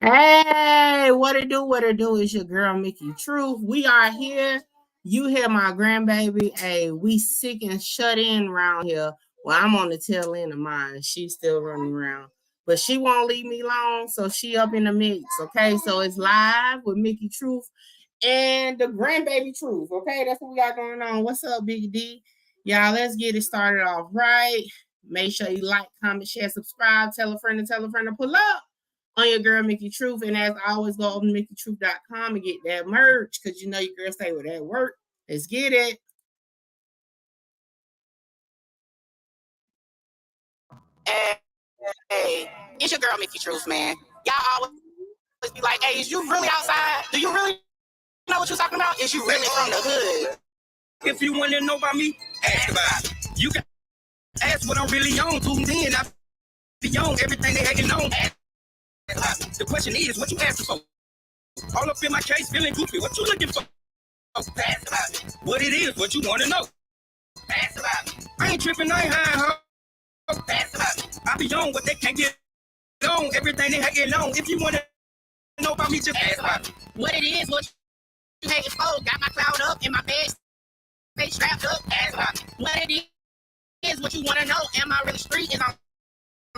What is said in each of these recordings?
Hey, what it do? What it do? It's your girl Mickey Truth. We are here. You hear my grandbaby. Hey, we sick and shut in around here. Well, I'm on the tail end of mine. She's still running around. But she won't leave me alone, so she up in the mix. Okay, so it's live with Mickey Truth and the grandbaby Truth. Okay, that's what we got going on. What's up, Big D? Y'all, let's get it started off right. Make sure you like, comment, share, subscribe, tell a friend to pull up on your girl Mickey Truth. And as always, go over to MickeyTruth.com and get that merch because you know your girl stay with that work. Let's get it. Hey, it's your girl Mickey Truth, man. Y'all always be like, hey, is you really outside? Do you really know what you're talking about? Is you really from the hood? If you want to know about me, ask about it. You can ask what I'm really on. Tuned in, I be on everything they hating on. The question is, what you asking for? All up in my case, feeling goofy. What you looking for? Ask about it. What it is, what you want to know. Ask about it. I ain't tripping, I ain't high, ho. Ask about it. I be on what they can't get on. Everything they hating on. If you want to know about me, just ask about it. What it is, what you hating for? Got my cloud up in my bed, stay strapped up. Ask about it. What it is, what you want to know? Am I really street? Is I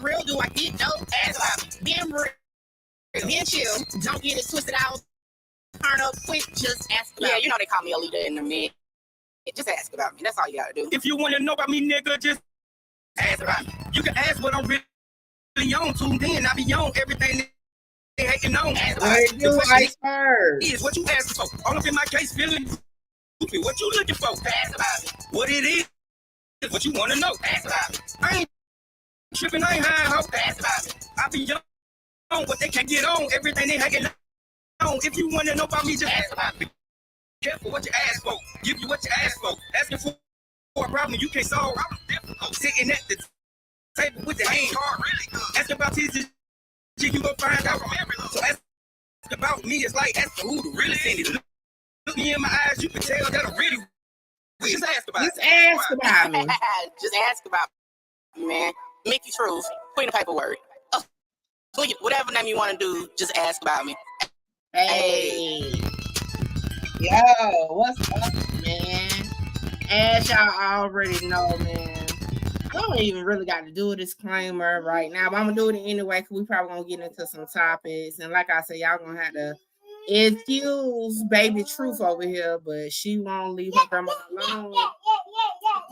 real? Do I get dope? Ask about it. Being real. Being chill, don't get it twisted out. Turn up quick, just ask about. Yeah, you know they call me a leader in the mid. Just ask about me. That's all you gotta do. If you want to know about me, nigga, just ask about me. You can ask what I'm really on. Tuned in, I be on everything they hating on. What it do, iceberg? Is what you asking for. All up in my case, feeling goofy. What you looking for? Ask about it. What it is what you want to know. Ask about it. I ain't tripping, I ain't high, ho. Ask about it. I be on what they can't get on. Everything they hating on. If you want to know about me, just ask about me. Careful what you ask for. Give you what you ask for. Asking for a problem you can't solve. Sitting at the table with the hand hard, really good. Asking about TZ, you gonna find out from everyone. So ask about me, it's like asking who to really send it. Look me in my eyes, you can tell that I'm really. Just ask about Just ask about me. Just ask about me, man. Mickey Truth, Queen of Paperwork. Whatever name you want to do, just ask about me. Hey. Yo, what's up, man? As y'all already know, man, I don't even really got to do a disclaimer right now, but I'm going to do it anyway because we probably going to get into some topics. And like I said, y'all going to have to excuse baby Truth over here, but she won't leave her grandma alone.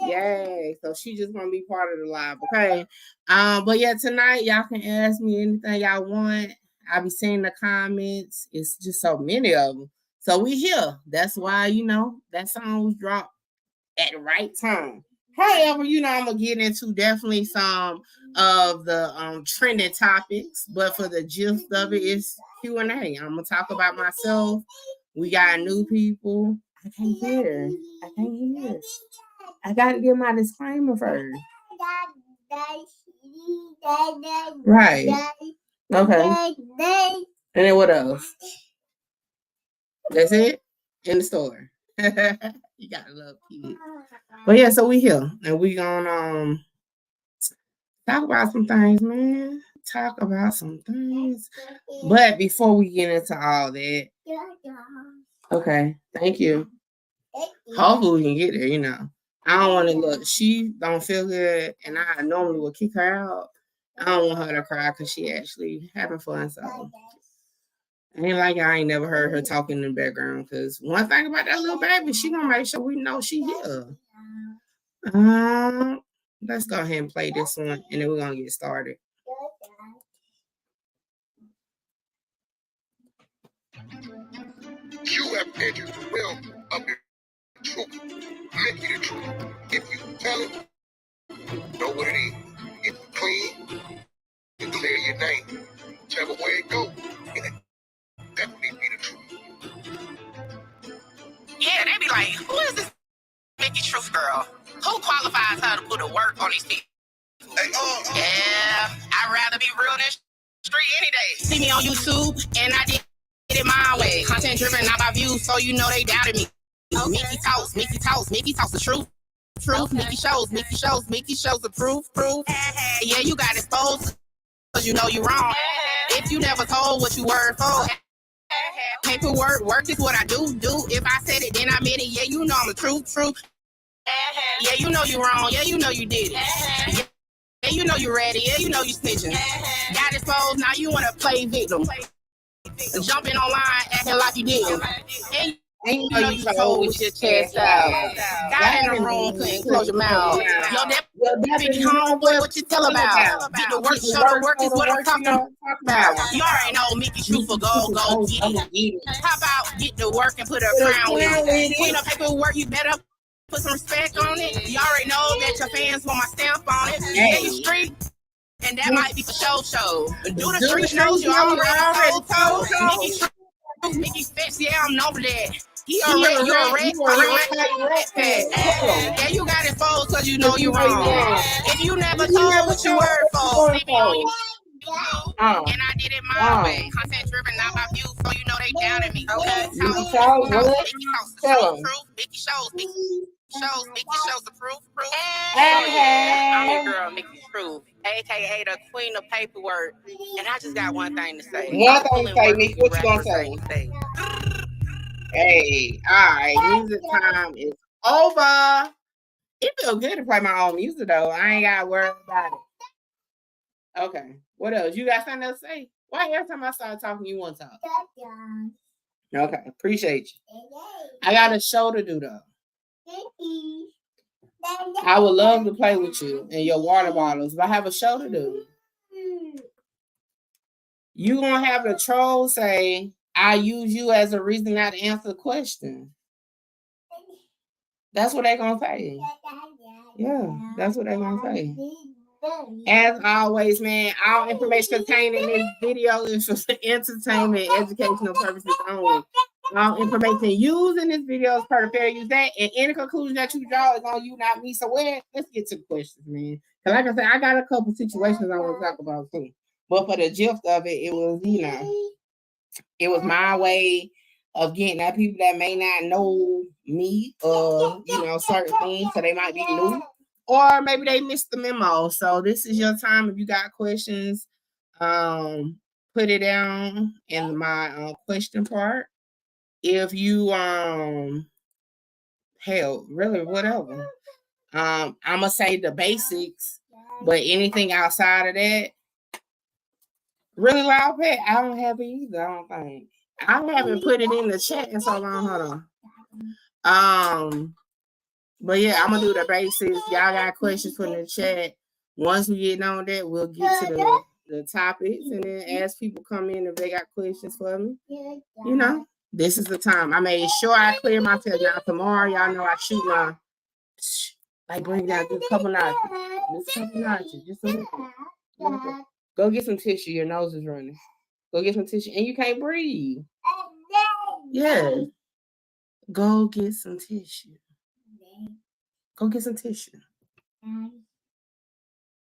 Yay. So she just going to be part of the live, okay? But yeah, tonight, y'all can ask me anything y'all want. I'll be seeing the comments. It's just so many of them. So we here. That's why, you know, that song was dropped at the right time. However, you know, I'm going to get into definitely some of the trending topics. But for the gist of it, it's Q&A. I'm going to talk about myself. We got new people. I can't hear. I got to get my disclaimer first. Right. Okay. And then what else? That's it? In the store. You gotta love kids. But yeah, so we here. And we gonna talk about some things, man. But before we get into all that. Okay, thank you. Hopefully we can get there, you know. I don't want to look. She don't feel good, and I normally would kick her out. I don't want her to cry because she actually having fun. So ain't like I ain't never heard her talking in the background. Because one thing about that little baby, she gonna make sure we know she here. Let's go ahead and play this one, and then we're gonna get started. You have entered the realm of the truth. Mickey the Truth. If you tell it, know what it is. If you clean, declare your name. Whichever way it go, and it definitely be the truth. Yeah, they be like, who is this Mickey Truth girl? Who qualifies her to put a work on these people? Hey, Yeah, I'd rather be real than street any day. See me on YouTube, and I did it my way. Content driven, not by views, so you know they doubted me. Okay. Mickey talks the truth. Okay. Mickey shows the proof. Yeah, you got exposed, cause you know you wrong. If you never told what you were for, paperwork, work is what I do. If I said it, then I meant it. Yeah, you know I'm the truth. Yeah, you know you wrong. Yeah, you know you did it. Yeah, you know you ready. Yeah, you know you snitching. Got exposed, now you wanna play victim. Jumping online, acting like you did. And you know you told with your chest out. Got in the room, couldn't close your mouth. Your deputy homeboy, what you tell about? Get the work, show the work is what I'm talking about. You already know Mickey Truth for go get it. How about get the work and put a crown with it? Clean up paperwork, you better put some respect on it. You already know that your fans want my stamp on it. Yeah, you street. And that might be for show. Do the street knows you already told. Mickey Fetch, yeah, I'm over that. You're a red pack. Yeah, you got exposed because you know you're wrong. If you never told what you were for, leave it on you. And I did it my way. Content driven, not by views, so you know they down at me. Okay. Mickey shows the proof. I'm your girl, Mickey Truth, aka the queen of paperwork. And I just got one thing to say. One thing to say, Mickey. What you gonna say? Hey, all right, music time is over. It feels good to play my own music though. I ain't gotta worry about it. Okay, what else? You got something else to say? Why every time I start talking, you want to talk? Okay, appreciate you. I got a show to do though. I would love to play with you and your water bottles, but I have a show to do. You gonna have the troll say, I use you as a reason not to answer the question. That's what they're gonna say. Yeah, that's what they're gonna say. As always, man, all information contained in this video is for entertainment, educational purposes only. All information used in this video is per the fair use that, and any conclusion that you draw is on you, not me. So let's get to the questions, man. Cause like I said, I got a couple situations I want to talk about too. But for the gist of it, it was, it was my way of getting at people that may not know me or, certain things, so they might be new. Or maybe they missed the memo. So this is your time. If you got questions, put it down in my question part. If you hell, really whatever. I'ma say the basics, but anything outside of that, really loud pet, I don't have it either, I don't think. I haven't put it in the chat in so long. Hold on. But yeah, I'm gonna do the basics. Y'all got questions, put in the chat. Once we get on that, we'll get to the topics and then ask people come in if they got questions for me. This is the time. I made sure I clear myself. Now tomorrow, y'all know I shoot my bring down just a couple notches. Just a little bit. Go get some tissue. Your nose is running. Go get some tissue. And you can't breathe. Yeah. Go get some tissue. Go get some tissue.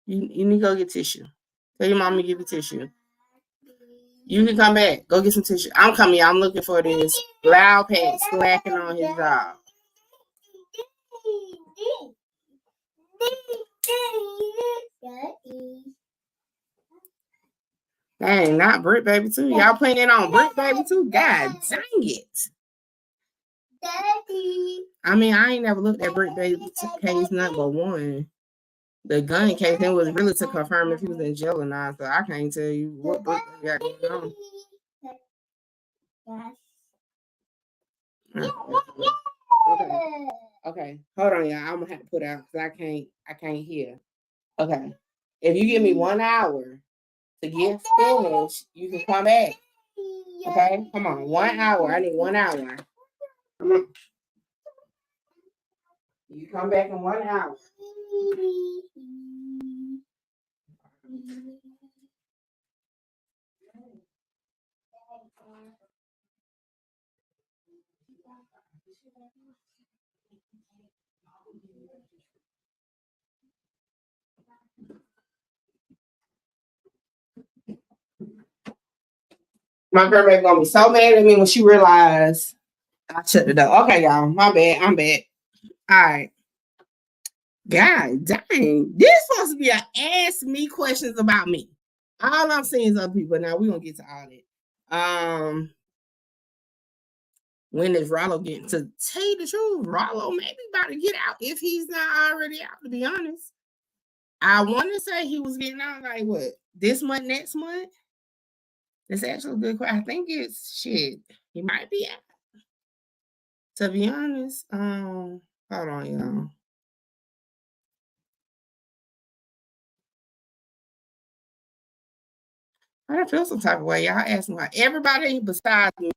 You need to go get tissue. Tell your mom to give you tissue. You can come back. Go get some tissue. I'm coming. I'm looking for this loud pet slacking on his job. Dang, not Brick Baby 2. Y'all playing it on Brick Baby 2? God dang it. Daddy. I mean, I ain't never looked at Brick Baby case number 1. The gun case, it was really to confirm if he was in jail or not. So I can't tell you what Brick Baby got going on. Okay. Hold on, y'all. I'm gonna have to put out because I can't hear. Okay. If you give me 1 hour to get finished, you can come back. Okay? Come on. 1 hour. I need 1 hour. Come on. You come back in 1 hour. My grandma's gonna be so mad at me when she realized I shut the door. Okay, y'all. My bad. I'm back. All right. God dang. This supposed to be a ask me questions about me. All I'm seeing is other people. Now we're gonna get to all that. When is Rollo getting, to tell you the truth, Rollo maybe about to get out if he's not already out, to be honest. I want to say he was getting out like what, this month, next month? It's actually a good question. I think it's shit. He might be out. To be honest, hold on, y'all. I feel some type of way. Y'all asking like everybody besides me.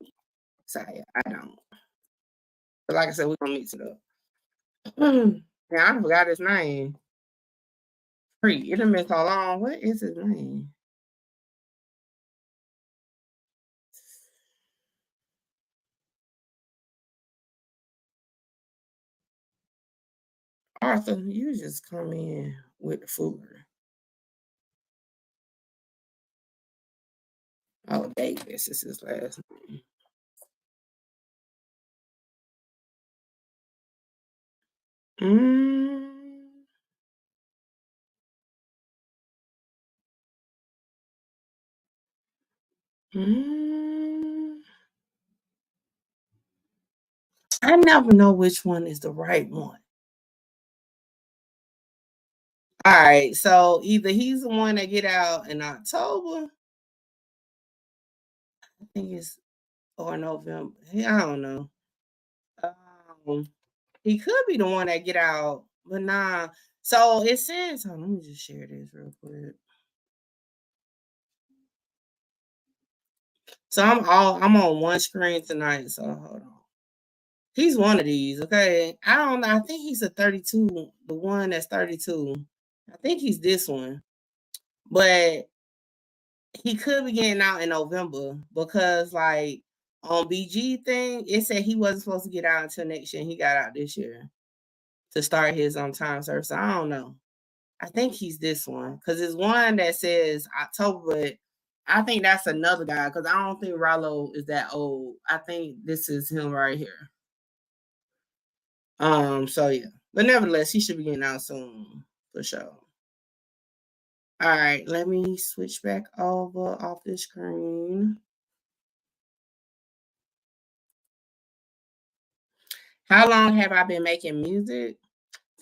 So yeah, I don't. But like I said, we're gonna mix it up. Yeah, I forgot his name. Free. It done been so long. What is his name? Arthur, you just come in with the foolery. Oh, Davis is his last name. I never know which one is the right one. All right, so either he's the one that get out in October, I think it's, or November. I don't know. He could be the one that get out, but nah. So it says, let me just share this real quick. So I'm on one screen tonight. So hold on. He's one of these, okay? I don't know. I think he's a 32, the one that's 32. I think he's this one. But he could be getting out in November because like on BG thing, it said he wasn't supposed to get out until next year. He got out this year to start his time service. So I don't know. I think he's this one because there's one that says October, but I think that's another guy because I don't think Rollo is that old. I think this is him right here. So yeah. But nevertheless, he should be getting out soon for sure. All right, let me switch back over off the screen. How long have I been making music?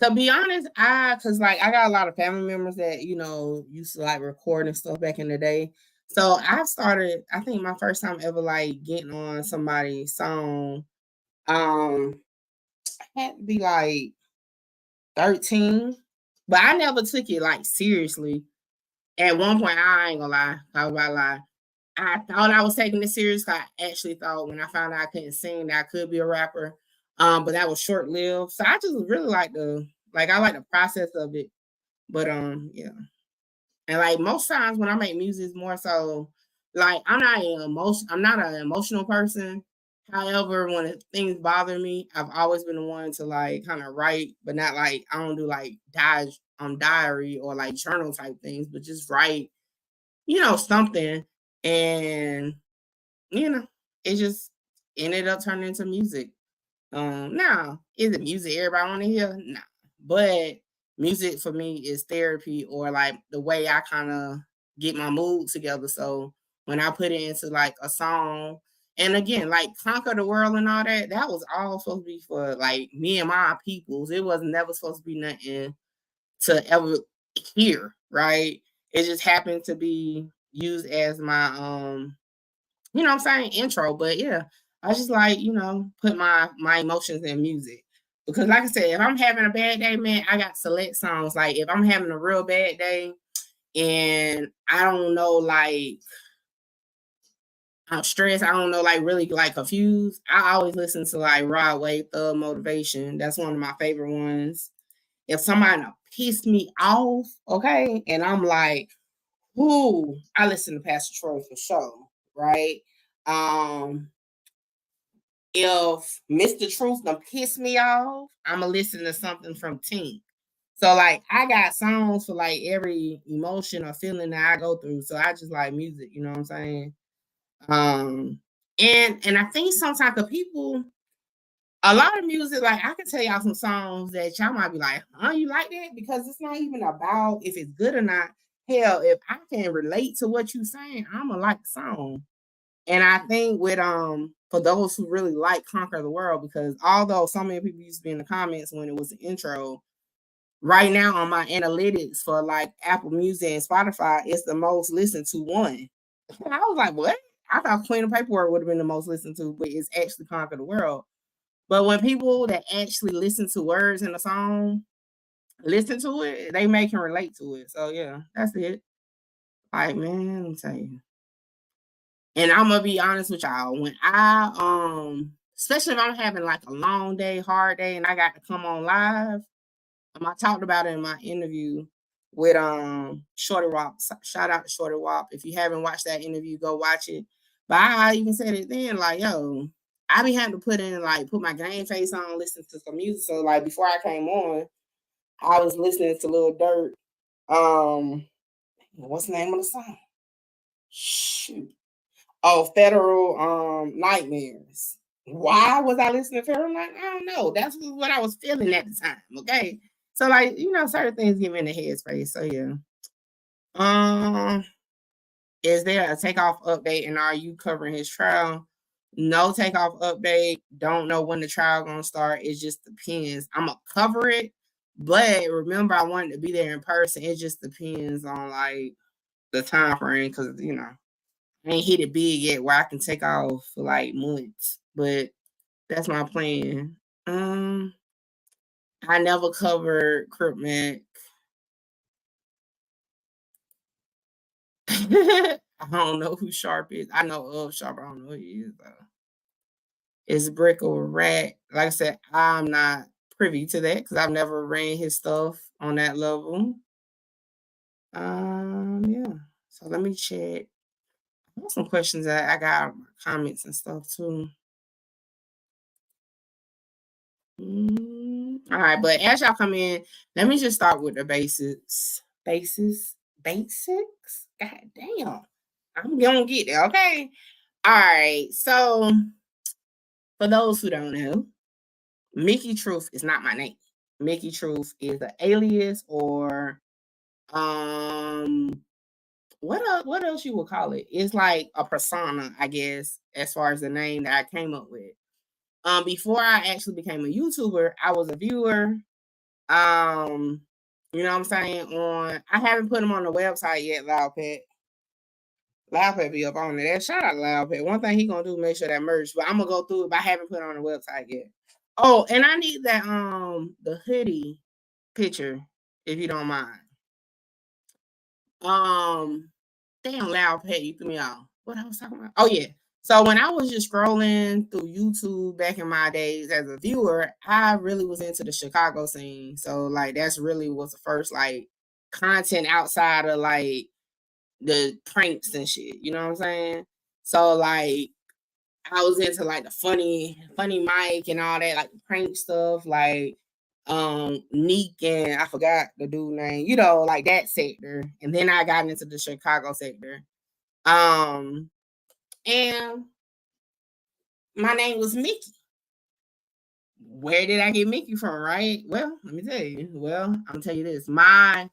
To be honest, cause like I got a lot of family members that, used to like record and stuff back in the day. So I started, I think my first time ever like getting on somebody's song, had to be like 13. But I never took it like seriously. At one point, I ain't gonna lie, I was about to lie. I thought I was taking it serious. I actually thought when I found out I couldn't sing that I could be a rapper. But that was short lived. So I just really like I like the process of it. But yeah. And like most times when I make music, it's more so like I'm not an emotional person. However, when things bother me, I've always been the one to like kind of write, but not like I don't do like diary or like journal type things, but just write, something. And it just ended up turning into music. Now, is it music everybody want to hear? Nah. But music for me is therapy or like the way I kind of get my mood together. So when I put it into like a song, and again, like Conquer the World and all that, that was all supposed to be for like me and my peoples. It was never supposed to be nothing to ever hear, right? It just happened to be used as my I'm saying, intro. But yeah, I just like, put my emotions in music. Because like I said, if I'm having a bad day, man, I got select songs. Like if I'm having a real bad day and I don't know, like I'm stressed, I don't know, like really like confused, I always listen to like Rod Wave, Thug Motivation. That's one of my favorite ones. If somebody piss me off, okay, and I'm like, whoo, I listen to Pastor Troy for sure, right? If Mr. Truth done piss me off, I'ma listen to something from Tink. So like I got songs for like every emotion or feeling that I go through. So I just like music, you know what I'm saying? And I think sometimes the people, a lot of music, like I can tell y'all some songs that y'all might be like, huh, you like that? Because it's not even about if it's good or not. hell, if I can relate to what you're saying, I'ma like the song. And I think with for those who really like Conquer the World, because although so many people used to be in the comments when it was the intro, right now on my analytics for like Apple Music and Spotify, it's the most listened to one. I was like, what? I thought Queen of Paperwork would have been the most listened to, but it's actually Conquer the World. But when people that actually listen to words in a song listen to it, they may can relate to it. So yeah, that's it. Like, man, let me tell you. And I'm gonna be honest with y'all. When especially if I'm having like a long day, hard day, and I got to come on live, I talked about it in my interview with Shorty Wop. Shout out to Shorty Wop. If you haven't watched that interview, go watch it. But I even said it then, like, yo, I be having to put my game face on, listen to some music. So like before I came on, I was listening to Lil Durk. What's the name of the song? Shoot. Oh, Federal Nightmares. Why was I listening to Federal Nightmares? I don't know. That's what I was feeling at the time. Okay. So like, certain things give me in the headspace. So yeah. Is there a Takeoff update and are you covering his trial? No Takeoff update. Don't know when the trial gonna start. It just depends. I'm gonna cover it, but remember I wanted to be there in person. It just depends on like the time frame because I ain't hit it big yet where I can take off for like months, but that's my plan. I never covered Crip Mac. I don't know who Sharp is. I know of Sharp. I don't know who he is though. Is Brick or Rat? Like I said, I'm not privy to that because I've never ran his stuff on that level. Yeah. So let me check. I have some questions that I got comments and stuff too. All right, but as y'all come in, let me just start with the basics. Basics? God damn. I'm gonna get there, okay? All right, so for those who don't know, Mickey Truth is not my name. Mickey Truth is an alias or what else you would call it? It's like a persona, I guess, as far as the name that I came up with. Before I actually became a YouTuber, I was a viewer. You know what I'm saying? I haven't put them on the website yet, Loud Pet. Loud Pet be up on it. Shout out to Loud Pet. One thing he gonna do is make sure that merch, but I'm gonna go through it, but I haven't put it on the website yet. Oh, and I need that the hoodie picture, if you don't mind. Damn Loud Pet, you threw me off. What I was talking about? Oh yeah. So when I was just scrolling through YouTube back in my days as a viewer, I really was into the Chicago scene. So like that's really was the first like content outside of like the pranks and shit. You know what I'm saying? So like I was into like the funny Mike and all that, like prank stuff, like Neek and I forgot the dude name, like that sector. And then I got into the Chicago sector. And my name was Mickey. Where did I get Mickey from, right? Well, let me tell you. Well, I'm gonna tell you this. My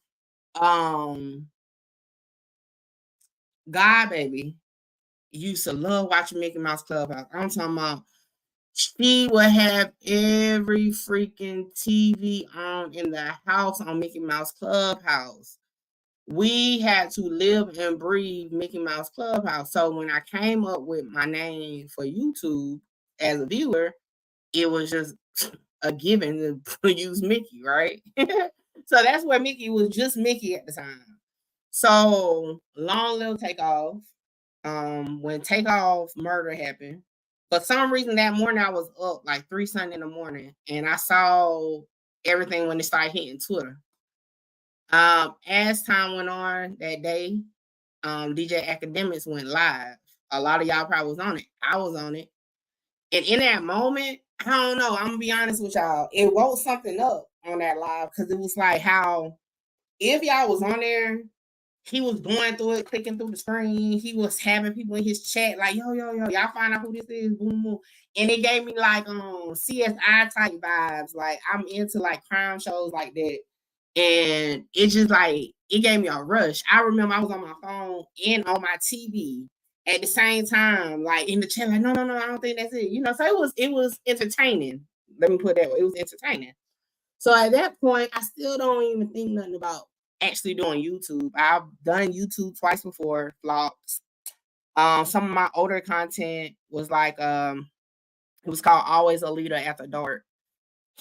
God baby used to love watching Mickey Mouse Clubhouse. I'm talking about she would have every freaking TV on in the house on Mickey Mouse Clubhouse. We had to live and breathe Mickey Mouse Clubhouse. So when I came up with my name for YouTube as a viewer, it was just a given to use Mickey, right? So that's where Mickey was just Mickey at the time. So long live Takeoff. When Takeoff murder happened, for some reason that morning I was up like 3 Sunday in the morning and I saw everything when it started hitting Twitter. As time went on that day, DJ Academics went live. A lot of y'all probably was on it. I was on it. And in that moment, I don't know, I'm gonna be honest with y'all. It woke something up on that live because it was like how if y'all was on there, he was going through it, clicking through the screen. He was having people in his chat like, yo, y'all find out who this is, boom, boom. And it gave me like CSI type vibes. Like I'm into like crime shows like that. And it's just like it gave me a rush. I remember I was on my phone and on my TV at the same time, like in the chat, like, no, I don't think that's it. You know, so it was entertaining. Let me put it that way. It was entertaining. So at that point, I still don't even think nothing about actually doing YouTube. I've done YouTube twice before, flops. Some of my older content was like it was called Always a Leader After Dark.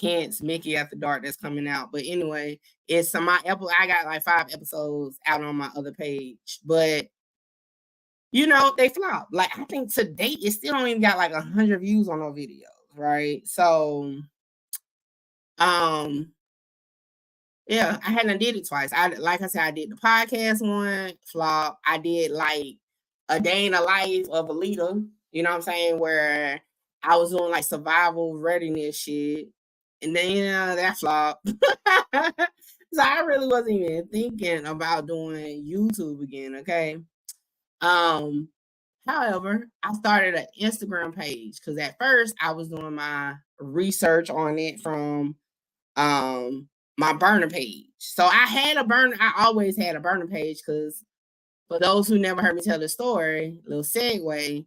Hence Mickey After Dark that's coming out. But anyway, it's some I got like 5 episodes out on my other page. But you know, they flop. Like I think to date, it still don't even got like 100 views on those videos, right? So yeah, I hadn't did it twice. Like I said, I did the podcast one, flop. I did like a day in the life of a leader, you know what I'm saying, where I was doing like survival readiness shit. And then that flop. So I really wasn't even thinking about doing YouTube again, okay? However, I started an Instagram page because at first I was doing my research on it from my burner page. So I always had a burner page because for those who never heard me tell the story, little segue,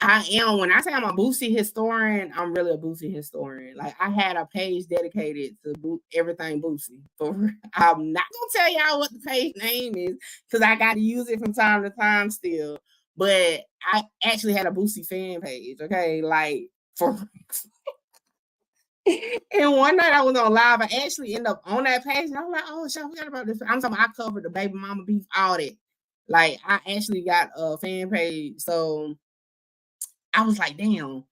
when I say I'm a Boosie historian, I'm really a Boosie historian. Like I had a page dedicated to everything Boosie. I'm not gonna tell y'all what the page name is because I got to use it from time to time still. But I actually had a Boosie fan page, okay? Like for and one night I was on live, I actually ended up on that page, and I was like, "Oh shit, I forgot about this." I'm talking. I covered the baby mama beef, all that. Like I actually got a fan page, so I was like, "Damn,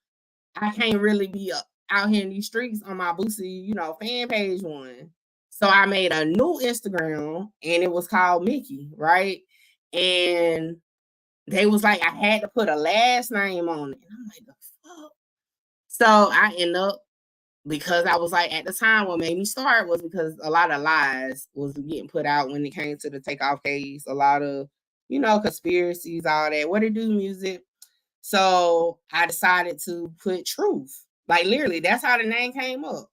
I can't really be out here in these streets on my Boosie, fan page one." So I made a new Instagram, and it was called Mickey, right? And they was like, I had to put a last name on it, and I'm like, "The fuck." So I end up. Because I was like, at the time, what made me start was because a lot of lies was getting put out when it came to the Takeoff case. A lot of, conspiracies, all that. What it do, music. So I decided to put truth. Like literally, that's how the name came up.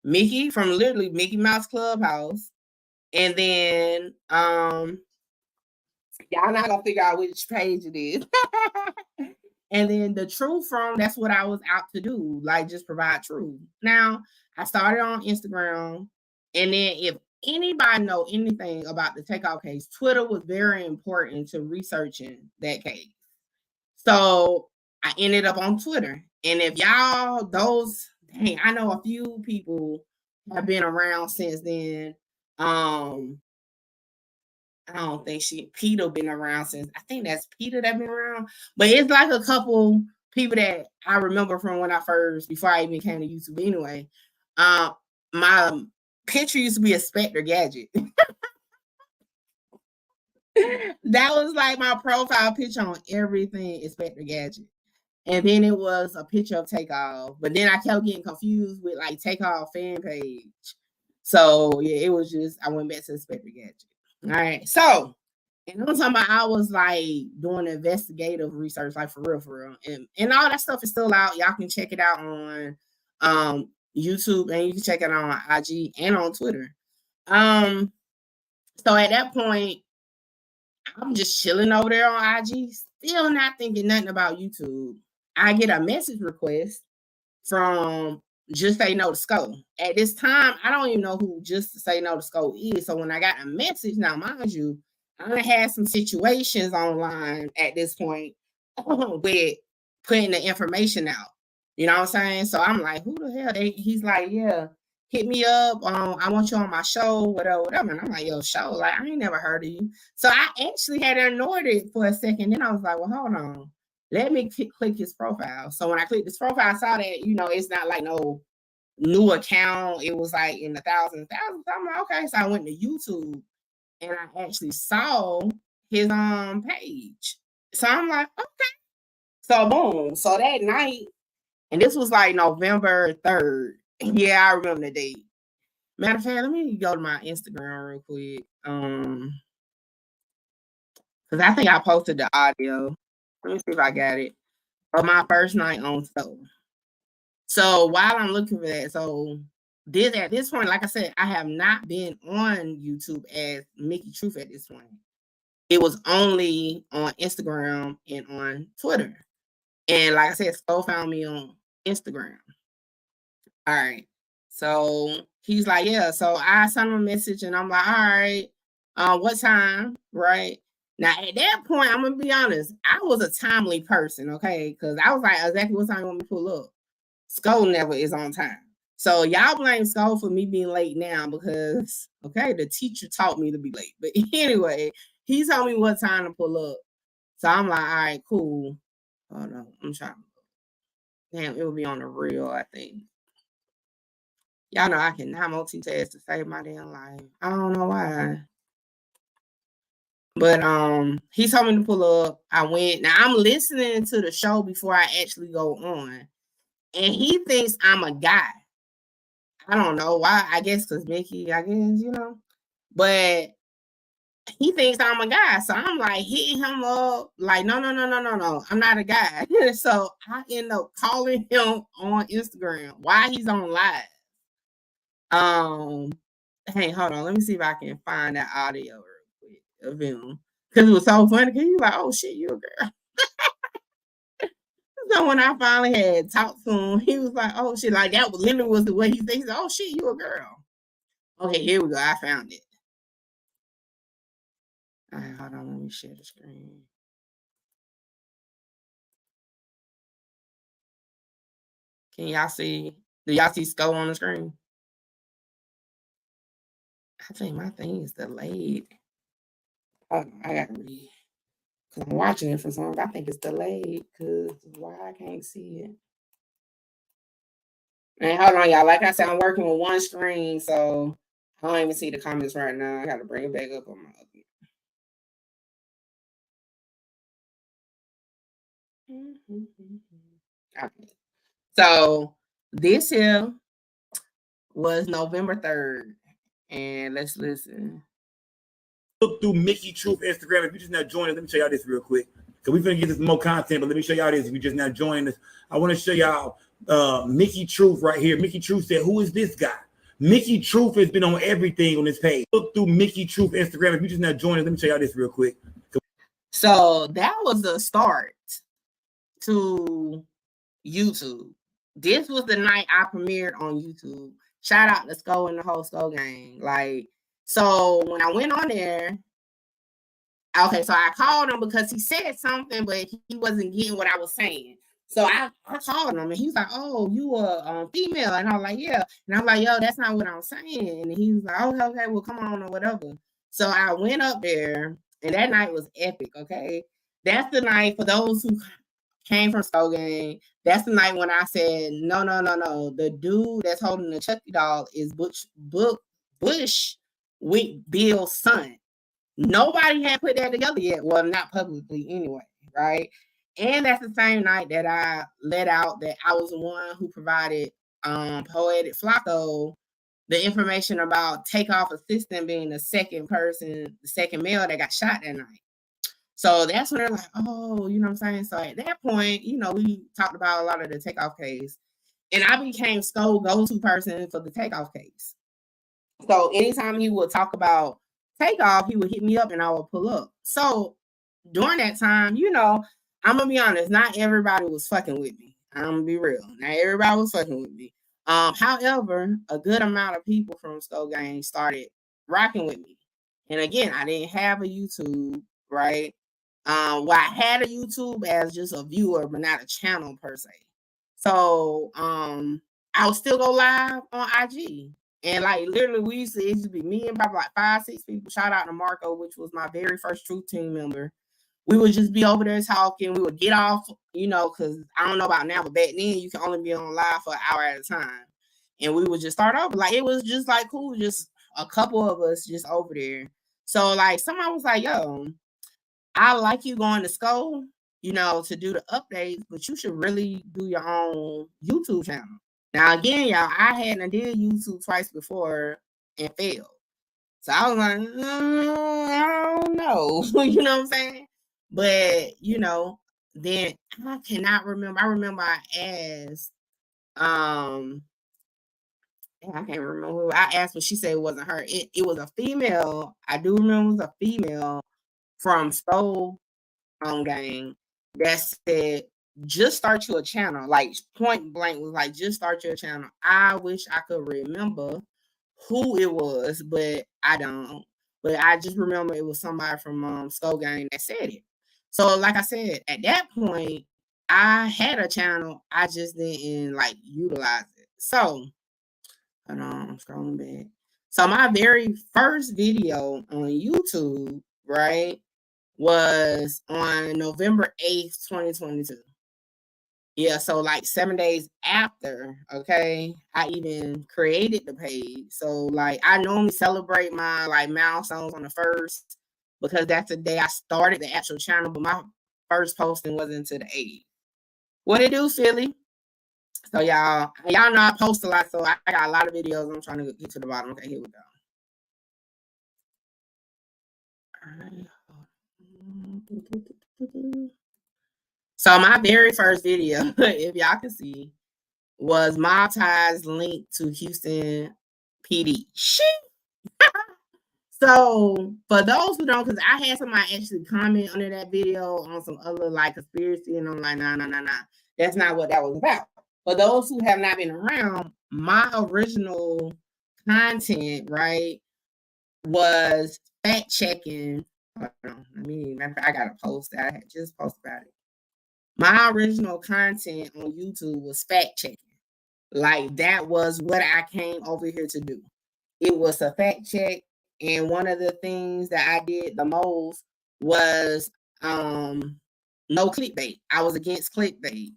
Mickey from literally Mickey Mouse Clubhouse. And then y'all not gonna figure out which page it is. And then the truth from that's what I was out to do, like just provide truth. Now I started on Instagram, and then if anybody know anything about the Takeoff case, Twitter was very important to researching that case. So I ended up on Twitter, and if y'all I know a few people have been around since then. I don't think Peter been around since, I think that's Peter that been around. But it's like a couple people that I remember from before I even came to YouTube anyway. My picture used to be a Spectre Gadget. That was like my profile picture on everything is Spectre Gadget. And then it was a picture of Takeoff. But then I kept getting confused with like Takeoff fan page. So yeah, it was just, I went back to the Spectre Gadget. All right. So, and I'm talking about I was like doing investigative research, like for real. And all that stuff is still out. Y'all can check it out on YouTube, and you can check it on IG and on Twitter. So at that point, I'm just chilling over there on IG, still not thinking nothing about YouTube. I get a message request from Just Say No to Sco. At this time, I don't even know who Just Say No to Sco is. So when I got a message, now mind you, I had some situations online at this point with putting the information out. You know what I'm saying? So I'm like, who the hell? He's like, yeah, hit me up. I want you on my show, whatever. And I'm like, yo, show? Like, I ain't never heard of you. So I actually had ignored it for a second. Then I was like, well, hold on. Let me click his profile. So when I clicked his profile, I saw that, it's not like no new account. It was like in the thousands. So I'm like, okay. So I went to YouTube and I actually saw his page. So I'm like, okay. So boom. So that night, and this was like November 3rd. Yeah, I remember the date. Matter of fact, let me go to my Instagram real quick. Because I think I posted the audio. Let me see if I got it. Of my first night on Soul. So while I'm looking for that, so at this point, like I said, I have not been on YouTube as Mickey Truth at this point. It was only on Instagram and on Twitter. And like I said, Skull found me on Instagram. All right. So he's like, yeah. So I sent him a message and I'm like, all right, what time? Right. Now at that point, I'm gonna be honest, I was a timely person, okay? Because I was like, exactly what time you want me to pull up. Skull never is on time. So y'all blame Skull for me being late now because okay, the teacher taught me to be late. But anyway, he told me what time to pull up. So I'm like, all right, cool. Hold on, I'm trying. Damn, it will be on the real, I think. Y'all know I cannot multitask to save my damn life. I don't know why. But he told me to pull up. I went. Now I'm listening to the show before I actually go on. And he thinks I'm a guy. I don't know why. I guess because Mickey, I guess, you know. But he thinks I'm a guy. So I'm like hitting him up, like, no. I'm not a guy. So I end up calling him on Instagram while he's on live. Hey, hold on. Let me see if I can find that audio real quick of him. Because it was so funny. Because he was like, oh, shit, you a girl. So when I finally had talked to him, he was like, oh, shit. Like, that was literally was the way he thinks. Oh, shit, you a girl. Okay, here we go. I found it. All right, hold on. Let me share the screen. Can y'all see? Do y'all see Skull on the screen? I think my thing is delayed. Oh, I got to read. Because I'm watching it for some reason. I think it's delayed because why I can't see it. And hold on, y'all. Like I said, I'm working with one screen, so I don't even see the comments right now. I got to bring it back up on my other. Okay. So this here was November 3rd. And let's listen. Look through Mickey Truth Instagram. If you just not joining, let me show y'all this real quick. Because we're going to get this more content, but let me show y'all this. If you just not joining us, I want to show y'all Mickey Truth right here. Mickey Truth said, who is this guy? Mickey Truth has been on everything on this page. Look through Mickey Truth Instagram. If you just not joining, let me show y'all this real quick. So that was the start to YouTube. This was the night I premiered on YouTube. Shout out to Skull and the whole Skull gang. Like, so when I went on there, okay, so I called him because he said something, but he wasn't getting what I was saying. So I called him and he was like, oh, you a female. And I was like, yeah. And I'm like, yo, that's not what I'm saying. And he was like, okay, well, come on or whatever. So I went up there and that night was epic, okay? That's the night for those who came from Skull Gang. That's the night when I said, no. The dude that's holding the Chucky doll is Bush with Bill's son. Nobody had put that together yet. Well, not publicly anyway, right? And that's the same night that I let out that I was the one who provided Poetic Flacco the information about Takeoff assistant being the second person, the second male that got shot that night. So that's when they're like, oh, you know what I'm saying? So at that point, you know, we talked about a lot of the Takeoff case. And I became Skull go-to person for the Takeoff case. So anytime he would talk about Takeoff, he would hit me up and I would pull up. So during that time, you know, I'm gonna be honest, not everybody was fucking with me. I'm gonna be real. Not everybody was fucking with me. However, a good amount of people from Skull Gang started rocking with me. And again, I didn't have a YouTube, right? Well, I had a YouTube as just a viewer, but not a channel per se. So I would still go live on IG. And like literally, it used to be me and probably like 5-6 people. Shout out to Marco, which was my very first Truth Team member. We would just be over there talking. We would get off, you know, because I don't know about now, but back then you can only be on live for an hour at a time. And we would just start over. Like it was just like cool, just a couple of us just over there. So like somebody was like, yo, I like you going to school, you know, to do the updates, but you should really do your own YouTube channel. Now, again, y'all, I hadn't did YouTube twice before and failed. So I was like, I don't know. You know what I'm saying? But, you know, then I cannot remember. I remember I asked I can't remember. I asked, but she said it wasn't her. It was a female. I do remember it was a female from Soul Gang that said, just start you a channel. Like point blank was like, just start your channel. I wish I could remember who it was, but I don't. But I just remember it was somebody from Soul Gang that said it. So like I said, at that point, I had a channel. I just didn't like utilize it. So hold on, I'm scrolling back. So my very first video on YouTube, right, was on November 8th, 2022. Yeah, so like 7 days after, okay, I even created the page. So like I normally celebrate my like milestones on the 1st because that's the day I started the actual channel, but my first posting wasn't until the 8th. What it do, Philly? So y'all know I post a lot, so I got a lot of videos. I'm trying to get to the bottom. Okay, here we go. All right. So my very first video, if y'all can see, was Monetized link to Houston PD. So for those who don't, because I had somebody actually comment under that video on some other like conspiracy, and I'm like, nah. That's not what that was about. For those who have not been around, my original content, right, was fact checking. Hold on, I got a post. I had just posted about it. My original content on YouTube was fact checking. Like that was what I came over here to do. It was a fact check, and one of the things that I did the most was no clickbait. I was against clickbait.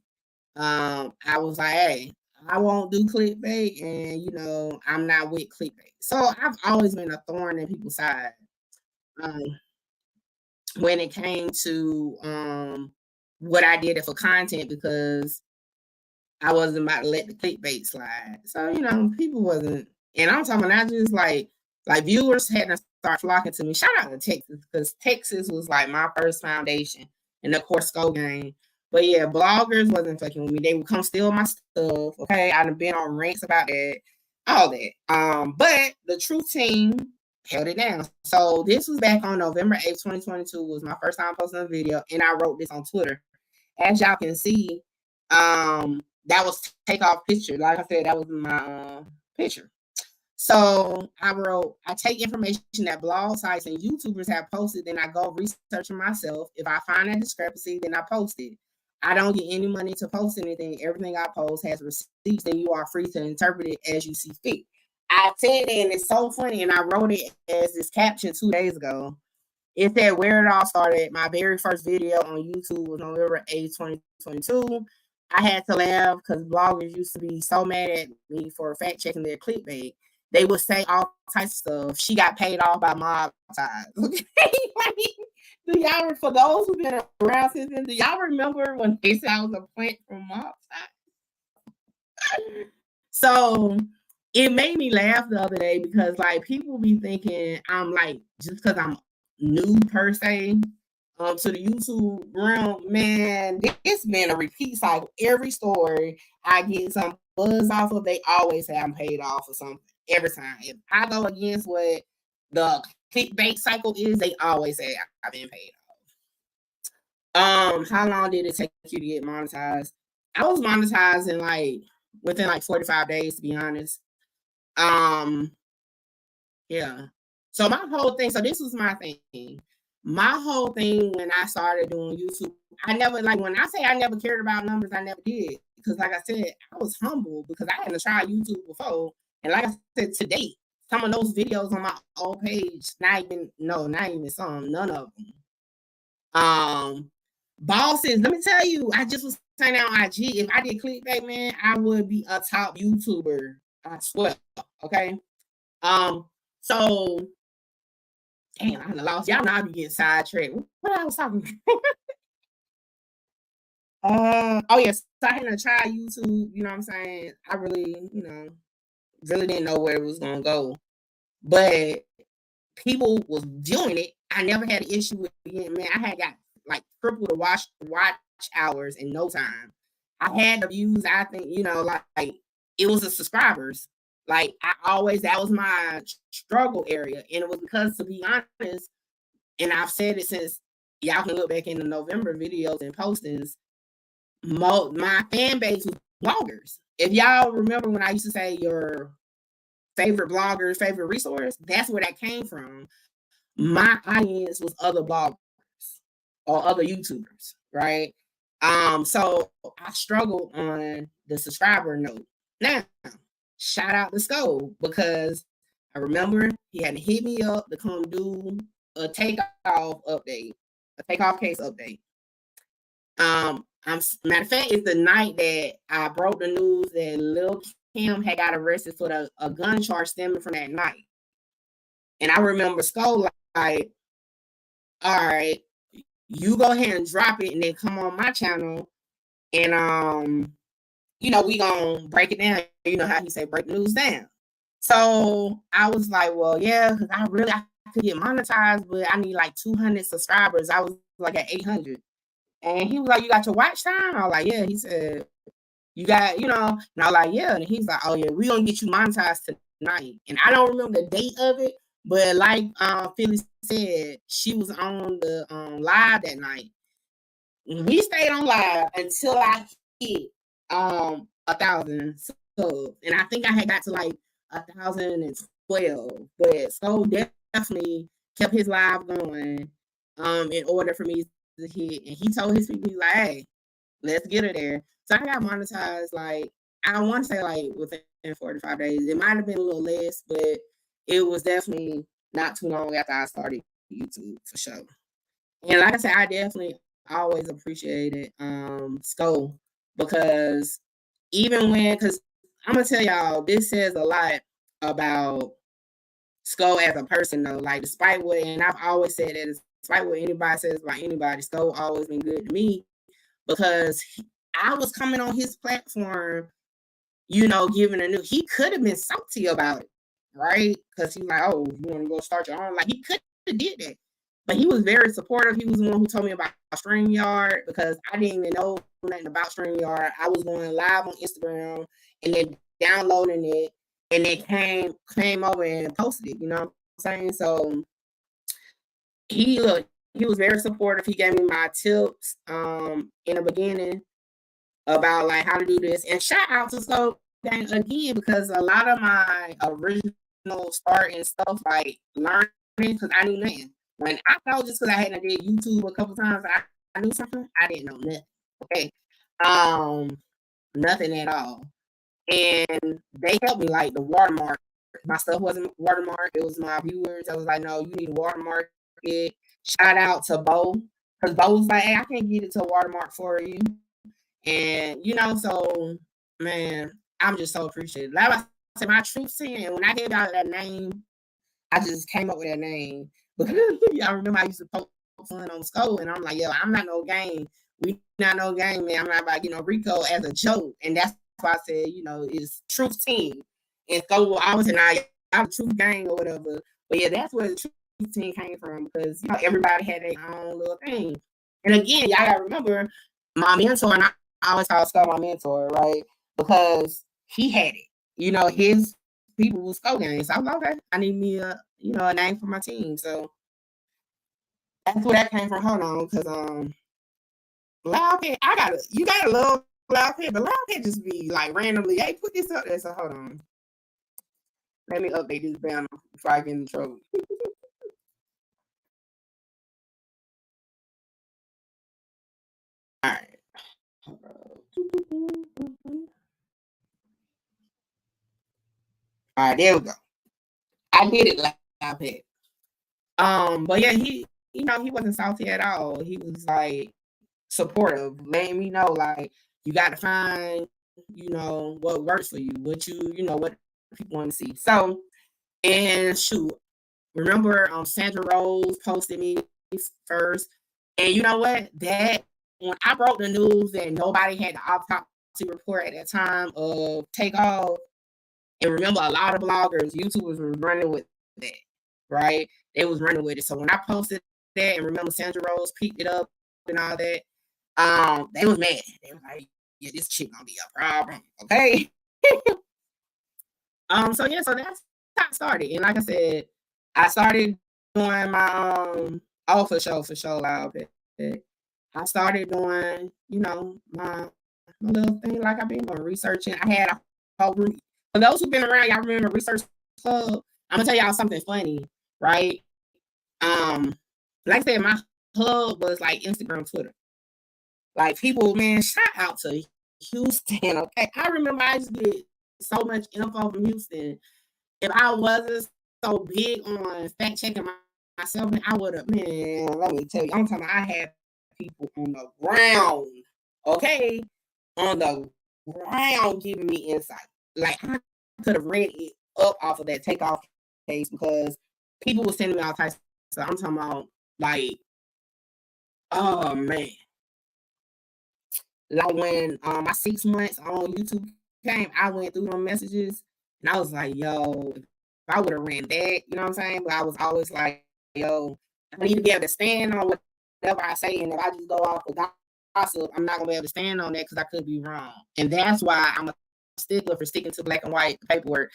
I was like, hey, I won't do clickbait, and I'm not with clickbait. So I've always been a thorn in people's side um, when it came to what I did for content because I wasn't about to let the clickbait slide. So, people wasn't, and I'm talking not just like viewers had to start flocking to me. Shout out to Texas, because Texas was like my first foundation. And of course, Skull Gang. But yeah, bloggers wasn't fucking with me. They would come steal my stuff. Okay. I've been on rants about that, all that. But the Truth team held it down. So this was back on November 8th, 2022, was my first time posting a video. And I wrote this on Twitter. As y'all can see, that was Takeoff picture. Like I said, that was my picture. So I wrote, I take information that blog sites and YouTubers have posted, then I go researching myself. If I find a discrepancy, then I post it. I don't get any money to post anything. Everything I post has receipts, and you are free to interpret it as you see fit. I said it, and it's so funny, and I wrote it as this caption 2 days ago. It said where it all started. My very first video on YouTube was November 8th, 2022. I had to laugh because bloggers used to be so mad at me for fact checking their clickbait. They would say all types of stuff. She got paid off by mob ties. Okay, do y'all, for those who've been around since then, do y'all remember when they said I was a plant from mob ties? So it made me laugh the other day because like people be thinking I'm like, just because I'm new per se to the YouTube realm, man, it's been a repeat cycle. Every story I get some buzz off of, they always say I'm paid off or something. Every time. If I go against what the clickbait cycle is, they always say I've been paid off. How long did it take you to get monetized? I was monetized in like within like 45 days, to be honest. Yeah. So my whole thing, so this was my thing. My whole thing when I started doing YouTube, I never, like when I say I never cared about numbers, I never did. Because like I said, I was humble because I hadn't tried YouTube before. And like I said, to date, some of those videos on my old page, not even some, none of them. Bosses, let me tell you, I just was saying on IG, if I did clickbait, man, I would be a top YouTuber. I swear. Okay. So damn, I lost. Y'all know I be getting sidetracked. What I was talking about? Oh yes, so I had to try YouTube, you know what I'm saying? I really, really didn't know where it was gonna go. But people was doing it. I never had an issue with it. Man, I had got like triple the watch hours in no time. I had the views, I think, like it was the subscribers. Like that was my struggle area. And it was because, to be honest, and I've said it since, y'all can look back in the November videos and postings, my fan base was bloggers. If y'all remember when I used to say your favorite bloggers, favorite resource, that's where that came from. My audience was other bloggers or other YouTubers, right? So I struggled on the subscriber note. Now, shout out to Skull, because I remember he had to hit me up to come do a Takeoff update, a Takeoff case update. Matter of fact, it's the night that I broke the news that Lil Kim had got arrested for a gun charge stemming from that night. And I remember Skull like, all right, you go ahead and drop it and then come on my channel and we gonna break it down. You know how he say break the news down. So I was like, well, yeah, because I could get monetized, but I need like 200 subscribers. I was like at 800. And he was like, you got your watch time? I was like, yeah. He said, you got, and I was like, yeah. And he's like, oh yeah, we gonna get you monetized tonight. And I don't remember the date of it, but like Philly said, she was on the live that night. We stayed on live until I hit 1,000 subs. And I think I had got to like 1,012. But Skull definitely kept his live going in order for me to hit. And he told his people, he's like, hey, let's get her there. So I got monetized, like, I want to say like within 45 days. It might have been a little less, but it was definitely not too long after I started YouTube for sure. And like I said, I definitely always appreciated Skull, because even because I'm gonna tell y'all, this says a lot about Skull as a person though. Like, despite what, and I've always said that, despite what anybody says about anybody, Skull always been good to me, because I was coming on his platform, giving a new, he could have been salty about it, right? Because he's like, oh, you want to go start your own? Like, he could have did that. But he was very supportive. He was the one who told me about StreamYard, because I didn't even know nothing about StreamYard. I was going live on Instagram and then downloading it, and it came over and posted it, you know what I'm saying? So he was very supportive. He gave me my tips in the beginning about like how to do this. And shout out to Skull Gang again, because a lot of my original start and stuff, like learning, because I knew nothing. When I thought, just because I hadn't did YouTube a couple times, I knew something, I didn't know nothing. Okay. Nothing at all. And they helped me, like the watermark. My stuff wasn't watermark. It was my viewers. I was like, no, you need to watermark it. Shout out to Bo, because Bo was like, hey, I can't get it to a watermark for you. And so, man, I'm just so appreciative. Like I said, my truth saying, when I gave out that name, I just came up with that name. Because I remember I used to post fun on Skull, and I'm like, yo, I'm not no game. We not no game, man. I'm not about, Rico as a joke. And that's why I said, it's Truth Team. And Skull, I was in our Truth Gang or whatever. But yeah, that's where the Truth Team came from, because, everybody had their own little thing. And again, y'all gotta remember, my mentor, and I always call Skull my mentor, right? Because he had it. His people was Skull Gang. So I was like, okay, I need me a name for my team. So that's where that came from. Hold on, because Loud Pet, you gotta love Loud Pet, but Loud Pet just be like randomly, hey, put this up there. So hold on. Let me update this banner before I get in trouble. All right. All right, there we go. I did it, Loud Pet. But yeah, he wasn't salty at all. He was like supportive, letting me know like you got to find what works for you, what what people want to see. So, and shoot, remember Sandra Rose posted me first, and you know what, that when I broke the news that nobody had the autopsy report at that time of Takeoff, and remember a lot of bloggers, YouTubers were running with that, right? They was running with it. So when I posted that, and remember Sandra Rose picked it up and all that, they was mad. They was like, yeah, this chick gonna be a problem, okay? So yeah, so that's how I started. And like I said, I started doing my for sure loud bit. I started doing, my little thing like I've been doing, researching. I had a whole group. For those who've been around, y'all remember Research Club. I'm gonna tell y'all something funny, right? Like I said, my hub was like Instagram, Twitter. Like people, man, shout out to Houston. Okay, I remember I used to get so much info from Houston. If I wasn't so big on fact checking myself, I would have, man, let me tell you, I'm talking about I had people on the ground, okay, on the ground giving me insight. Like I could have read it up off of that Takeoff case because people were sending me all types. So I'm talking about like, oh man, like when my 6 months on YouTube came, I went through them messages and I was like, yo, if I would have ran that, you know what I'm saying? But I was always like, yo, I need to be able to stand on whatever I say. And if I just go off the gossip, I'm not gonna be able to stand on that because I could be wrong. And that's why I'm a stickler for sticking to black and white paperwork.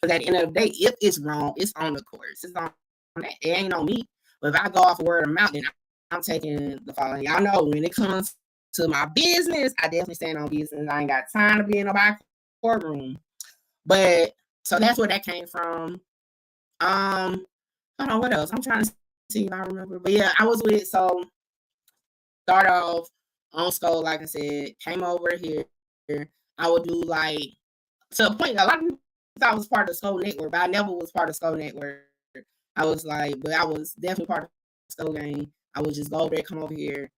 Because at the end of the day, if it's wrong, it's on the courts. It's on that. It ain't on me. But if I go off a word of mouth, then I'm taking the following. Y'all know when it comes to my business, I definitely stand on business. I ain't got time to be in nobody's courtroom. But so that's where that came from. Hold on, what else? I'm trying to see if I remember. But yeah, I was with start off on school, like I said, came over here. I would do like to a point, a lot of people thought I was part of the Skull Network, but I never was part of Skull Network. I was like, but I was definitely part of the Skull Gang. I would just go over there, come over here.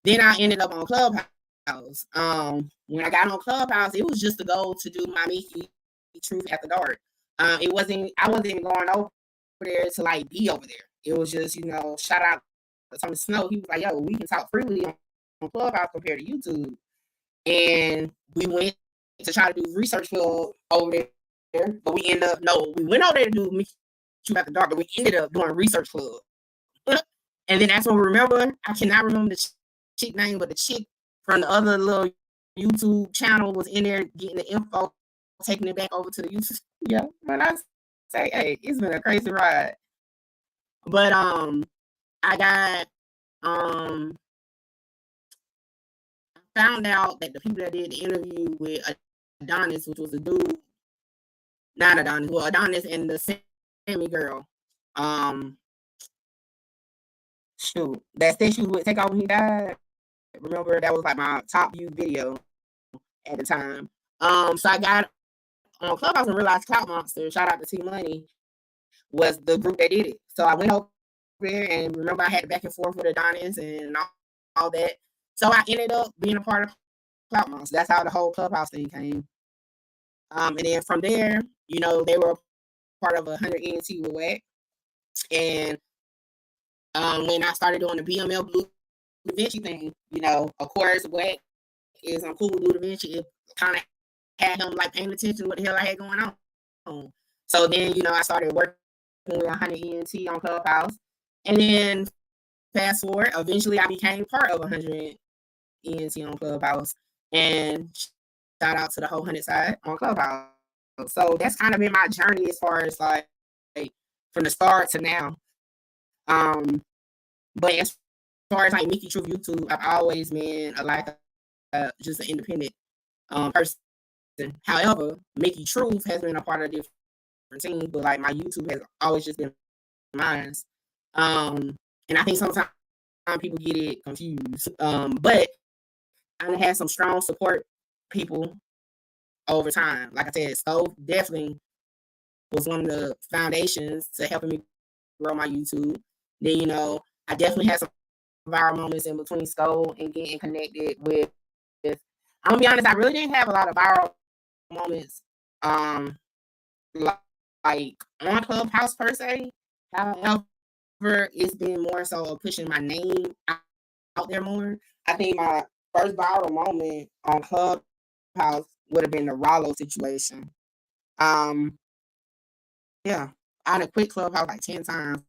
Then I ended up on Clubhouse. When I got on Clubhouse, it was just to go to do my Mickey Truth After Dark. I wasn't even going over there to like be over there. It was just, shout out to Tony Snow. He was like, yo, we can talk freely on Clubhouse compared to YouTube. And we went to try to do research for over there, but we ended up, we went over there to do Mickey Truth After Dark, but we ended up doing Research Club. And then that's when we remember, I cannot remember the chick name, but the chick from the other little YouTube channel was in there getting the info, taking it back over to the YouTube. Yeah, but I say, hey, it's been a crazy ride. But I got found out that the people that did the interview with Adonis, which was a dude, not Adonis, well, Adonis and the Sammy girl, shoot, that said she was with Takeoff when he died. Remember, that was like my top viewed video at the time. So I got on Clubhouse and realized Clout Monster, shout out to T Money, was the group that did it. So I went over there and remember I had the back and forth with Adonis and all that. So I ended up being a part of Clout Monster. That's how the whole Clubhouse thing came. And then from there, they were part of 100 ENT with WAC. And when I started doing the BML Blue Da Vinci thing, of course, WAC is on cool with Blue Da Vinci. It kind of had him like paying attention to what the hell I had going on. So then, I started working with 100 ENT on Clubhouse. And then fast forward, eventually I became part of 100 ENT on Clubhouse. And shout out to the whole 100 side on Clubhouse. So that's kind of been my journey as far as like from the start to now. But as far as like Mickey Truth YouTube, I've always been just an independent person. However, Mickey Truth has been a part of different teams, but like my YouTube has always just been mine. And I think sometimes people get it confused. But I had some strong support people over time. Like I said, Stove definitely was one of the foundations to helping me grow my YouTube. Then, I definitely had some viral moments in between Stove and getting connected with I'm gonna be honest, I really didn't have a lot of viral moments like on Clubhouse per se. However, it's been more so of pushing my name out there more. I think my first viral moment on Clubhouse would have been the Rollo situation. Yeah, I done quit Clubhouse like 10 times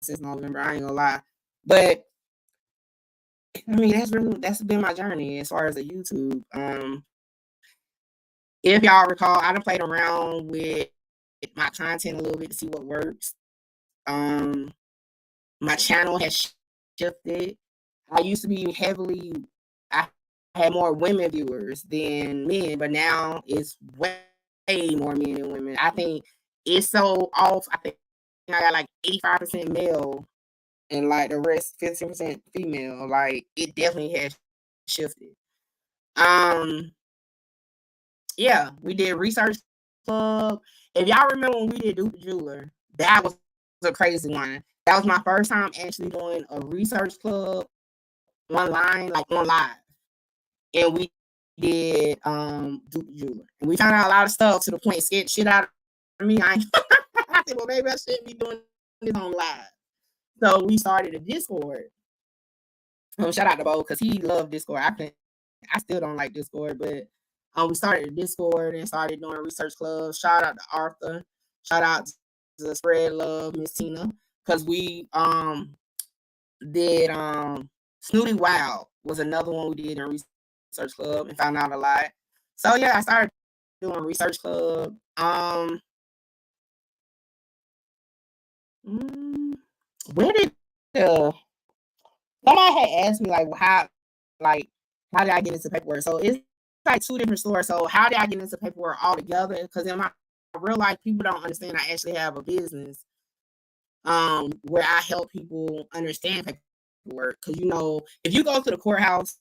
since November. I ain't gonna lie, but I mean that's been my journey as far as the YouTube. if y'all recall, I done played around with my content a little bit to see what works. My channel has shifted. I used to be I had more women viewers than men, but now it's way more men than women. I think it's so off. I think I got like 85% male and like the rest 15% female. Like it definitely has shifted. Yeah, we did research club. If y'all remember when we did Duke the Jeweler, that was a crazy one. That was my first time actually doing a research club online, like on live. And we did Duke the Jeweler. And we found out a lot of stuff to the point it scared shit out of me. I said, well, maybe I shouldn't be doing this on live. So we started a Discord. Shout out to Bo because he loved Discord. I still don't like Discord, but we started a Discord and started doing research clubs. Shout out to Arthur. Shout out to Spread Love, Miss Tina, because we did Snooty Wild was another one we did in research club and found out a lot. So yeah, I started doing research club. Where did somebody had asked me how did I get into paperwork? So it's like two different stories. So how did I get into paperwork altogether? Because in my real life, people don't understand I actually have a business where I help people understand paperwork. Because if you go to the courthouse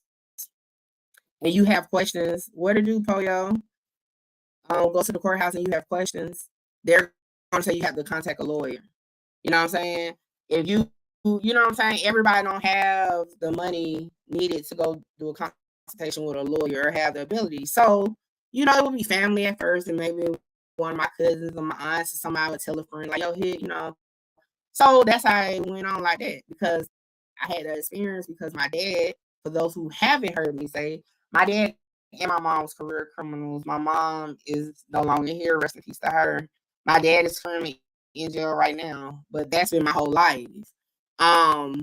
and you have questions, what to do, Poyo? Go to the courthouse and you have questions, they're going to say you have to contact a lawyer. You know what I'm saying? If you know what I'm saying, everybody don't have the money needed to go do a consultation with a lawyer or have the ability. So, it would be family at first and maybe one of my cousins or my aunts or somebody would tell a friend, like, yo, here, So that's how it went on like that because I had that experience because my dad, for those who haven't heard me say, my dad and my mom's career criminals. My mom is no longer here. Rest in peace to her. My dad is currently in jail right now, but that's been my whole life. I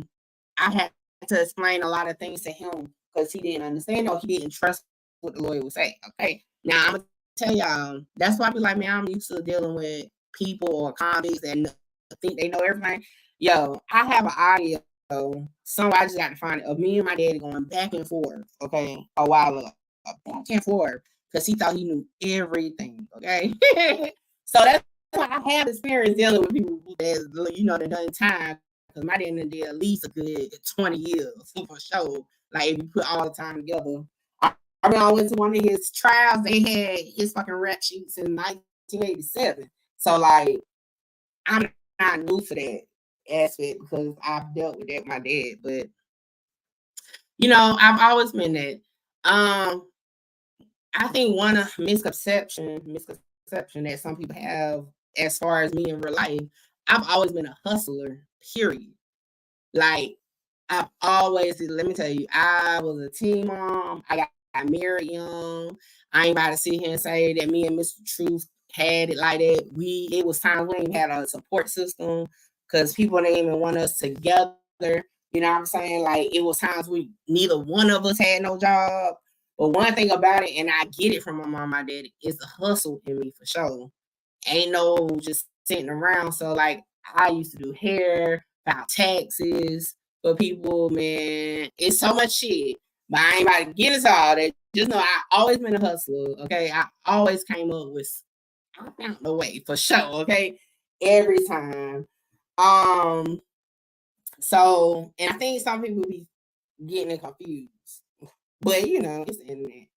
had to explain a lot of things to him because he didn't understand or he didn't trust what the lawyer would say. Okay, now I'm gonna tell y'all that's why I be like, man, I'm used to dealing with people or convicts that think they know everything. Yo, I have an audio. Somewhere I just got to find it of me and my daddy going back and forth. Okay, a while ago, back and forth because he thought he knew everything. Okay, so that's why I have experience dealing with people that they done time. Because my daddy did at least a good 20 years for sure. Like if you put all the time together. I mean, I went to one of his trials. They had his fucking rap sheets in 1987. So like, I'm not new to that aspect because I've dealt with that with my dad. But I've always been that. I think one misconception that some people have as far as me in real life, I've always been a hustler, period. Like, I've always, let me tell you, I was a teen mom. I got married young. I ain't about to sit here and say that me and Mr. Truth had it like that. It was times we ain't had a support system because people didn't even want us together. You know what I'm saying? Like, it was times neither one of us had no job. But one thing about it, and I get it from my mom, my daddy, is the hustle in me for sure. Ain't no just sitting around. So, like, I used to do hair, file taxes for people, man. It's so much shit. But I ain't about to get into all that. Just know I always been a hustler, okay? I always came up with, I found the way for sure, okay? Every time. So, and I think some people be getting confused. But, it's the internet.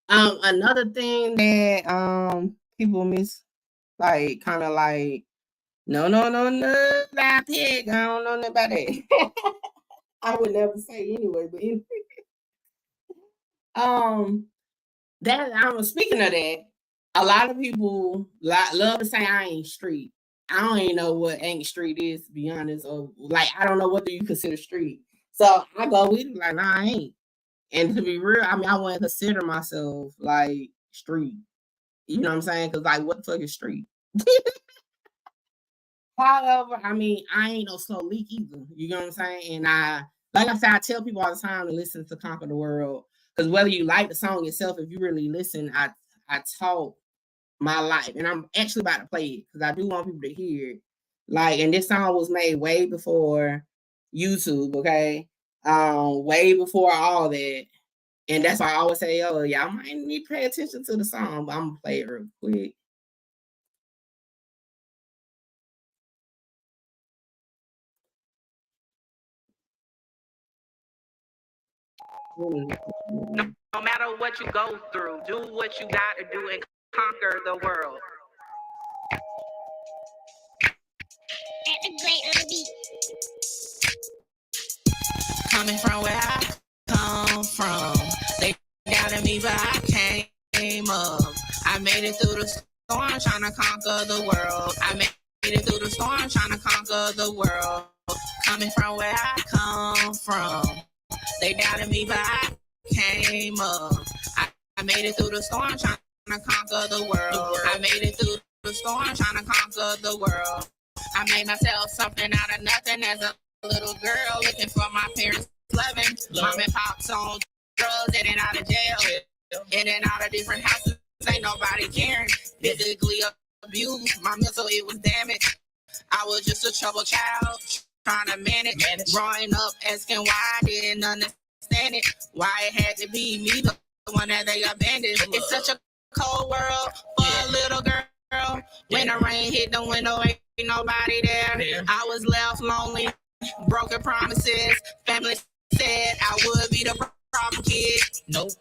Another thing that people miss, like, kind of like, no, that pig. I don't know nothing about that. I would never say anyway, but anyway. That I'm speaking of that. A lot of people love to say I ain't street. I don't even know what ain't street is, to be honest. Or like I don't know what do you consider street. So I go with it like, nah, I ain't. And to be real, I mean, I wouldn't consider myself like street. You know what I'm saying? Because like, what the fuck is street? However, I mean, I ain't no slow leak either. You know what I'm saying? And like I said, I tell people all the time to listen to Conquer the World. Because whether you like the song itself, if you really listen, I taught my life, and I'm actually about to play it because I do want people to hear it. Like, and this song was made way before YouTube, okay? Way before all that. And that's why I always say, oh, y'all might need to pay attention to the song, but I'm gonna play it real quick. No matter what you go through, do what you got to do and conquer the world. Coming from where I come from, they doubted me, but I came up. I made it through the storm, trying to conquer the world. I made it through the storm, trying to conquer the world. Coming from where I come from, they doubted me, but I came up. I made it through the storm, trying to conquer the world. I made it through the storm, trying to conquer the world. I made myself something out of nothing as a little girl, looking for my parents' loving. Mom and pops on drugs, in and out of jail, in and out of different houses. Ain't nobody caring. Physically abused, my mental it was damaged. I was just a troubled child, trying to manage. Growing up, asking why I didn't understand it. Why it had to be me, the one that they abandoned. It's such a cold world for a little girl. When the rain hit the window, ain't nobody there. I was left lonely, broken promises. Family said I would be the problem kid. Nope.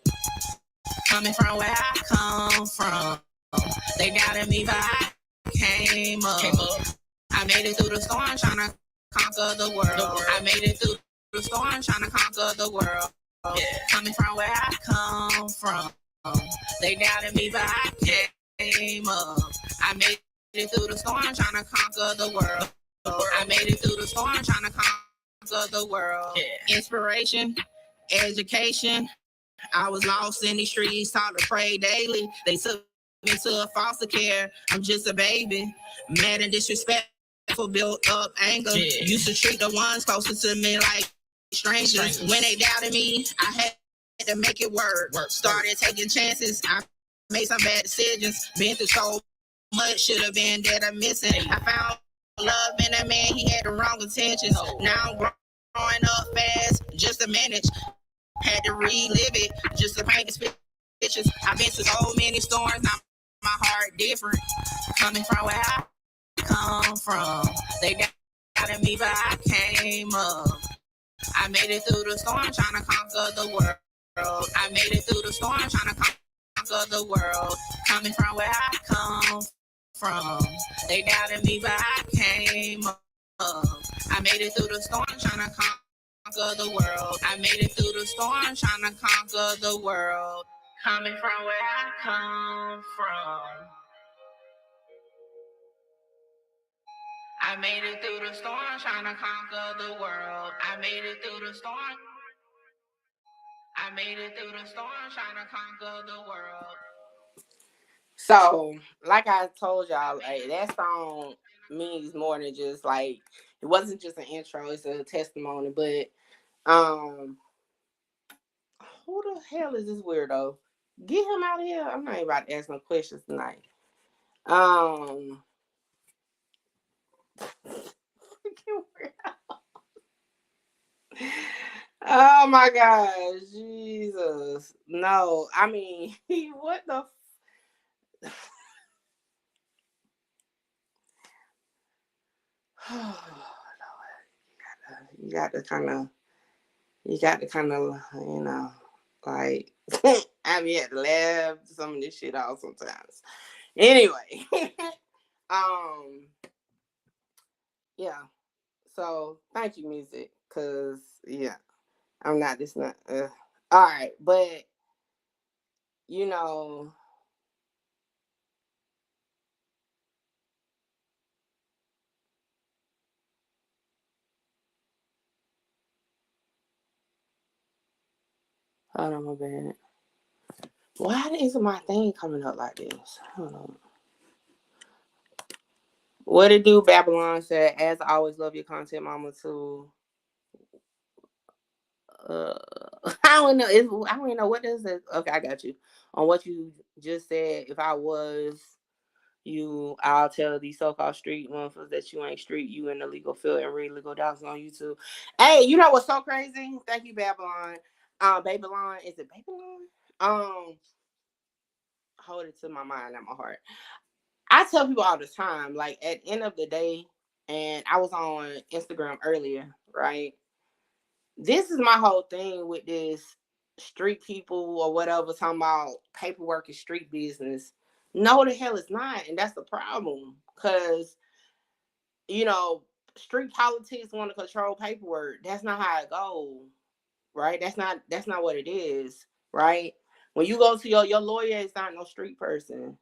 Coming from where I come from, they doubted me, but I came up. I made it through the storm, trying to conquer the world. I made it through the storm, trying to conquer the world. Coming from where I come from, they doubted me, but I came up. I made it through the storm, trying to conquer the world. I made it through the storm, trying to conquer the world. Inspiration, education. I was lost in these streets, taught to pray daily. They took me to a foster care. I'm just a baby, mad and disrespectful, built up anger. Used to treat the ones closest to me like strangers. When they doubted me, I had to make it work. Started taking chances. I made some bad decisions. Been through so much, should have been dead or missing. I found love in a man, he had the wrong intentions. Now I'm growing up fast, just to manage. Had to relive it, just to paint the pictures. I've been to so many storms, now my heart different. Coming from where I come from, they doubted me, but I came up. I made it through the storm, trying to conquer the world. I made it through the storm, trying to conquer the world. Coming from where I come from, they doubted me, but I came up. I made it through the storm, trying to conquer the world. I made it through the storm, trying to conquer the world. Coming from where I come from, I made it through the storm, trying to conquer the world. I made it through the storm. I made it through the storm, trying to conquer the world. So, like I told y'all, like, that song means more than just like, it wasn't just an intro, it's a testimony. But who the hell is this weirdo? Get him out of here. I'm not even about to ask no questions tonight. Oh my gosh, Jesus. No, I mean, what the you got to kind of, you know, like, I mean, had to laugh some of this shit out sometimes. Anyway, yeah. So thank you, music, cause yeah, I'm not this not. All right, but you know. Hold on, my bad. Why isn't my thing coming up like this? Hold on. What it do? Babylon said, as I always love your content, mama, too. I don't know. I don't even know what is it. Okay, I got you on what you just said. If I was you, I'll tell these so-called street motherfuckers that you ain't street. You in the legal field and read legal docs on YouTube. Hey, you know what's so crazy? Thank you, Babylon. Babylon, is it Babylon? Hold it to my mind and my heart. I tell people all the time, like at the end of the day, and I was on Instagram earlier, right? This is my whole thing with this street people or whatever talking about paperwork and street business. No, the hell it's not, and that's the problem. Because street politics want to control paperwork. That's not how it goes, right? That's not what it is, right? When you go to your lawyer, is not no street person.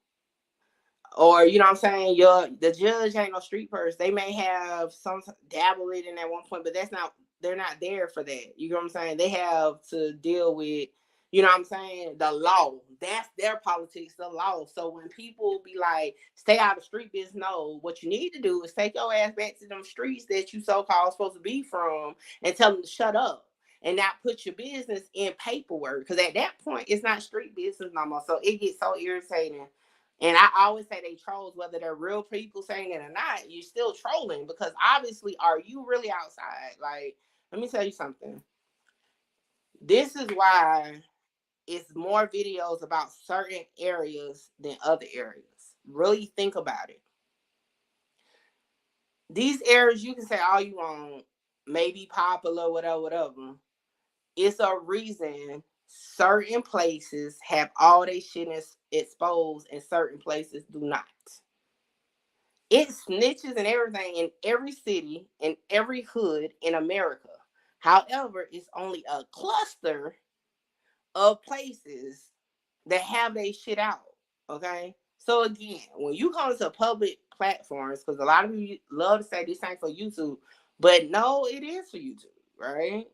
Or you know what I'm saying, the judge ain't no street person. They may have some dabble it in at one point, but they're not there for that. You know what I'm saying? They have to deal with, you know what I'm saying, the law. That's their politics, the law. So when people be like, stay out of street business, no, what you need to do is take your ass back to them streets that you so-called supposed to be from and tell them to shut up and not put your business in paperwork. Because at that point, it's not street business no more. So it gets so irritating. And I always say they trolls, whether they're real people saying it or not, you're still trolling because obviously, are you really outside? Like, let me tell you something. This is why it's more videos about certain areas than other areas. Really think about it. These areas, you can say all you want, may be popular, whatever. It's a reason certain places have all their shit exposed and certain places do not. It snitches and everything in every city, in every hood in America. However, it's only a cluster of places that have their shit out. Okay. So again, when you come to public platforms, because a lot of you love to say this ain't for YouTube, but no, it is for YouTube, right?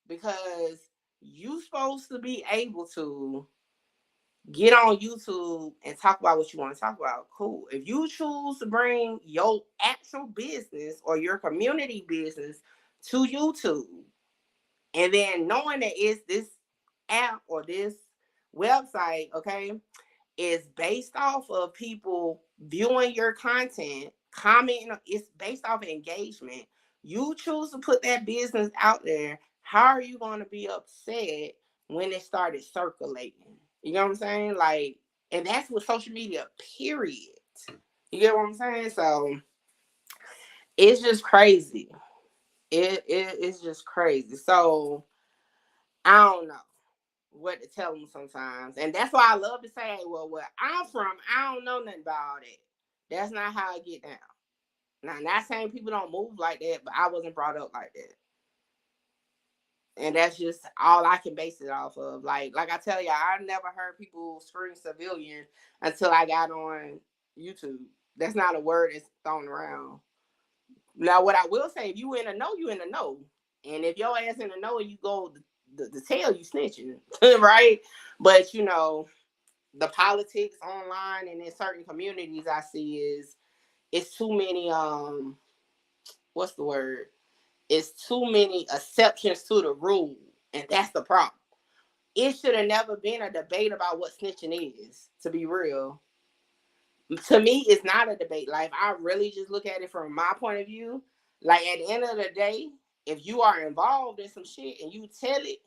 Because you supposed to be able to get on YouTube and talk about what you want to talk about. Cool. If you choose to bring your actual business or your community business to YouTube, and then knowing that it's this app or this website, okay, is based off of people viewing your content, commenting, it's based off of engagement. You choose to put that business out there. How are you going to be upset when it started circulating? You know what I'm saying? Like, and that's with social media, period. You get what I'm saying? So it's just crazy. It's just crazy. So I don't know what to tell them sometimes. And that's why I love to say, well, where I'm from, I don't know nothing about it. That's not how I get down. Now, not saying people don't move like that, but I wasn't brought up like that. And that's just all I can base it off of. Like I tell you, I never heard people scream civilian until I got on YouTube. That's not a word that's thrown around. Now, what I will say, if you in the know, you in the know. And if your ass in the know and you go the tail, you snitching, right? But the politics online and in certain communities I see is it's too many what's the word? It's too many exceptions to the rule, and that's the problem. It should have never been a debate about what snitching is, to be real. To me, it's not a debate. Like, I really just look at it from my point of view. Like, at the end of the day, if you are involved in some shit and you tell it,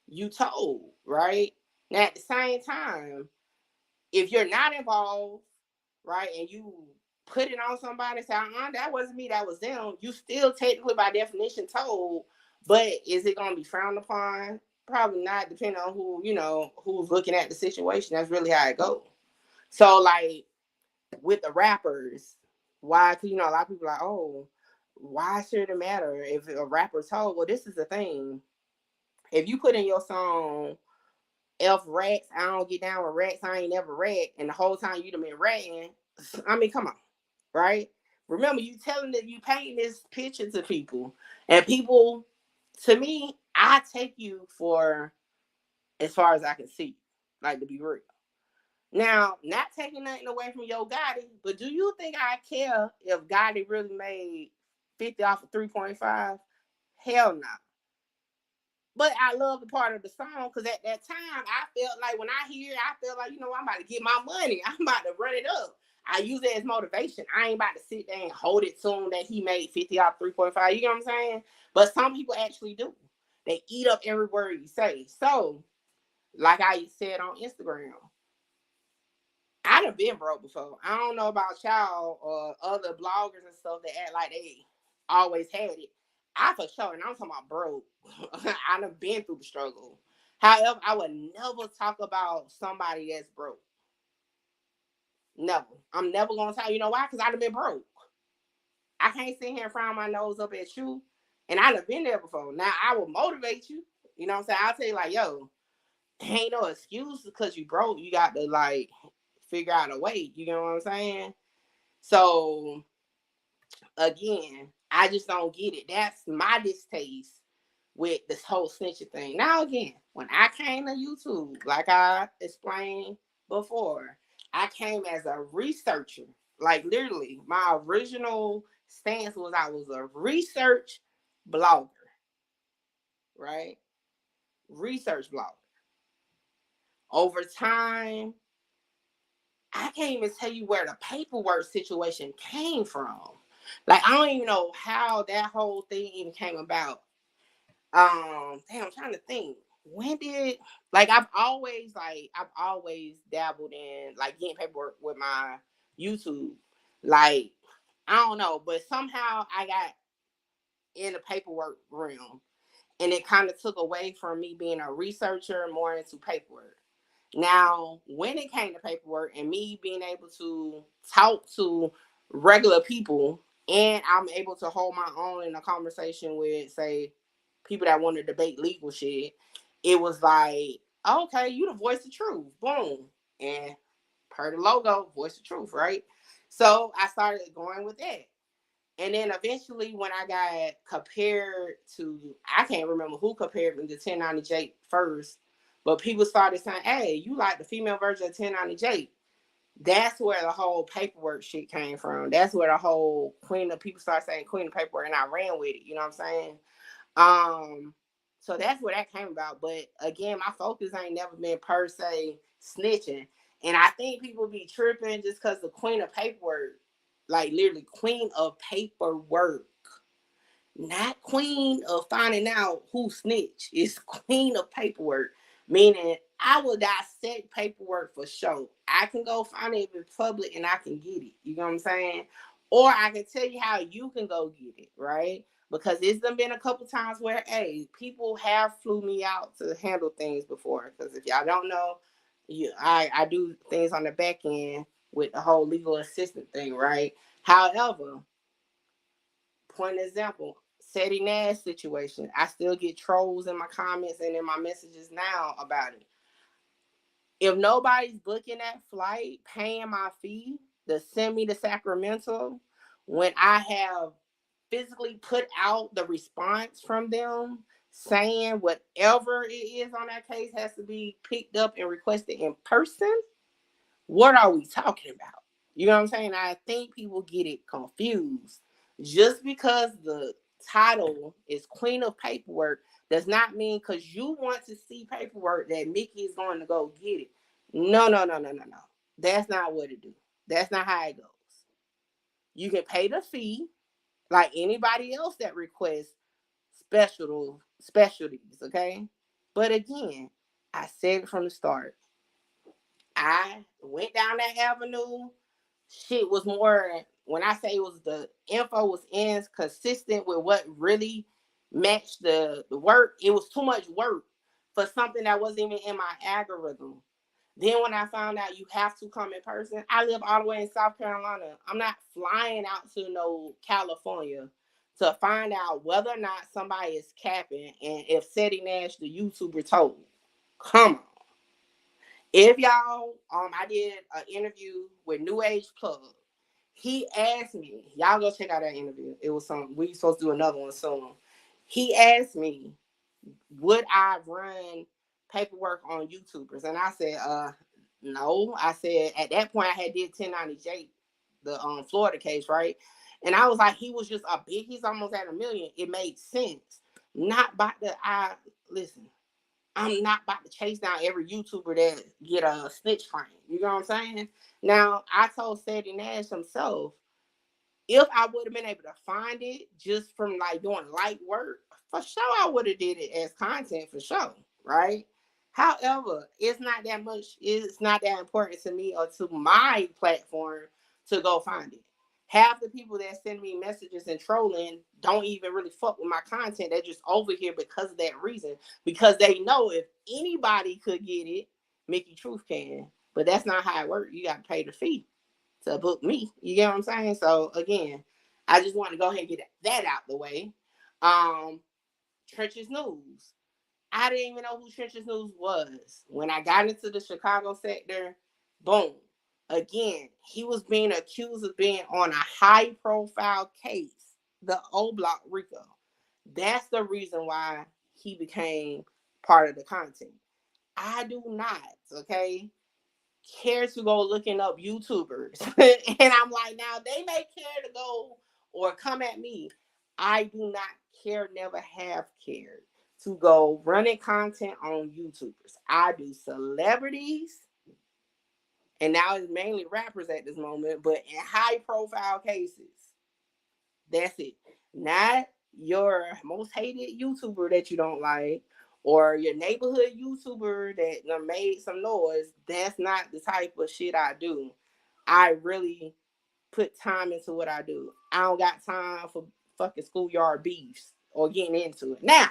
you told, right? Now, at the same time, if you're not involved, right, and you put it on somebody and say, that wasn't me, that was them, you still technically by definition told, but is it going to be frowned upon? Probably not, depending on who's looking at the situation. That's really how it goes. So, like, with the rappers, why? Because, a lot of people are like, oh, why should it matter if a rapper told? Well, this is the thing. If you put in your song, F rats, I don't get down with rats, I ain't never rat, and the whole time you done been ratting, I mean, come on, right? Remember, you telling that you painting this picture to people, and people, to me, I take you for as far as I can see, like, to be real. Now, not taking nothing away from Yo Gotti, but do you think I care if Gotti really made 50 off of 3.5? Hell no. But I love the part of the song because at that time I felt like when I hear it, I feel like, I'm about to get my money. I'm about to run it up. I use it as motivation. I ain't about to sit there and hold it to him that he made 50 off 3.5. You know what I'm saying? But some people actually do. They eat up every word you say. So, like I said on Instagram, I done been broke before. I don't know about y'all or other bloggers and stuff that act like they always had it. I for sure, and I'm talking about broke. I done been through the struggle. However, I would never talk about somebody that's broke. Never. I'm never gonna tell you know why? Because I done been broke. I can't sit here and frown my nose up at you. And I done been there before. Now I will motivate you. You know what I'm saying? I'll tell you like, yo, ain't no excuse because you broke. You got to like figure out a way. You know what I'm saying? So again, I just don't get it. That's my distaste with this whole snitching thing. Now again, when I came to YouTube, like I explained before, I came as a researcher. Like literally, my original stance was I was a research blogger, right? Research blogger. Over time, I can't even tell you where the paperwork situation came from. Like I don't even know how that whole thing even came about. I'm trying to think. When did I've always dabbled in like getting paperwork with my YouTube. Like I don't know, but somehow I got in the paperwork realm, and it kind of took away from me being a researcher more into paperwork. Now, when it came to paperwork and me being able to talk to regular people, and I'm able to hold my own in a conversation with, say, people that want to debate legal shit, it was like, okay, you the voice of truth. Boom. And per the logo, voice of truth, right? So I started going with that. And then eventually when I got compared to, I can't remember who compared me to 1090J first, but people started saying, hey, you like the female version of 1090J. That's where the whole paperwork shit came from. That's where the whole people started saying queen of paperwork, and I ran with it. You know what I'm saying? So that's where that came about. But again, my focus ain't never been per se snitching. And I think people be tripping just because the queen of paperwork, like literally queen of paperwork, not queen of finding out who snitch. It's queen of paperwork, meaning I will dissect paperwork for sure. I can go find it in public and I can get it. You know what I'm saying? Or I can tell you how you can go get it, right? Because it's done been a couple times where, hey, people have flew me out to handle things before. Because if y'all don't know, I do things on the back end with the whole legal assistant thing, right? However, point example, Sadie Nash situation. I still get trolls in my comments and in my messages now about it. If nobody's booking that flight, paying my fee to send me to Sacramento, when I have physically put out the response from them saying whatever it is on that case has to be picked up and requested in person, what are we talking about? You know what I'm saying? I think people get it confused. Just because the title is Queen of Paperwork does not mean because you want to see paperwork that Mickey is going to go get it. No. That's not what it do. That's not how it goes. You can pay the fee like anybody else that requests specialties, okay? But again, I said it from the start. I went down that avenue. Shit was more, when I say it was the info was inconsistent with what really matched the work. It was too much work for something that wasn't even in my algorithm. Then when I found out you have to come in person, I live all the way in South Carolina. I'm not flying out to no California to find out whether or not somebody is capping and if Sadie Nash, the YouTuber, told. Come on. If y'all, I did an interview with New Age Plug. He asked me, y'all go check out that interview. It was we supposed to do another one soon. He asked me, would I run paperwork on YouTubers? And I said, no. I said, at that point, I had did 1090J, the Florida case, right? And I was like, he was just he's almost at 1 million. It made sense. not about to listen. I'm not about to chase down every YouTuber that get a snitch claim. You know what I'm saying? Now, I told Sadie Nash himself, if I would have been able to find it just from like doing light work, for sure I would have did it as content for sure, right? However, it's not that much, it's not that important to me or to my platform to go find it. Half the people that send me messages and trolling don't even really fuck with my content. They're just over here because of that reason. Because they know if anybody could get it, Mickey Truth can. But that's not how it works. You got to pay the fee to book me. You get what I'm saying? So again, I just want to go ahead and get that out the way. Trenches News. I didn't even know who Trenches News was. When I got into the Chicago sector, boom. Again, he was being accused of being on a high profile case, the O Block Rico. That's the reason why he became part of the content. I do not, okay, care to go looking up YouTubers. And I'm like, now they may care to go or come at me. I do not care, never have cared to go running content on YouTubers. I do celebrities, and now it's mainly rappers at this moment, but in high profile cases. That's it. Not your most hated YouTuber that you don't like or your neighborhood YouTuber that made some noise. That's not the type of shit I do. I really put time into what I do. I don't got time for fucking schoolyard beefs or getting into it. Now,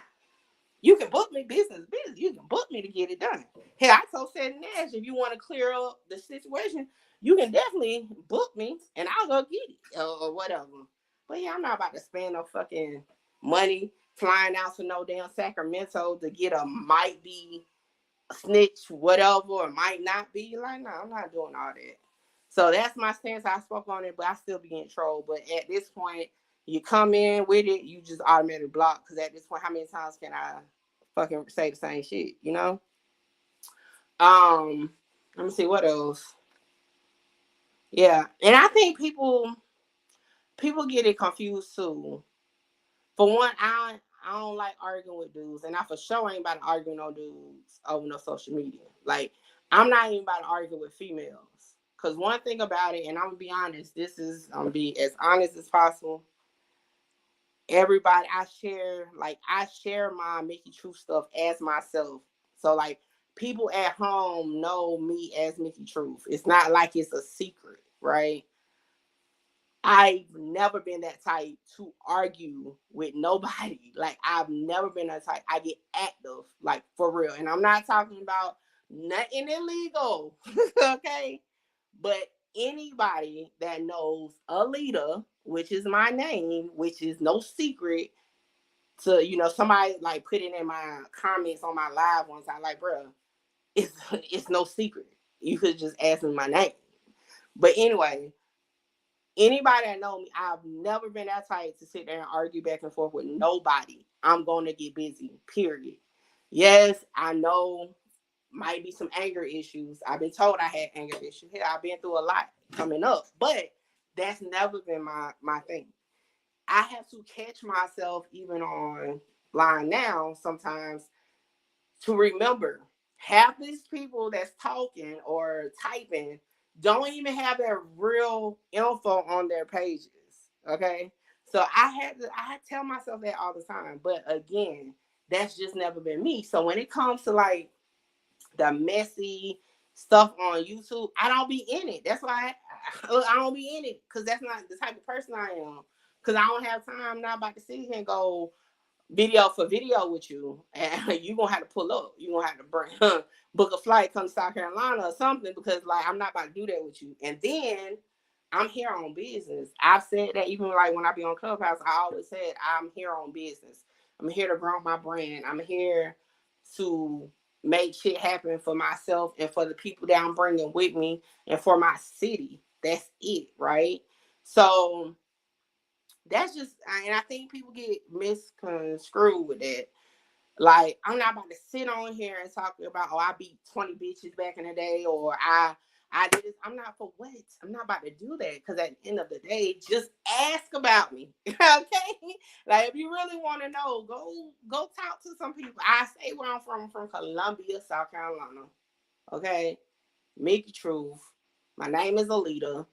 you can book me business. You can book me to get it done. Hey, I told Sadie Nash, if you want to clear up the situation, you can definitely book me and I'll go get it or whatever. But yeah, I'm not about to spend no fucking money flying out to no damn Sacramento to get a might be snitch, whatever, or might not be. Like, no, I'm not doing all that. So that's my stance. I spoke on it, but I still be getting trolled. But at this point, you come in with it, you just automatically block. Because at this point, how many times can I fucking say the same shit, you know? Let me see what else. Yeah, and I think people get it confused too. For one, I don't like arguing with dudes, and I for sure ain't about to argue with no dudes over no social media. Like, I'm not even about to argue with females. Cause one thing about it, and I'm gonna be honest, I'm gonna be as honest as possible. Everybody I share my Mickey Truth stuff as myself. So like people at home know me as Mickey Truth. It's not like it's a secret, right? I've never been that type to argue with nobody. Like, I've never been that type. I get active, like, for real. And I'm not talking about nothing illegal, okay? But anybody that knows Alita, which is my name, which is no secret, to, somebody, like, put it in my comments on my live once. I like, bro, it's no secret. You could just ask me my name. But anyway, anybody that know me, I've never been that type to sit there and argue back and forth with nobody. I'm going to get busy, period. Yes, I know might be some anger issues. I've been told I had anger issues. Hell, I've been through a lot coming up, but that's never been my thing. I have to catch myself even on line now sometimes to remember half these people that's talking or typing don't even have their real info on their pages. Okay. So I tell myself that all the time. But again, that's just never been me. So when it comes to like the messy stuff on YouTube, I don't be in it. That's why I don't be in it, because that's not the type of person I am. Because I don't have time. I'm not about to sit here and go video for video with you, and you gonna have to pull up. You gonna have to bring book a flight, come to South Carolina or something, because like I'm not about to do that with you. And then I'm here on business. I've said that even like when I be on Clubhouse, I always said I'm here on business. I'm here to grow my brand. I'm here to make shit happen for myself and for the people that I'm bringing with me and for my city. That's it, right? So that's just, and I think people get misconstrued with that. Like, I'm not about to sit on here and talk about, oh, I beat 20 bitches back in the day, or I did this. I'm not for what? I'm not about to do that because at the end of the day, just ask about me. Okay? Like if you really want to know, go talk to some people. I say where I'm from. I'm from Columbia, South Carolina. Okay? Make the truth. My name is Alita.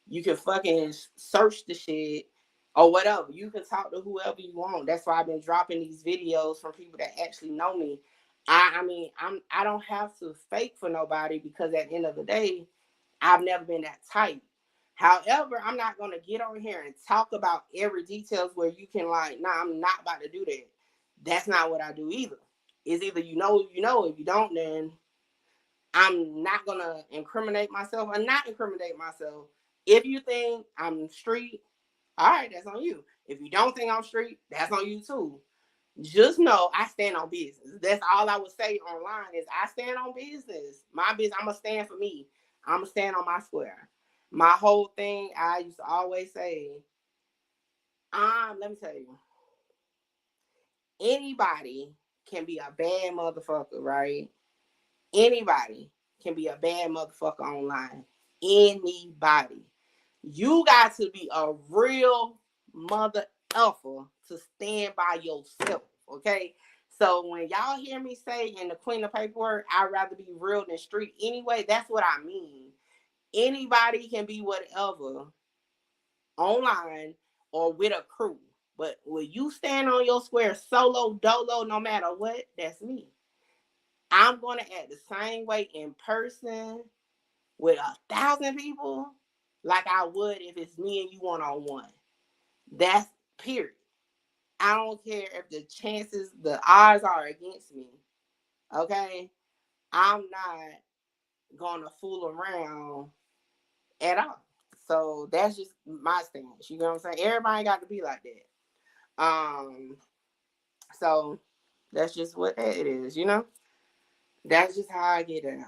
You can fucking search the shit or whatever. You can talk to whoever you want. That's why I've been dropping these videos from people that actually know me. I mean, I don't have to fake for nobody because at the end of the day, I've never been that type. However, I'm not gonna get on here and talk about every details where you can like, nah, I'm not about to do that. That's not what I do either. It's either you know. If you don't, then I'm not gonna incriminate myself or not incriminate myself. If you think I'm street, all right, that's on you. If you don't think I'm street, that's on you too. Just know I stand on business. That's all I would say online is I stand on business. My business, I'm gonna stand for me. I'm gonna stand on my square. My whole thing, I used to always say, let me tell you, anybody can be a bad motherfucker, right? Anybody can be a bad motherfucker online. Anybody. You got to be a real mother effer to stand by yourself. Okay. So when y'all hear me say in the Queen of Paperwork, I'd rather be real than street anyway, that's what I mean. Anybody can be whatever online or with a crew. But when you stand on your square solo, dolo, no matter what, that's me. I'm going to act the same way in person with 1,000 people like I would if it's me and you one-on-one. That's period. I don't care if the odds are against me. Okay? I'm not going to fool around at all. So that's just my stance. You know what I'm saying? Everybody got to be like that. So that's just what it is, you know? That's just how I get down.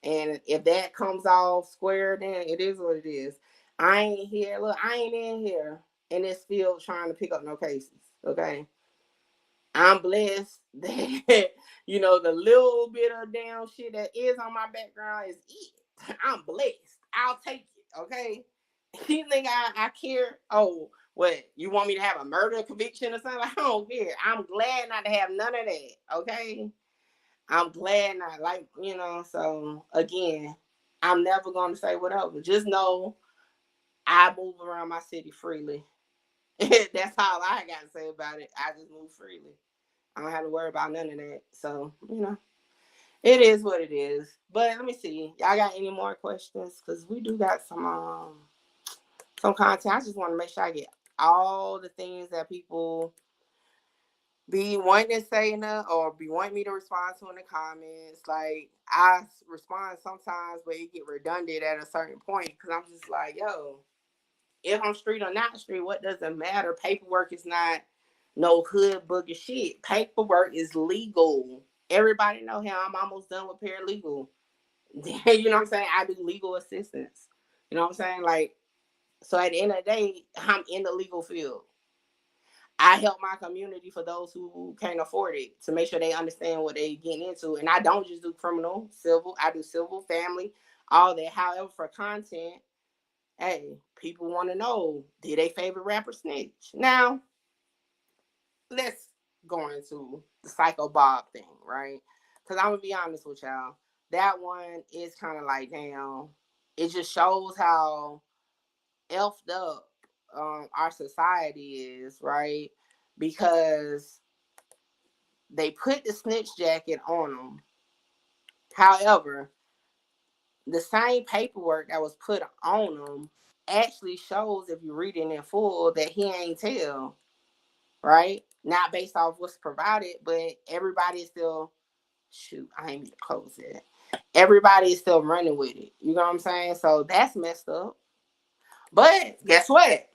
And if that comes off square, then it is what it is. I ain't here. Look, I ain't in here in this field trying to pick up no cases. Okay. I'm blessed that, the little bit of damn shit that is on my background is it. I'm blessed. I'll take it. Okay. You think I care? Oh, what? You want me to have a murder conviction or something? I don't care. I'm glad not to have none of that. Okay. I'm glad not so again, I'm never going to say whatever. Just know I move around my city freely. That's all I got to say about it. I just move freely. I don't have to worry about none of that. So, it is what it is. But let me see. Y'all got any more questions? Because we do got some content. I just want to make sure I get all the things that people be wanting to say or be wanting me to respond to in the comments. Like I respond sometimes, but it get redundant at a certain point because I'm just like, yo, if I'm street or not street, what does it matter? Paperwork is not no hood booger shit. Paperwork is legal. Everybody know how I'm almost done with paralegal. You know what I'm saying? I do legal assistance. You know what I'm saying? Like, so at the end of the day, I'm in the legal field. I help my community for those who can't afford it to make sure they understand what they getting into. And I don't just do criminal, civil. I do civil, family, all that. However, for content, hey, people want to know, did they favorite rapper snitch? Now, let's go into the Psycho Bob thing, right? Because I'm going to be honest with y'all. That one is kind of like, damn, it just shows how effed up our society is, right? Because they put the snitch jacket on him. However, the same paperwork that was put on him actually shows, if you read it in full, that he ain't tell, right? Not based off what's provided, but everybody is still, I ain't mean to close it. Everybody is still running with it. You know what I'm saying? So that's messed up. But guess what?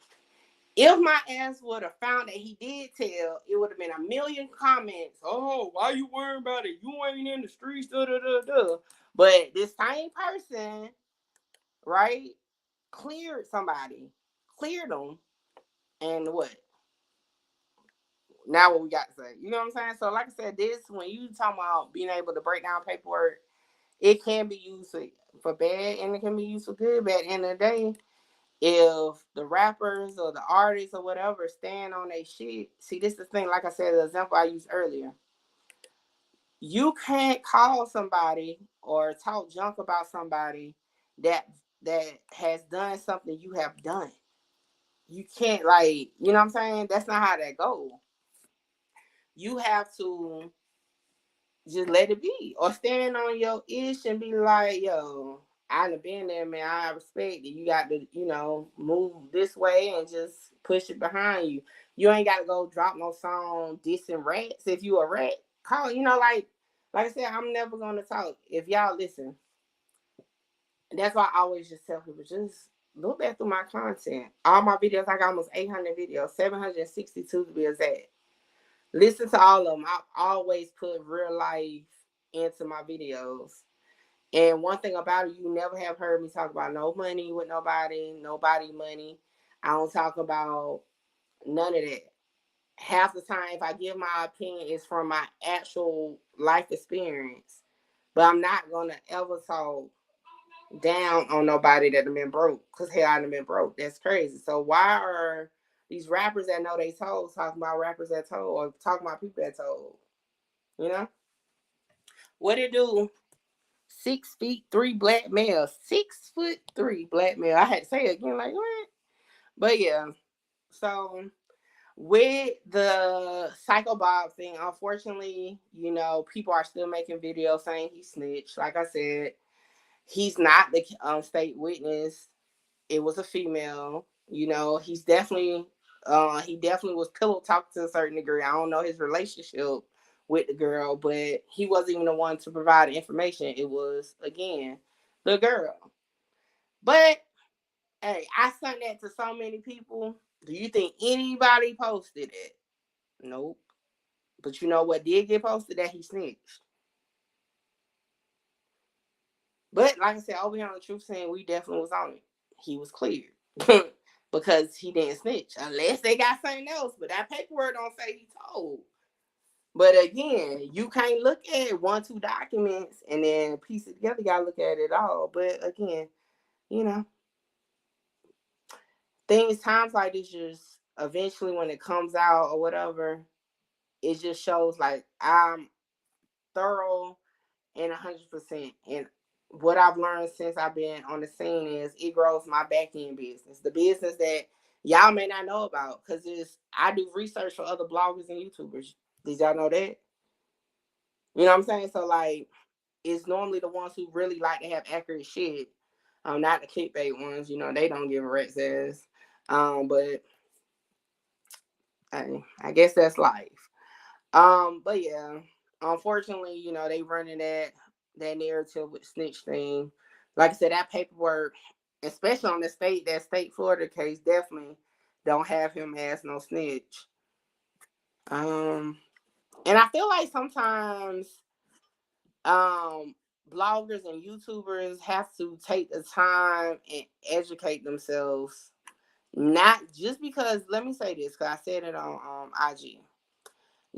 If my ass would have found that he did tell, it would have been a million comments. Oh, why you worrying about it? You ain't in the streets, da da da da. But this same person, right, cleared somebody, cleared them, and what? Now what we got to say? You know what I'm saying? So like I said, this when you talking about being able to break down paperwork, it can be used for bad and it can be used for good. But at the end of the day, if the rappers or the artists or whatever stand on their shit, see, this is the thing. Like I said, the example I used earlier, you can't call somebody or talk junk about somebody that has done something you have done. You can't, like, you know what I'm saying? That's not how that goes. You have to just let it be, or stand on your ish and be like, yo, I done been there, man. I respect it. You got to, move this way and just push it behind you. You ain't got to go drop no song dissing rats. If you a rat, call, like I said, I'm never going to talk. If y'all listen, that's why I always just tell people, just look back through my content. All my videos, I got almost 800 videos, 762 to be exact. Listen to all of them. I always put real life into my videos. And one thing about it, you never have heard me talk about no money with nobody money. I don't talk about none of that. Half the time, if I give my opinion, it's from my actual life experience. But I'm not going to ever talk down on nobody that have been broke. Because hell, I done been broke. That's crazy. So why are these rappers that know they told talking about rappers that told, or talking about people that told? You know? What it do? 6'3" black male. 6'3" black male. I had to say it again, like what? But yeah. So with the Psycho Bob thing, unfortunately, people are still making videos saying he snitched. Like I said, he's not the state witness. It was a female. He's definitely he definitely was pillow talked to a certain degree. I don't know his relationship with the girl, but he wasn't even the one to provide the information. It was, again, the girl. But hey, I sent that to so many people. Do you think anybody posted it? Nope. But you know what did get posted? That he snitched. But like I said, over here on the Truth Saying, we definitely was on it. He was cleared. Because he didn't snitch. Unless they got something else. But that paperwork don't say he told. But again, you can't look at 1-2 documents and then piece it together. You gotta look at it all. But again, times like this, just eventually when it comes out or whatever, it just shows like I'm thorough and 100%. And what I've learned since I've been on the scene is it grows my back end business, the business that y'all may not know about, because I do research for other bloggers and YouTubers. Did y'all know that? You know what I'm saying? So like, it's normally the ones who really like to have accurate shit, not the clickbait ones. They don't give a rat's ass. But I guess that's life. But yeah, unfortunately, they running that narrative with snitch thing. Like I said, that paperwork, especially on that state Florida case, definitely don't have him as no snitch. And I feel like sometimes bloggers and YouTubers have to take the time and educate themselves. Not just because, let me say this, because I said it on IG.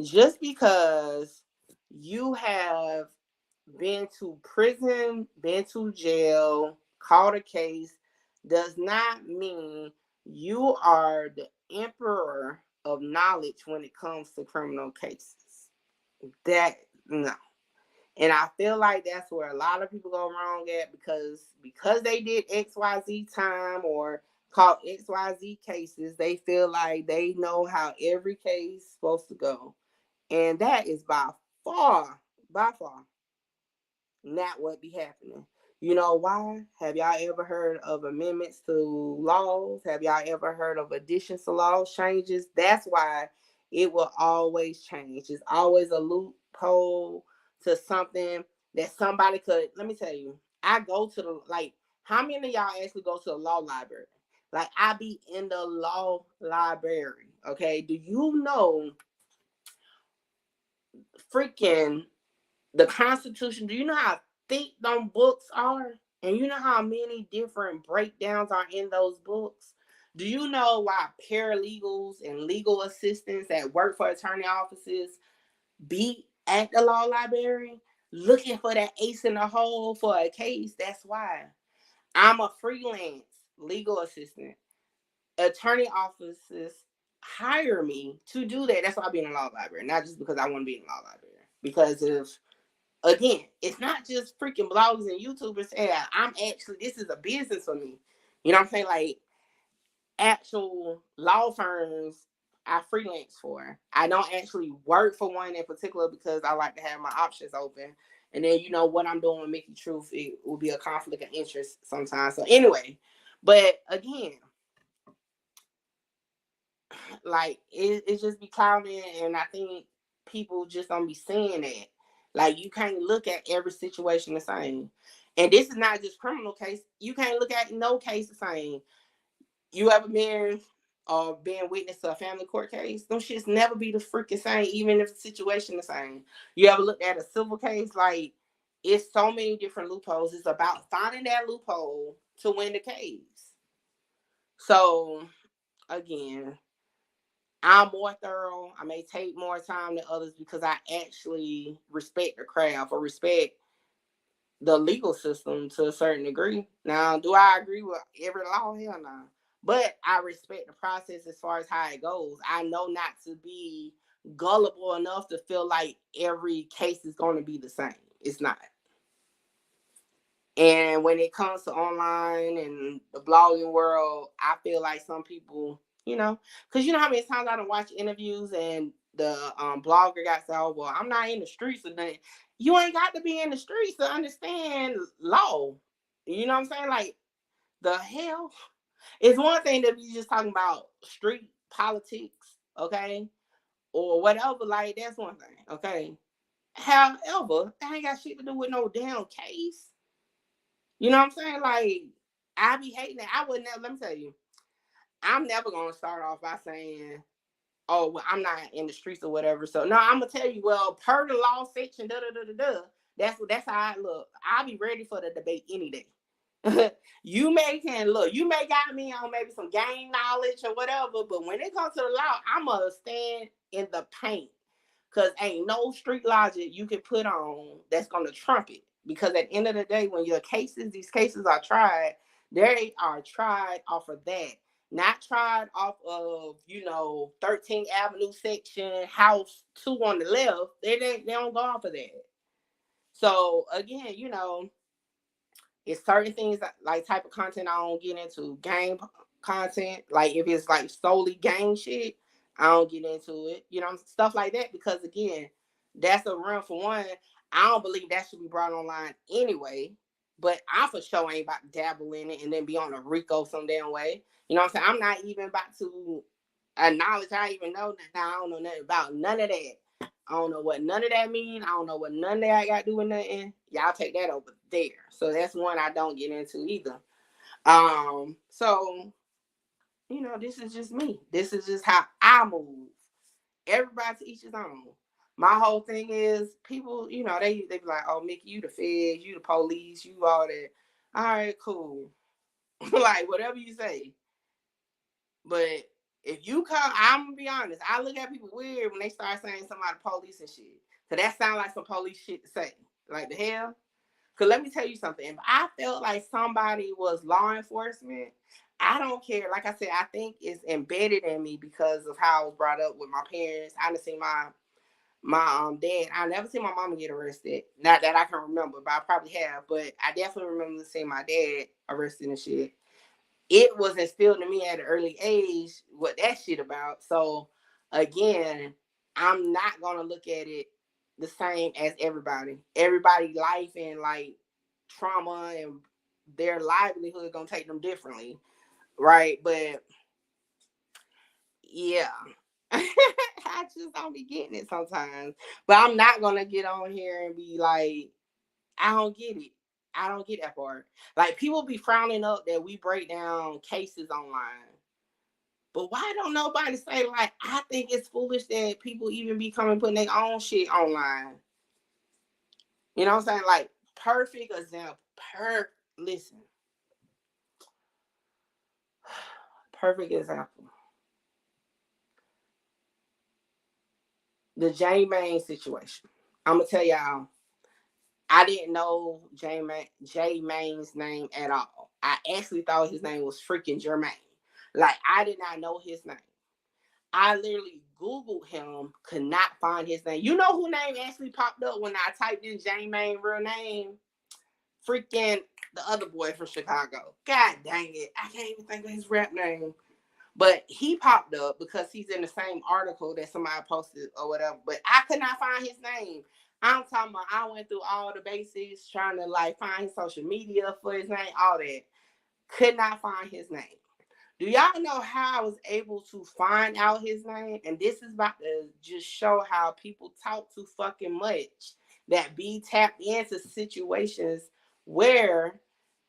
Just because you have been to prison, been to jail, caught a case, does not mean you are the emperor of knowledge when it comes to criminal cases. No. And I feel like that's where a lot of people go wrong at, because they did XYZ time or caught XYZ cases, they feel like they know how every case is supposed to go. And that is by far not what be happening. You know why? Have y'all ever heard of amendments to laws? Have y'all ever heard of additions to laws, changes? That's why it will always change. It's always a loophole to something that somebody could. Let me tell you, I go to how many of y'all actually go to the law library? Like, I be in the law library, okay? Do you know freaking the Constitution? Do you know how thick them books are? And you know how many different breakdowns are in those books? Do you know why paralegals and legal assistants that work for attorney offices be at the law library? looking for that ace in the hole for a case. That's why I'm a freelance legal assistant. Attorney offices hire me to do that. That's why I be in the law library, not just because I want to be in the law library. Because if, again, it's not just freaking bloggers and YouTubers. I'm actually, this is a business for me. You know what I'm saying? Like, actual law firms I freelance for. I don't actually work for one in particular because I like to have my options open. And then, you know, what I'm doing with Mickey Truth, it will be a conflict of interest sometimes. So anyway, but again, like it just be clouding, and I think people just don't be seeing that. Like, you can't look at every situation the same. And this is not just criminal case. You can't look at no case the same. You ever been or been witness to a family court case? Them shits never be the freaking same, even if the situation the same. You ever looked at a civil case? Like, it's so many different loopholes. It's about finding that loophole to win the case. So again, I'm more thorough. I may take more time than others because I actually respect the craft or respect the legal system to a certain degree. Now, do I agree with every law? Hell no. But I respect the process as far as how it goes. I know not to be gullible enough to feel like every case is going to be the same. It's not. And when it comes to online and the blogging world, I feel like some people, you know, because you know how many times I don't watch interviews and the blogger got said, oh, well, I'm not in the streets or nothing. You ain't got to be in the streets to understand law. You know what I'm saying? Like, the hell? It's one thing to be just talking about street politics, okay? Or whatever, like, that's one thing, okay? However, that ain't got shit to do with no damn case. You know what I'm saying? Like, I be hating it. I would never, let me tell you, I'm never going to start off by saying, oh, well, I'm not in the streets or whatever. So, no, I'm going to tell you, well, per the law section, that's how I look. I'll be ready for the debate any day. You may got me on maybe some game knowledge or whatever, but when it comes to the law, I'm going to stand in the paint. Because ain't no street logic you can put on that's going to trump it. Because at the end of the day, when these cases are tried, they are tried off of that. Not tried off of, 13th Avenue section, house 2 on the left. They don't go off of that. So again, it's certain things like type of content I don't get into. Game content, like if it's like solely gang shit, I don't get into it. Stuff like that, because again, that's a run for one. I don't believe that should be brought online anyway. But I for sure ain't about to dabble in it and then be on a Rico some damn way. You know what I'm saying? I'm not even about to acknowledge I even know that. I don't know nothing about none of that. I don't know what none of that mean. I don't know what none of that got to do with nothing. Y'all take that over there. So that's one I don't get into either. So, this is just me. This is just how I move. Everybody to each his own. My whole thing is people, they be like, oh, Mickey, you the feds, you the police, you all that. All right, cool. Like, whatever you say. But if you come, I'm gonna be honest, I look at people weird when they start saying something about the police and shit. Cause that sounds like some police shit to say. Like, the hell? Cause let me tell you something. If I felt like somebody was law enforcement, I don't care. Like I said, I think it's embedded in me because of how I was brought up with my parents. I done seen my dad. I never seen my mama get arrested. Not that I can remember, but I probably have. But I definitely remember seeing my dad arrested and shit. It was instilled in me at an early age what that shit about. So again, I'm not gonna look at it the same as everybody. Everybody life and like trauma and their livelihood gonna take them differently, right? But yeah. I just don't be getting it sometimes. But I'm not gonna get on here and be like, I don't get it. I don't get that part. Like, people be frowning up that we break down cases online. But why don't nobody say, like, I think it's foolish that people even be coming putting their own shit online? You know what I'm saying? Like, perfect example. Listen. Perfect example. The J Main situation. I'm going to tell y'all, I didn't know J Maine's name at all. I actually thought his name was freaking Jermaine. Like, I did not know his name. I literally Googled him, could not find his name. You know who name actually popped up when I typed in J Maine real name? Freaking the other boy from Chicago. God dang it. I can't even think of his rap name. But he popped up because he's in the same article that somebody posted or whatever. But I could not find his name. I'm talking about I went through all the basics trying to like find his social media for his name, all that. Could not find his name. Do y'all know how I was able to find out his name? And this is about to just show how people talk too fucking much that be tapped into situations where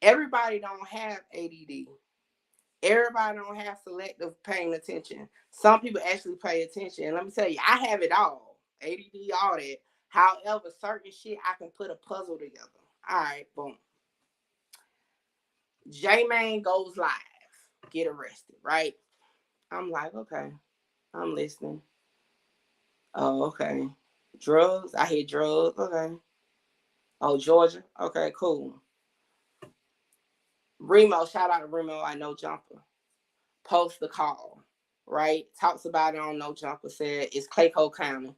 everybody don't have ADD. Everybody don't have selective paying attention. Some people actually pay attention. And let me tell you, I have it all. ADD, all that. However, certain shit, I can put a puzzle together. All right, boom. J-Main goes live. Get arrested, right? I'm like, okay. I'm listening. Oh, okay. Drugs? I hear drugs. Okay. Oh, Georgia? Okay, cool. Remo, shout out to Remo, I know Jumper. Post the call, right? Talks about it on No Jumper, said it's Clayco County.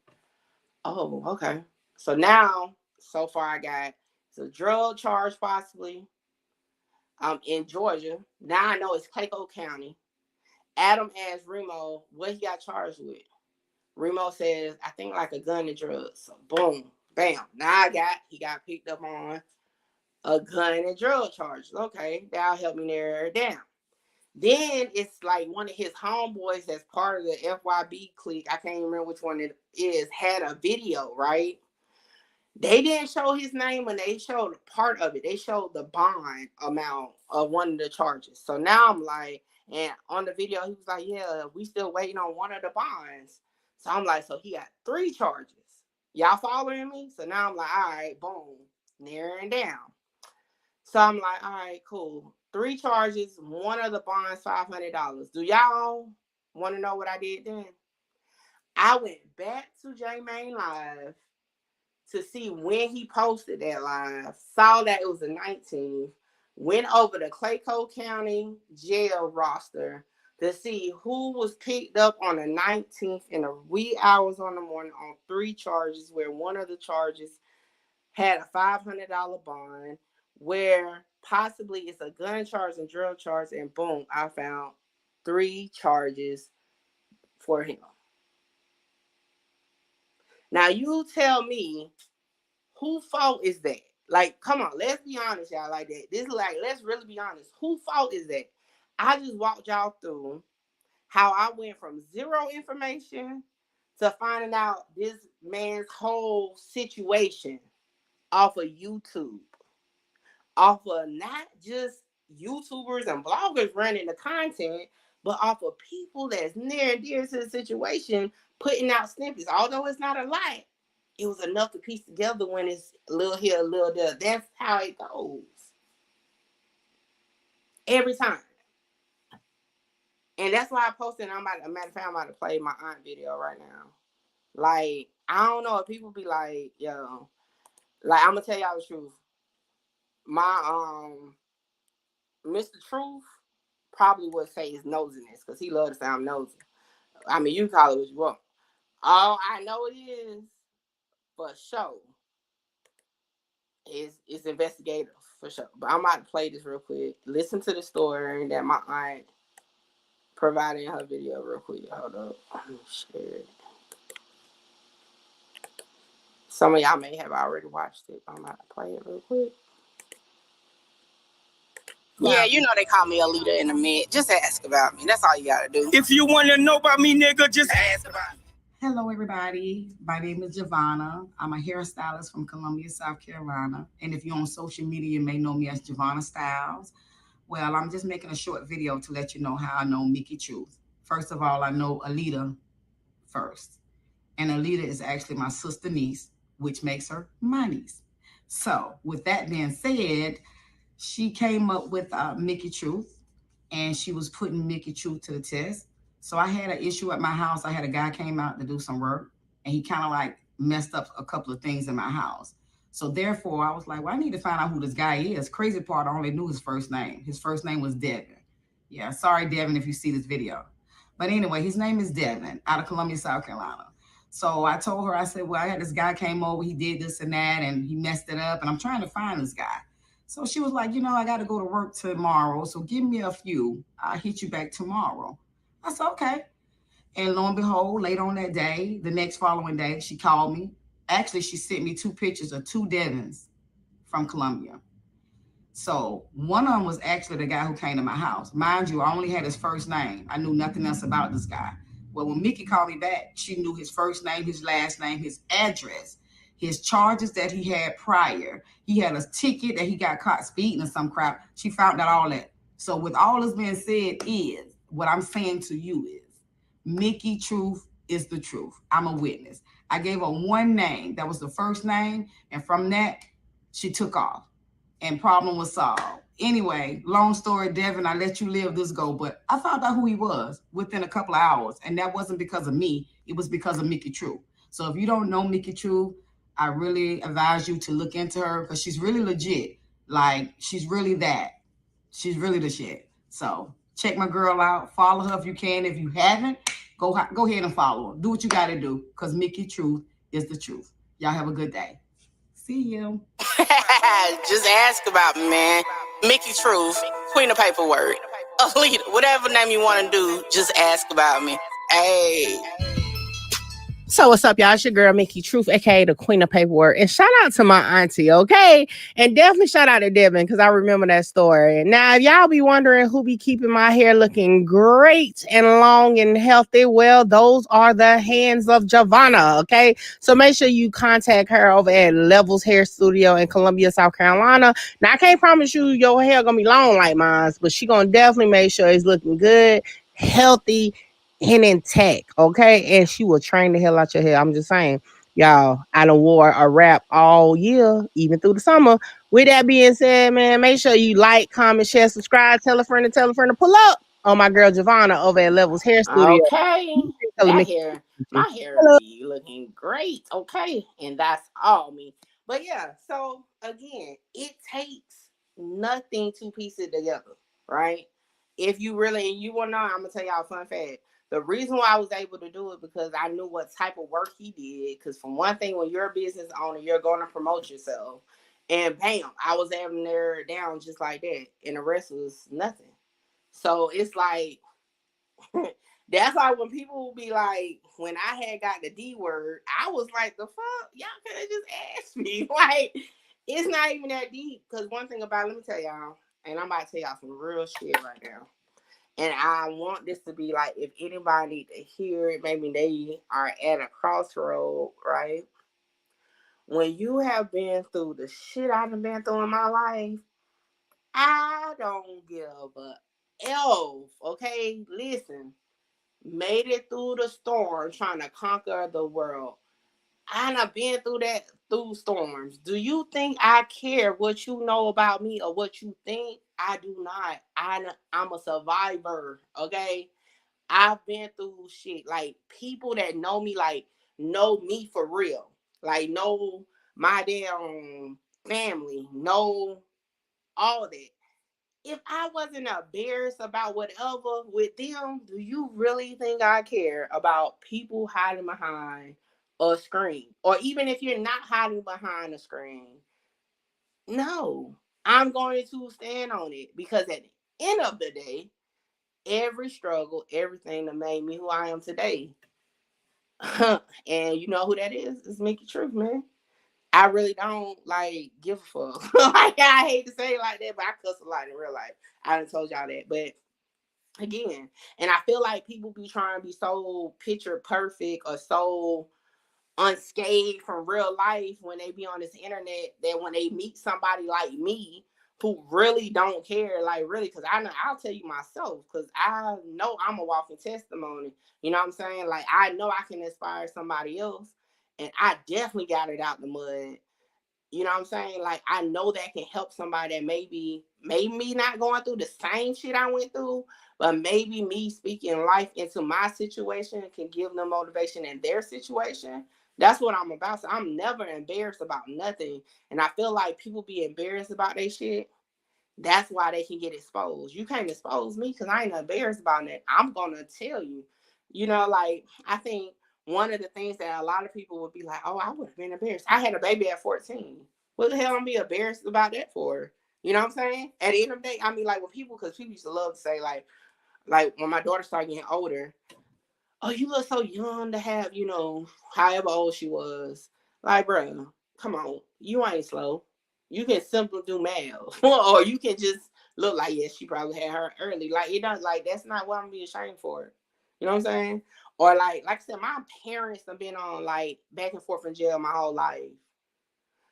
Oh, okay. So now, so far I got a drug charge possibly in Georgia. Now I know it's Clayco County. Adam asked Remo what he got charged with. Remo says, I think like a gun and drugs. So boom, bam. Now he got picked up on a gun and drug charges. Okay, that'll help me narrow it down. Then it's like one of his homeboys that's part of the FYB clique, I can't remember which one it is, had a video, right? They didn't show his name when they showed part of it. They showed the bond amount of one of the charges. So now I'm like, and on the video, he was like, yeah, we still waiting on one of the bonds. So I'm like, so he got 3 charges. Y'all following me? So now I'm like, all right, boom, narrowing down. So I'm like, all right, cool. 3 charges, one of the bonds, $500. Do y'all want to know what I did then? I went back to J Main Live to see when he posted that live, saw that it was the 19th, went over the Clayco County jail roster to see who was picked up on the 19th in the wee hours on the morning on 3 charges, where one of the charges had a $500 bond, where possibly it's a gun charge and drug charge, and boom, I found 3 charges for him. Now you tell me, who fault is that? Like, come on, let's be honest, y'all. Like that. This is like, let's really be honest. Who fault is that? I just walked y'all through how I went from 0 information to finding out this man's whole situation off of YouTube. Off of not just YouTubers and bloggers running the content, but off of people that's near and dear to the situation, putting out snippets. Although it's not a lot, it was enough to piece together when it's a little here, a little there. That's how it goes. Every time. And that's why I posted, a matter of fact, I'm about to play my aunt video right now. Like, I don't know if people be like, yo, like, I'm going to tell y'all the truth. My, Mr. Truth probably would say his nosiness, because he loves to sound nosy. I mean, you call it what you want. All I know it is, for sure, is investigative, for sure. But I'm about to play this real quick. Listen to the story that my aunt provided in her video real quick. Hold up. Let me share it. Some of y'all may have already watched it. I'm about to play it real quick. Yeah, you know they call me a leader in the mid. Just ask about me. That's all you gotta do. If you want to know about me, nigga, just ask about me. Hello, everybody. My name is Giovanna. I'm a hairstylist from Columbia, South Carolina. And if you're on social media, you may know me as Giovanna Styles. Well, I'm just making a short video to let you know how I know Mickey Truth. First of all, I know Alita first. And Alita is actually my sister niece, which makes her my niece. So with that being said, she came up with Mickey Truth, and she was putting Mickey Truth to the test. So I had an issue at my house. I had a guy came out to do some work, and he kind of like messed up a couple of things in my house. So therefore, I was like, well, I need to find out who this guy is. Crazy part, I only knew his first name. His first name was Devin. Yeah, sorry, Devin, if you see this video. But anyway, his name is Devin, out of Columbia, South Carolina. So I told her, I said, well, I had this guy came over, he did this and that, and he messed it up, and I'm trying to find this guy. So she was like, I got to go to work tomorrow, so give me a few. I'll hit you back tomorrow. I said, okay. And lo and behold, late on that day, the next following day, she called me. Actually, she sent me 2 pictures of 2 Devins from Columbia. So one of them was actually the guy who came to my house. Mind you, I only had his first name. I knew nothing else about this guy. Well, when Mickey called me back, she knew his first name, his last name, his address, his charges that he had prior. He had a ticket that he got caught speeding or some crap. She found out all that. So with all this being said is, what I'm saying to you is, Mickey Truth is the truth. I'm a witness. I gave her one name. That was the first name. And from that, she took off. And problem was solved. Anyway, long story, Devin, I let you live this go, but I found out who he was within a couple of hours. And that wasn't because of me. It was because of Mickey True. So if you don't know Mickey True, I really advise you to look into her because she's really legit. Like, she's really that. She's really the shit. So check my girl out. Follow her if you can. If you haven't, go ahead and follow her. Do what you got to do because Mickey Truth is the truth. Y'all have a good day. See you. Just ask about me, man. Mickey Truth, Queen of Paperwork, Alita, whatever name you want to do, just ask about me. Hey. So what's up, y'all? It's your girl, Mickey Truth, aka the Queen of Paperwork. And shout out to my auntie, okay? And definitely shout out to Devin, because I remember that story. Now, if y'all be wondering who be keeping my hair looking great and long and healthy, well, those are the hands of Giovanna, okay? So make sure you contact her over at Levels Hair Studio in Columbia, South Carolina. Now, I can't promise you your hair gonna be long like mine, but she gonna definitely make sure it's looking good, healthy, and intact, okay? And she will train the hell out your hair. I'm just saying, y'all, I done wore a wrap all year, even through the summer. With that being said, man, make sure you like, comment, share, subscribe, tell a friend to pull up on my girl Giovanna over at Levels Hair Studio. Okay. That hair, my hair be looking great. Okay. And that's all me. But yeah, so again, it takes nothing to piece it together, right? If you really, and you want to know, I'm going to tell y'all a fun fact. The reason why I was able to do it because I knew what type of work he did. Because for one thing, when you're a business owner, you're going to promote yourself. And bam, I was able to narrow it down just like that. And the rest was nothing. So it's like, that's why when people will be like, when I had got the D word, I was like, the fuck? Y'all could have just asked me. Like, it's not even that deep. Because one thing about it, let me tell y'all, and I'm about to tell y'all some real shit right now. And I want this to be like, if anybody need to hear it, maybe they are at a crossroad, right? When you have been through the shit I've been through in my life, I don't give a F, okay? Listen, made it through the storm trying to conquer the world. I done been through storms. Do you think I care what you know about me or what you think? I do not. I'm a survivor, okay? I've been through shit. Like, people that know me, like, know me for real. Like, know my damn family, know all that. If I wasn't embarrassed about whatever with them, do you really think I care about people hiding behind a screen? Or even if you're not hiding behind a screen, no, I'm going to stand on it because at the end of the day, every struggle, everything that made me who I am today. And you know who that is? It's Mickey Truth, man. I really don't like give a fuck. Like, I hate to say it like that, but I cuss a lot in real life. I done told y'all that. But again, and I feel like people be trying to be so picture perfect or so unscathed from real life when they be on this internet that when they meet somebody like me who really don't care, like really, because I know I'll tell you myself, because I know I'm a walking testimony. You know what I'm saying? Like, I know I can inspire somebody else, and I definitely got it out the mud. You know what I'm saying? Like, I know that can help somebody that maybe me not going through the same shit I went through, but maybe me speaking life into my situation can give them motivation in their situation. That's what I'm about. So I'm never embarrassed about nothing. And I feel like people be embarrassed about their shit. That's why they can get exposed. You can't expose me because I ain't embarrassed about it. I'm gonna tell you. You know, like I think one of the things that a lot of people would be like, "Oh, I would have been embarrassed. I had a baby at 14. What the hell I'm be embarrassed about that for?" You know what I'm saying? At the end of the day, I mean, like with people, because people used to love to say like when my daughter started getting older, "Oh, you look so young to have, you know, however old she was." Like, bro, come on, you ain't slow. You can simply do math, or you can just look like, yes, she probably had her early. Like, it does, like, that's not what I'm being ashamed for. You know what I'm saying? Or like I said, my parents have been on like back and forth in jail my whole life.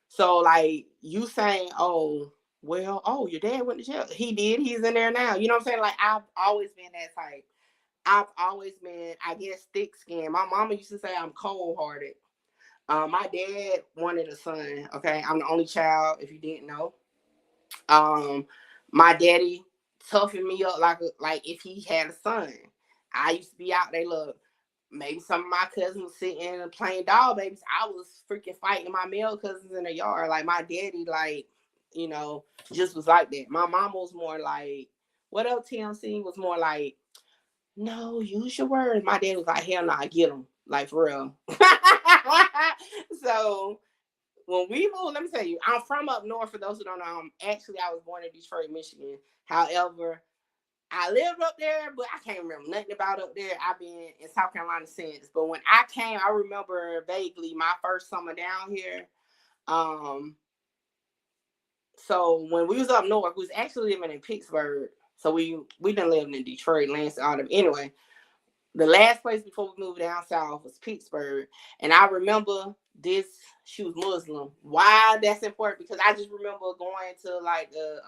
So like you saying, "Oh, well, oh, your dad went to jail." He did. He's in there now. You know what I'm saying? Like I've always been that type. I've always been, I guess, thick skinned. My mama used to say I'm cold hearted. My dad wanted a son. Okay, I'm the only child. If you didn't know, um, my daddy toughened me up like if he had a son. I used to be out there. Look, maybe some of my cousins sitting and playing doll babies. I was freaking fighting my male cousins in the yard. Like my daddy, like you know, just was like that. My mom was more like, what else? TMC was more like, no, use your words. My dad was like, hell no, I get them. Like, for real. So, when we moved, let me tell you, I'm from up north. For those who don't know, actually, I was born in Detroit, Michigan. However, I lived up there, but I can't remember nothing about up there. I've been in South Carolina since. But when I came, I remember vaguely my first summer down here. Um, so when we was up north, we was actually living in Pittsburgh. So we done lived in Detroit, Lansing, all them. Anyway, the last place before we moved down south was Pittsburgh. And I remember this, she was Muslim. Why that's important? Because I just remember going to like the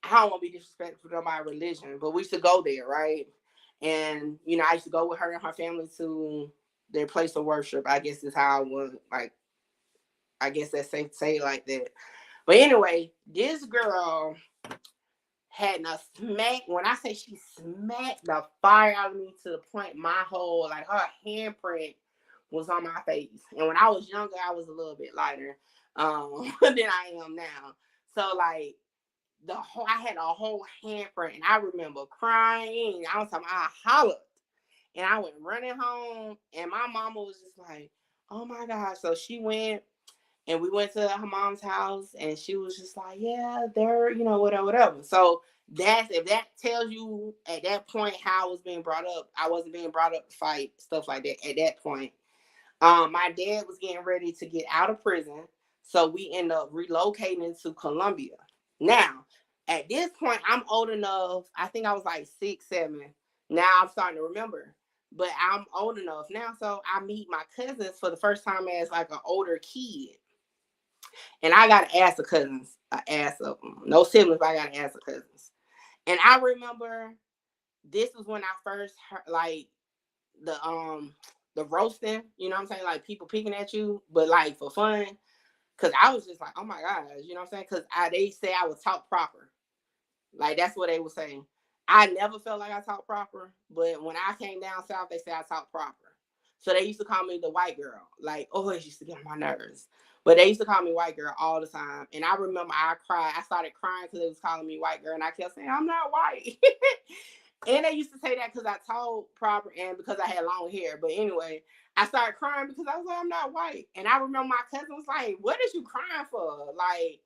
I don't want to be disrespectful to my religion, but we used to go there, right? And you know, I used to go with her and her family to their place of worship. I guess is how I would like, I guess that's safe to say like that. But anyway, this girl had a smack. When I say she smacked the fire out of me to the point my whole like her handprint was on my face. And when I was younger, I was a little bit lighter than I am now. So like I had a whole handprint, and I remember crying. I was talking, I hollered, and I went running home, and my mama was just like, "Oh my God!" So she went and we went to her mom's house, and she was just like, "Yeah, they're, you know, whatever, whatever." So that's, if that tells you at that point how I was being brought up. I wasn't being brought up to fight, stuff like that at that point. My dad was getting ready to get out of prison, so we ended up relocating to Columbia. Now, at this point, I'm old enough. I think I was like 6, 7. Now I'm starting to remember, but I'm old enough now, so I meet my cousins for the first time as like an older kid. And I got to ask the cousins, I asked of them. No siblings, but I got to ask the cousins. And I remember this was when I first heard like the roasting, you know what I'm saying? Like people picking at you, but like for fun. Cause I was just like, oh my gosh, you know what I'm saying? Cause they say I was taught proper. Like that's what they were saying. I never felt like I talked proper, but when I came down south, they said I talked proper. So they used to call me the white girl. Like, oh, it used to get on my nerves. But they used to call me white girl all the time. And I remember I cried. I started crying because they was calling me white girl. And I kept saying, I'm not white. And they used to say that because I told proper and because I had long hair. But anyway, I started crying because I was like, I'm not white. And I remember my cousin was like, what is you crying for? Like,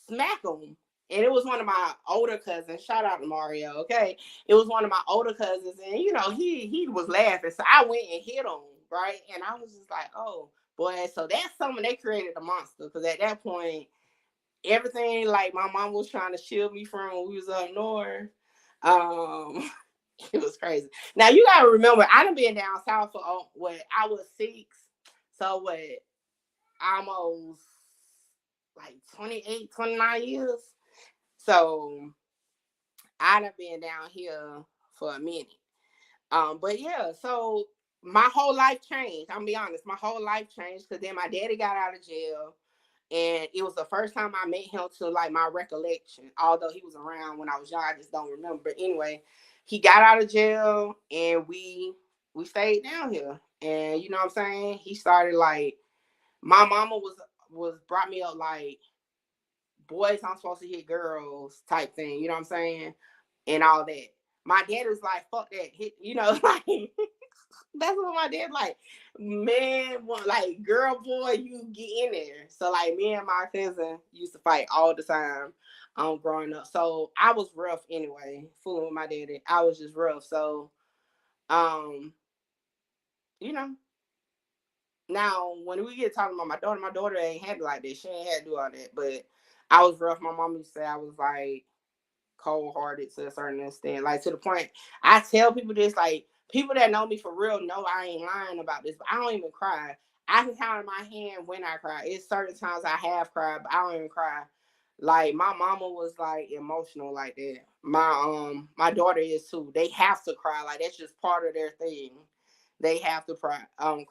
smack them. And it was one of my older cousins. Shout out to Mario, okay? It was one of my older cousins, and you know, he was laughing. So I went and hit him, right? And I was just like, oh boy. So that's something they created a monster. Because at that point, everything like my mom was trying to shield me from when we was up north. Um, it was crazy. Now you gotta remember, I done been down south for what I was 6. So what almost like 28, 29 years. So I done been down here for a minute. But yeah, so my whole life changed. I'm gonna be honest, my whole life changed because then my daddy got out of jail, and it was the first time I met him to like my recollection. Although he was around when I was young, I just don't remember. But anyway, he got out of jail, and we stayed down here. And you know what I'm saying? He started like, my mama was brought me up like, boys aren't supposed to hit girls type thing. You know what I'm saying? And all that. My dad was like, fuck that. Hit, you know, like, that's what my dad like. Man, like, girl, boy, you get in there. So like, me and my cousin used to fight all the time growing up. So I was rough anyway, fooling with my daddy. I was just rough. So um you know, now when we get talking about my daughter ain't had it like this. She ain't had to do all that. But I was rough. My mom used to say I was like cold hearted to a certain extent. Like, to the point, I tell people this, like, people that know me for real know I ain't lying about this, but I don't even cry. I can count on my hand when I cry. It's certain times I have cried, but I don't even cry. Like, my mama was like emotional like that. My daughter is too. They have to cry. Like, that's just part of their thing. They have to cry. Um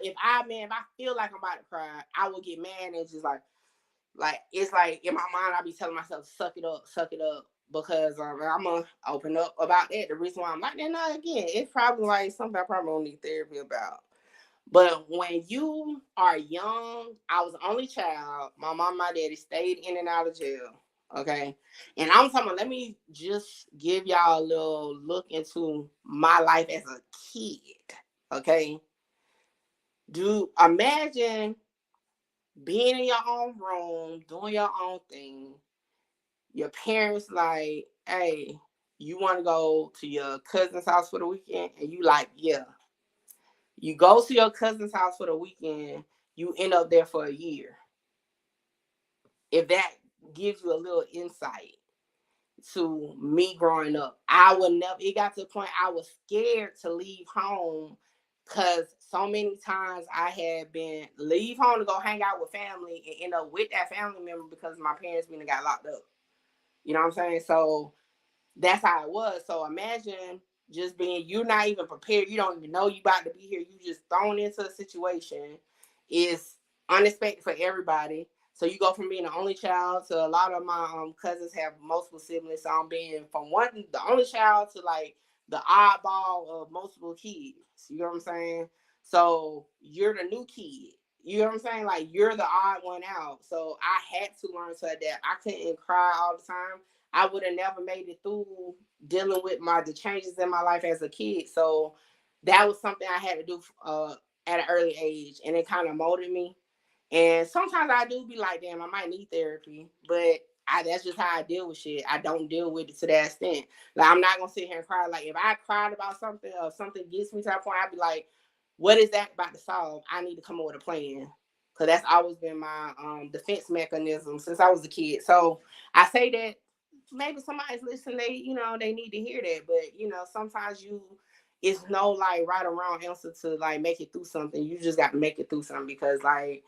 if I feel like I'm about to cry, I will get mad and just like, it's like in my mind, I be telling myself, suck it up, because I'm gonna open up about that. The reason why I'm like that now, again, it's probably like something I probably don't need therapy about. But when you are young, I was the only child. My mom and my daddy stayed in and out of jail. Okay. And I'm talking about, let me just give y'all a little look into my life as a kid. Okay. Do imagine being in your own room, doing your own thing. Your parents like, hey, you want to go to your cousin's house for the weekend? And you like, yeah. You go to your cousin's house for the weekend, you end up there for a year. If that gives you a little insight to me growing up, I would never, it got to the point I was scared to leave home, because so many times I had been leave home to go hang out with family and end up with that family member because my parents been got locked up. You know what I'm saying? So that's how it was. So imagine just being, you're not even prepared. You don't even know you about to be here. You just thrown into a situation. It's unexpected for everybody. So you go from being the only child to, a lot of my cousins have multiple siblings. So I'm being from the only child to like the oddball of multiple kids. You know what I'm saying? So you're the new kid. You know what I'm saying? Like, you're the odd one out. So I had to learn to adapt. I couldn't cry all the time. I would have never made it through dealing with the changes in my life as a kid. So that was something I had to do at an early age, and it kind of molded me. And sometimes I do be like, damn, I might need therapy, but that's just how I deal with shit. I don't deal with it to that extent. Like, I'm not gonna sit here and cry. Like, if I cried about something or something gets me to that point, I'd be like, what is that about to solve? I need to come up with a plan. Cause that's always been my defense mechanism since I was a kid. So I say that maybe somebody's listening, they need to hear that. But sometimes it's no like right or wrong answer to like make it through something. You just got to make it through something, because like,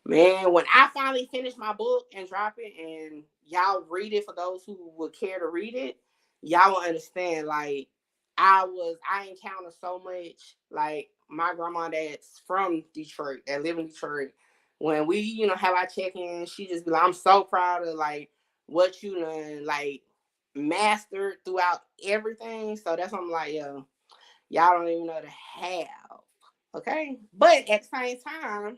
man, when I finally finish my book and drop it and y'all read it, for those who would care to read it, y'all will understand. Like, I encountered so much. Like, my grandma that's from Detroit, that live in Detroit, when we, have our check-in, she just be like, I'm so proud of like what you done like mastered throughout everything. So that's what I'm like, yo, y'all don't even know the have. Okay. But at the same time,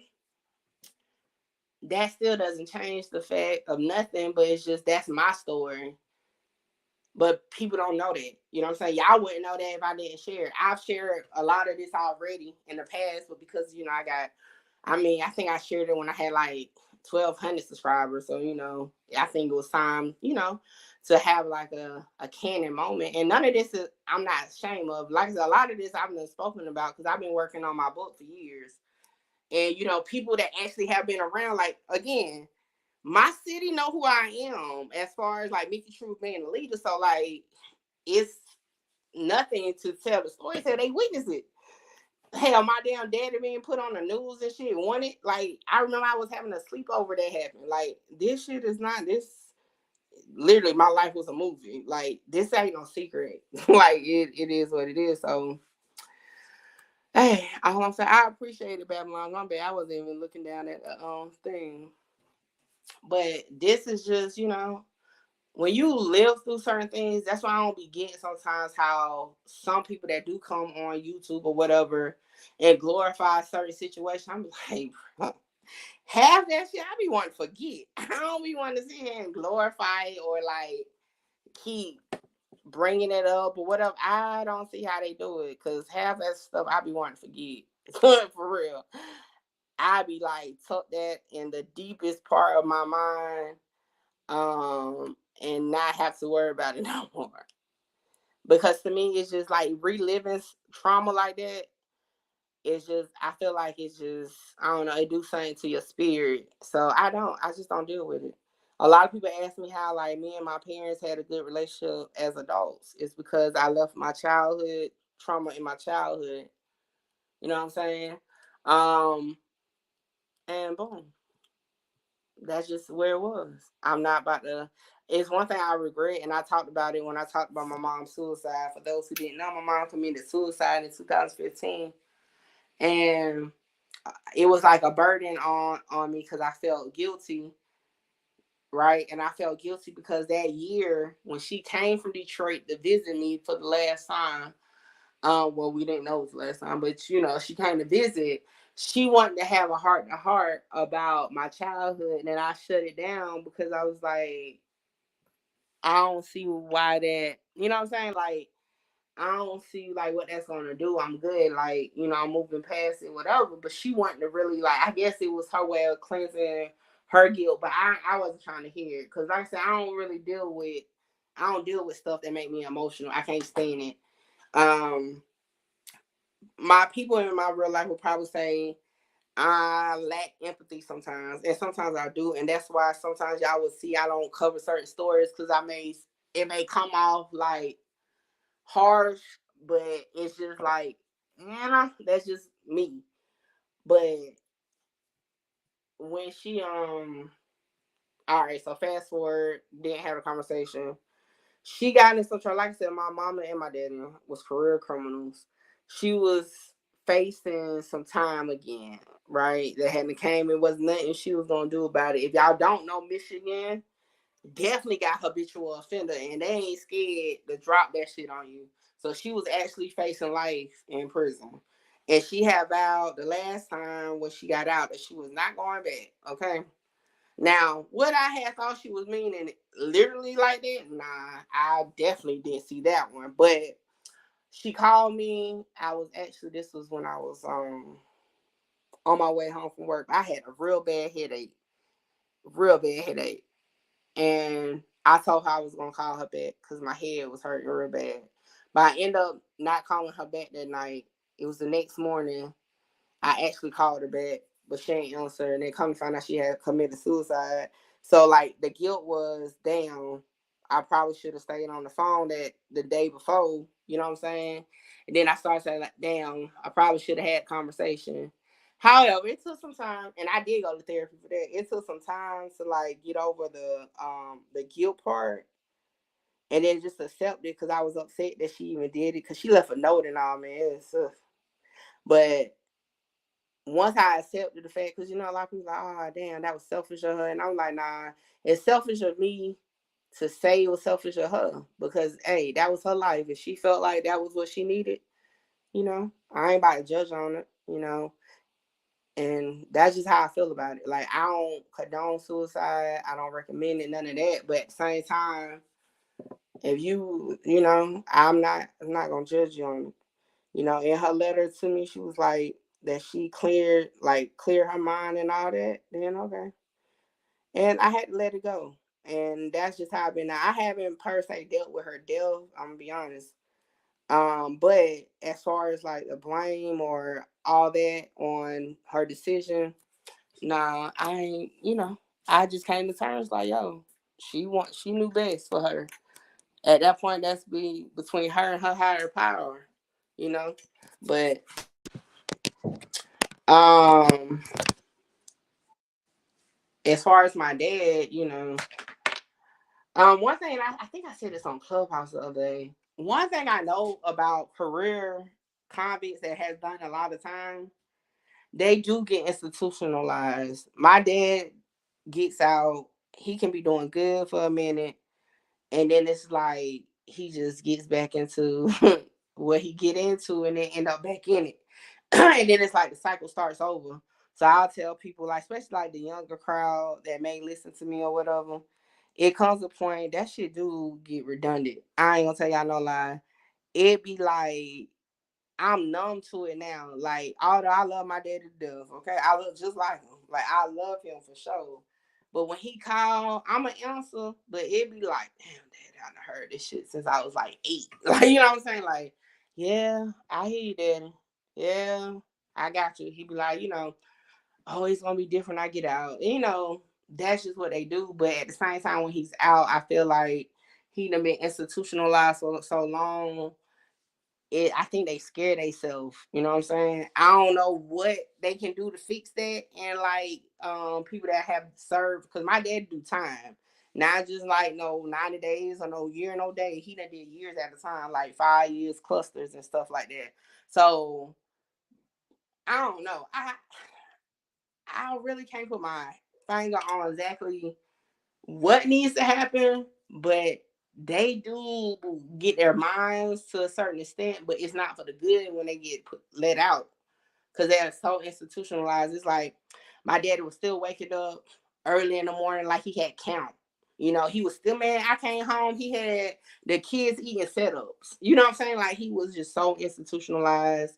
that still doesn't change the fact of nothing, but it's just, that's my story. But people don't know that. You know what I'm saying? Y'all wouldn't know that if I didn't share it. I've shared a lot of this already in the past, but because, I think I shared it when I had like 1,200 subscribers. So, I think it was time, to have like a canon moment. And none of this I'm not ashamed of. Like I said, a lot of this I've been spoken about because I've been working on my book for years. And, people that actually have been around, like, again, my city know who I am as far as like Mickey Truth being a leader. So like, it's nothing to tell the story. So they witness it. Hell, my damn daddy being put on the news and shit. Wanted, like, I remember I was having a sleepover that happened. Like, this shit is not this. Literally, my life was a movie. Like, this ain't no secret. Like, it is what it is. So, hey, all I'm saying, I appreciate it, Babylon. My bad. I wasn't even looking down at the thing. But this is just, when you live through certain things, that's why I don't be getting sometimes how some people that do come on YouTube or whatever and glorify certain situations. I'm like, bro, half that shit I be wanting to forget. I don't be wanting to sit here and glorify it or like keep bringing it up or whatever. I don't see how they do it because half that stuff I be wanting to forget. For real. I be like, tuck that in the deepest part of my mind, and not have to worry about it no more. Because to me, it's just like reliving trauma like that. It's just, I feel like it's just, I don't know, it do something to your spirit. So I just don't deal with it. A lot of people ask me how like me and my parents had a good relationship as adults. It's because I left my childhood trauma in my childhood. You know what I'm saying? Um, and boom, that's just where it was. I'm not about to. It's one thing I regret, and I talked about it when I talked about my mom's suicide. For those who didn't know, my mom committed suicide in 2015, and it was like a burden on me because I felt guilty, right? And I felt guilty because that year when she came from Detroit to visit me for the last time, well, we didn't know it was the last time, but you know, she came to visit. She wanted to have a heart to heart about my childhood, and then I shut it down because I was like, I don't see why that, you know what I'm saying? Like, I don't see like what that's gonna do. I'm good, like, you know, I'm moving past it, whatever. But she wanted to really like, I guess it was her way of cleansing her guilt, but I wasn't trying to hear it because, like I said, I don't deal with stuff that make me emotional. I can't stand it. Um, my people in my real life will probably say I lack empathy sometimes, and sometimes I do, and that's why sometimes y'all will see I don't cover certain stories because it may come off like harsh, but it's just like, that's just me. But when she all right, so fast forward, didn't have a conversation. She got in some trouble. Like I said, my mama and my daddy was career criminals. She was facing some time again, right? That hadn't came and was nothing she was gonna do about it. If y'all don't know, Michigan definitely got habitual offender, and they ain't scared to drop that shit on you. So she was actually facing life in prison, and she had vowed the last time when she got out that she was not going back. Okay. Now, what I had thought she was meaning literally like that, nah, I definitely didn't see that one. But she called me. This was when I was on my way home from work. I had a real bad headache. And I told her I was gonna call her back because my head was hurting real bad. But I ended up not calling her back that night. It was the next morning. I actually called her back, but she ain't answer. And then come to find out she had committed suicide. So like the guilt was, damn, I probably should have stayed on the phone that the day before. You know what I'm saying? And then I started saying like, damn, I probably should have had a conversation. However, it took some time, and I did go to therapy for that. It took some time to like get over the guilt part, and then just accept it because I was upset that she even did it because she left a note and all, man. It was, but once I accepted the fact, because you know a lot of people are like, oh damn, that was selfish of her, and I'm like, nah, it's selfish of me to say it was selfish of her because hey, that was her life. If she felt like that was what she needed, you know, I ain't about to judge on it, you know, and that's just how I feel about it. Like I don't condone suicide, I don't recommend it, none of that. But at the same time, if you know, I'm not gonna judge you on it. You know, in her letter to me, she was like that she cleared her mind and all that. Then okay, and I had to let it go, and that's just how I've been. Now, I haven't per se dealt with her death. I'm gonna be honest. But as far as like the blame or all that on her decision, nah, I ain't. You know, I just came to terms like, yo, she knew best for her. At that point, that's between her and her higher power. You know, but Um, as far as my dad, you know, one thing I think I said this on Clubhouse the other day. One thing I know about career convicts that has done a lot of time, they do get institutionalized. My dad gets out, he can be doing good for a minute, And then it's like he just gets back into what he get into and then end up back in it. And then it's like the cycle starts over. So I'll tell people, like, especially like the younger crowd that may listen to me or whatever, it comes a point that shit do get redundant. I ain't gonna tell y'all no lie. It be like I'm numb to it now. Like, although I love my daddy to death, okay, I look just like him. Like, I love him for sure. But when he called, I'ma answer. But it be like, damn, daddy, I done heard this shit since I was like 8. Like, you know what I'm saying? Like, yeah, I hear you, daddy. Yeah, I got you. He be like, oh, it's gonna be different. I get out. That's just what they do. But at the same time, when he's out, I feel like he done been institutionalized for so long. I think they scare themselves. You know what I'm saying? I don't know what they can do to fix that. And like people that have served, because my dad do time. Not just like no 90 days or no year, no day. He done did years at a time, like 5 years clusters and stuff like that. So I don't know. I really can't put my finger on exactly what needs to happen, but they do get their minds to a certain extent, but it's not for the good when they get let out because they're so institutionalized. It's like my daddy was still waking up early in the morning like he had count. He was still mad. I came home. He had the kids eating setups. You know what I'm saying? Like he was just so institutionalized.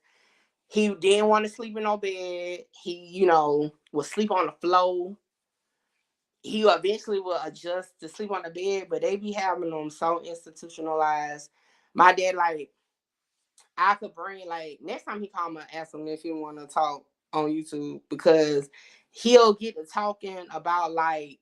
He didn't want to sleep in no bed. He, would sleep on the floor. He eventually will adjust to sleep on the bed, but they be having them so institutionalized. My dad, like, I could bring, like, next time he call me, ask him if he want to talk on YouTube because he'll get to talking about, like,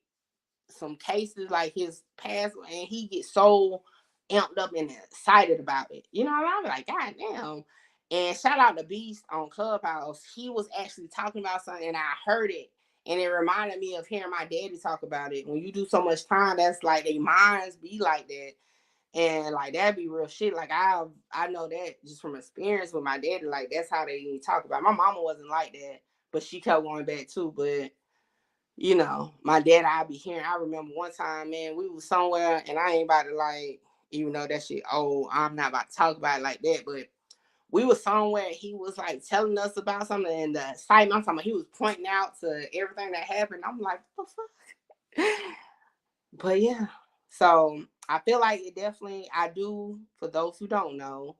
some cases, like his past, and he gets so amped up and excited about it. I'm like, God damn. And shout out to Beast on Clubhouse. He was actually talking about something and I heard it. And it reminded me of hearing my daddy talk about it. When you do so much time, that's like their minds be like that. And like that'd be real shit. Like I know that just from experience with my daddy. Like that's how they talk about it. My mama wasn't like that, but she kept going back too. But my dad, I be hearing. I remember one time, man, we was somewhere, and I ain't about to like, even though that shit. Oh, I'm not about to talk about it like that, but we was somewhere. He was like telling us about something, and the excitement. I'm talking about, he was pointing out to everything that happened. I'm like, what the fuck? But yeah, so I feel like it definitely. I do. For those who don't know,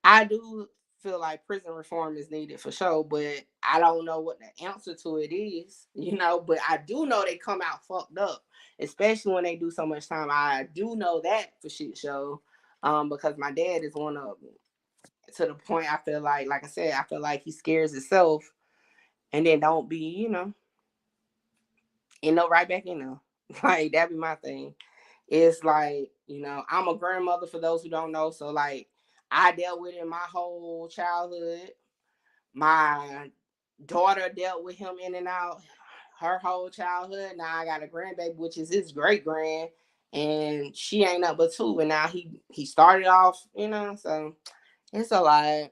I do feel like prison reform is needed for sure, but I don't know what the answer to it is, but I do know they come out fucked up, especially when they do so much time. I do know that for shit show, because my dad is one of them. To the point I feel like I said, I feel like he scares himself and then don't be, right back in there. Like that be my thing. It's like, I'm a grandmother for those who don't know. So like I dealt with it my whole childhood. My daughter dealt with him in and out her whole childhood. Now I got a grandbaby, which is his great grand, and she ain't up but 2. And now he started off, so it's a lot.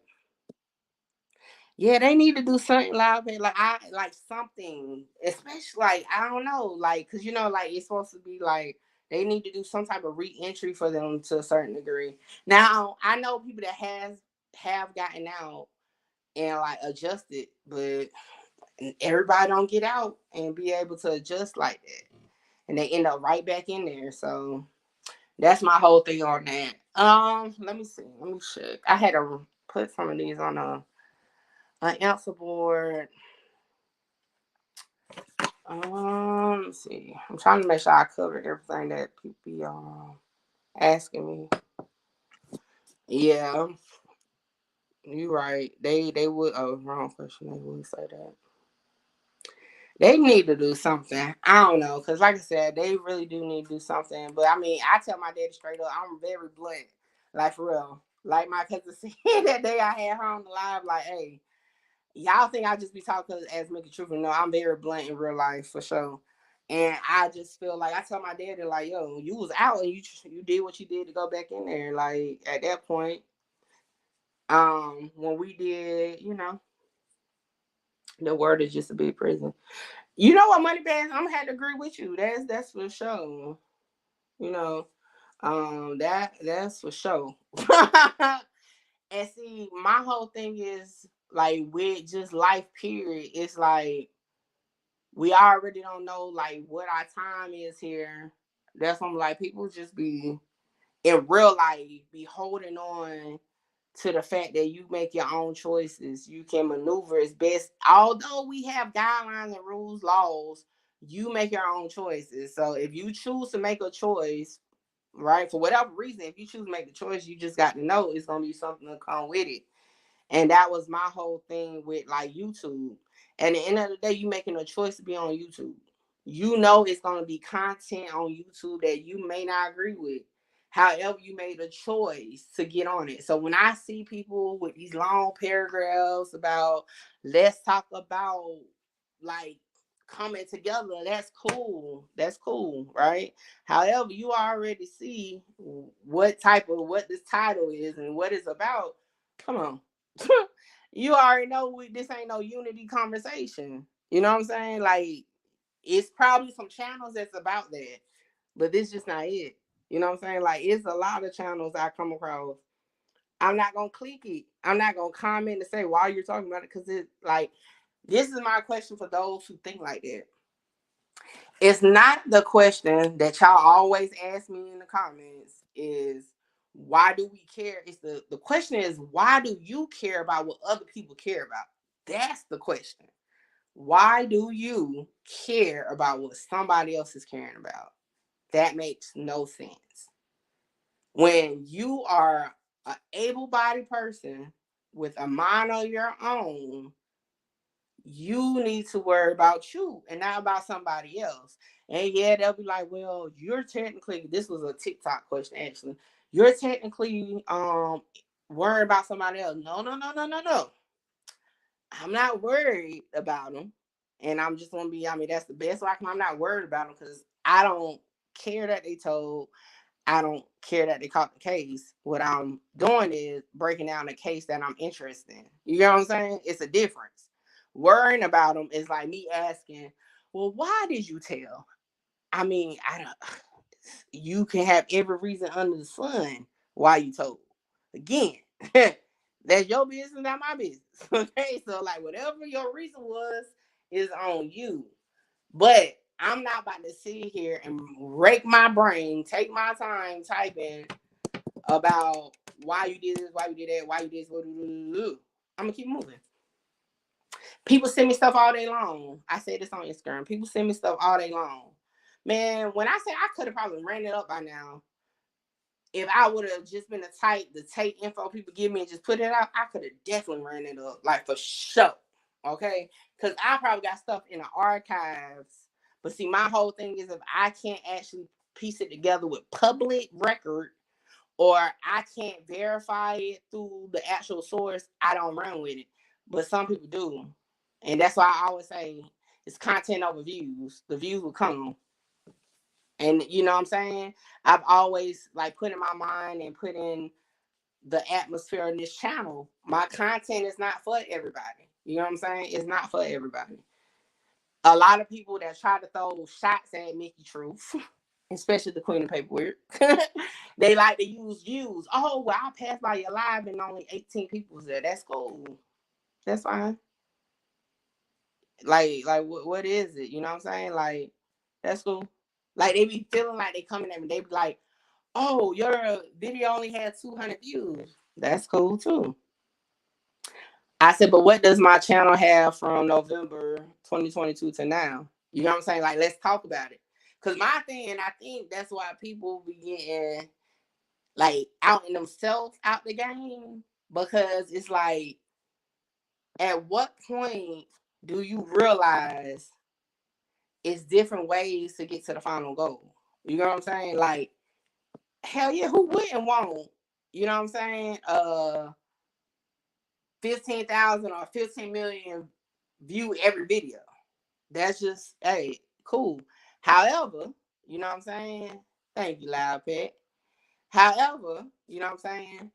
Yeah, they need to do something loud, like I like something, especially like I don't know, like because like it's supposed to be like they need to do some type of re-entry for them to a certain degree. Now I know people that have gotten out and like adjusted, but everybody don't get out and be able to adjust like that, and they end up right back in there. So that's my whole thing on that. Let me see. Let me check. I had to put some of these on an answer board. Let's see. I'm trying to make sure I covered everything that people be asking me. Yeah, you right. They would. Oh, wrong question. They would say that. They need to do something. I don't know, cause like I said, they really do need to do something. But I mean, I tell my daddy straight up, I'm very blunt, like for real. Like my cousin said that day I had her on the live, like, hey, y'all think I just be talking as Mickey Truth? No, I'm very blunt in real life for sure. And I just feel like I tell my daddy, like, yo, you was out and you did what you did to go back in there. Like at that point, when we did, the word is just a big prison. You know what, Money Bags? I'm gonna have to agree with you. That's for sure. You know, That's for sure. And see, my whole thing is like with just life period, it's like we already don't know like what our time is here. That's when like people just be in real life be holding on to the fact that you make your own choices. You can maneuver as best. Although we have guidelines and rules, laws, you make your own choices. So if you choose to make a choice, right, for whatever reason, if you choose to make the choice, you just got to know it's gonna be something to come with it. And that was my whole thing with like YouTube. And at the end of the day, you making a choice to be on YouTube. You know it's gonna be content on YouTube that you may not agree with. However, you made a choice to get on it. So when I see people with these long paragraphs about let's talk about like coming together, that's cool. That's cool, right? However, you already see what this title is and what it's about. Come on. You already know this ain't no unity conversation. You know what I'm saying? Like it's probably some channels that's about that, but this just not it. You know what I'm saying? Like it's a lot of channels I come across. I'm not gonna click it. I'm not gonna comment and say why you're talking about it because it's like this is my question for those who think like that. It's not the question that y'all always ask me in the comments is why do we care? It's the question is why do you care about what other people care about? That's the question. Why do you care about what somebody else is caring about? That makes no sense. When you are an able-bodied person with a mind of your own, you need to worry about you and not about somebody else. And yeah, they'll be like, well, you're technically, this was a TikTok question actually. You're technically worried about somebody else. No, no, no, no, no, no. I'm not worried about them. And I'm just gonna be, I mean, that's the best way I'm not worried about them because I don't care that they told. I don't care that they caught the case. What I'm doing is breaking down the case that I'm interested in. You know what I'm saying? It's a difference. Worrying about them is like me asking, well, why did you tell? I mean, I don't. You can have every reason under the sun why you told. Again, that's your business, not my business. Okay, so like whatever your reason was is on you. But I'm not about to sit here and rake my brain, take my time typing about why you did this, why you did that, why you did this. I'm gonna keep moving. People send me stuff all day long. I say this on Instagram. People send me stuff all day long. Man, when I say I could have probably ran it up by now, if I would have just been the type to take info people give me and just put it out, I could have definitely ran it up, like for sure. Okay? Because I probably got stuff in the archives. But see, my whole thing is if I can't actually piece it together with public record or I can't verify it through the actual source, I don't run with it. But some people do. And that's why I always say it's content over views. The views will come. And you know what I'm saying? I've always like put in my mind and put in the atmosphere in this channel. My content is not for everybody. You know what I'm saying? It's not for everybody. A lot of people that try to throw shots at Mickey Truth, especially the Queen of Paperwork, they like to use views. Oh, well, I passed by your live and only 18 people was there. That's cool. That's fine. Like what is it? You know what I'm saying? Like, that's cool. Like they be feeling like they coming at me. They be like, oh, your video only had 200 views. That's cool too. I said, but what does my channel have from November 2022 to now? You know what I'm saying? Like, let's talk about it. Cause my thing, and I think that's why people be getting like out in themselves out the game. Because it's like, at what point do you realize it's different ways to get to the final goal? You know what I'm saying? Like, hell yeah, who wouldn't want, you know what I'm saying? 15,000 or 15 million view every video. That's just, hey, cool. However, you know what I'm saying? Thank you, Loud Pet. However, you know what I'm saying?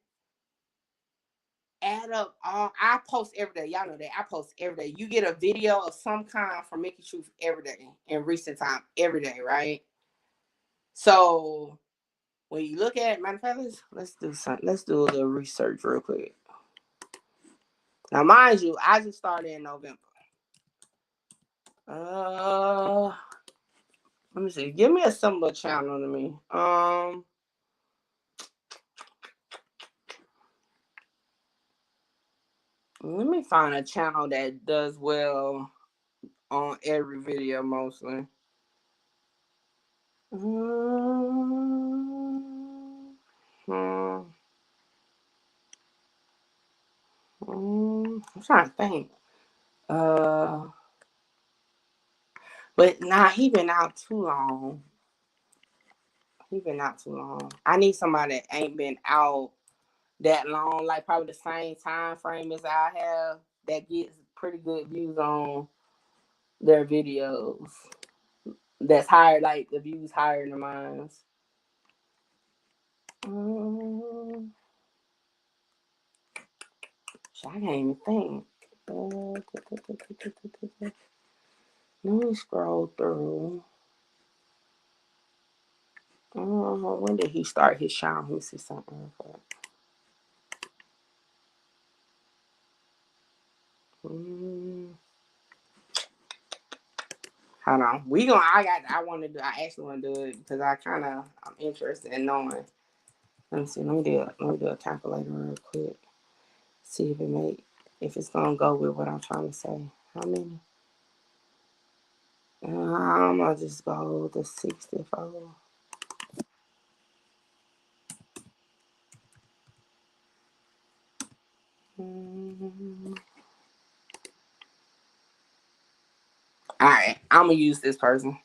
Add up all, I post every day. Y'all know that. I post every day. You get a video of some kind from Mickey Truth every day in recent time, every day, right? So when you look at, matter of fact, let's do something. Let's do a little research real quick. Now, mind you, I just started in November. Let me see. Give me a similar channel to me. Let me find a channel that does well on every video mostly. I'm trying to think. But nah, he been out too long. I need somebody that ain't been out that long, like probably the same time frame as I have, that gets pretty good views on their videos. That's higher, like the views higher than mine. I can't even think. Let me scroll through. When did he start his channel? Let me see something. Hold on. I actually want to do it because I'm interested in knowing. Let me see. Let me do a calculator real quick. See if it's gonna go with what I'm trying to say. How many? I'm gonna just go to 64. All right, I'm gonna use this person.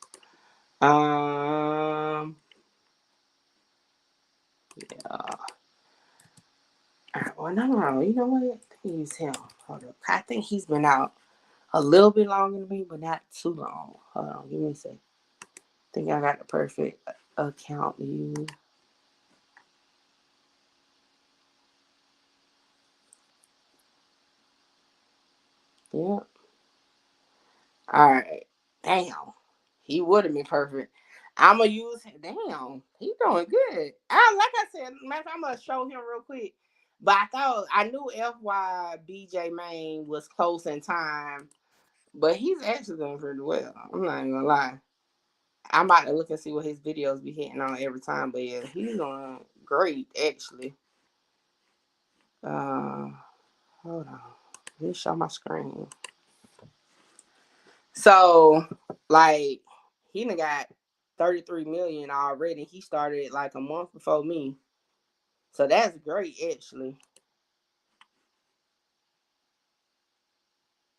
Yeah. Well, no. You know what? Use him. Hold up. I think he's been out a little bit longer than me, but not too long. Hold on. Give me a second. I think I got the perfect account to use. Yep. All right. Damn. He would have been perfect. I'm going to use him. Damn. He doing good. Like I said, I'm going to show him real quick. But I knew FYBJ Main was close in time. But he's actually doing pretty well. I'm not even going to lie. I'm about to look and see what his videos be hitting on every time. But yeah, he's doing great, actually. Hold on. Let me show my screen. So, like, he done got 33 million already. He started like a month before me. So that's great, actually.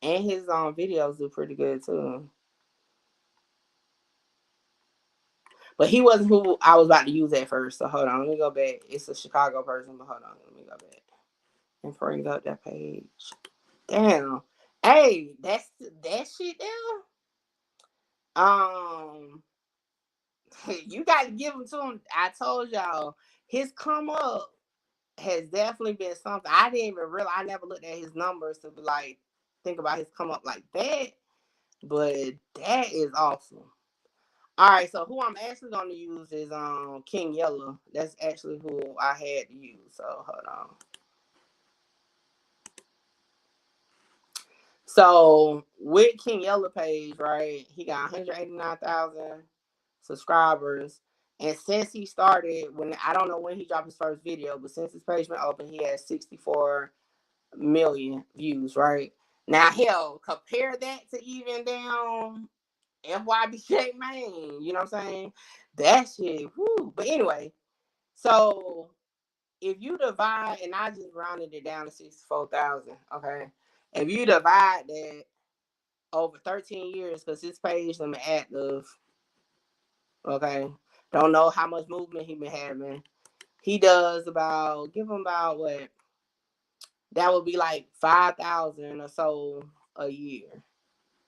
And his videos do pretty good too. But he wasn't who I was about to use at first. So hold on, let me go back. It's a Chicago person, but hold on, let me go back and bring up that page. Damn. Hey, that shit down. You got to give him to him. I told y'all, his come up has definitely been something. I didn't even realize. I never looked at his numbers to be like, think about his come up like that. But that is awesome. All right, so who I'm actually going to use is King Yellow. That's actually who I had to use. So hold on. So with King Yellow page, right? He got 189,000 subscribers. And since he started, I don't know when he dropped his first video, but since his page been open, he has 64 million views, right? Now, hell, compare that to even down FYBJ Main, you know what I'm saying? That shit, whoo. But anyway, so if you divide, and I just rounded it down to 64,000, okay? If you divide that over 13 years, because his page been active, okay? Don't know how much movement he been having. He does give him about what? That would be like 5,000 or so a year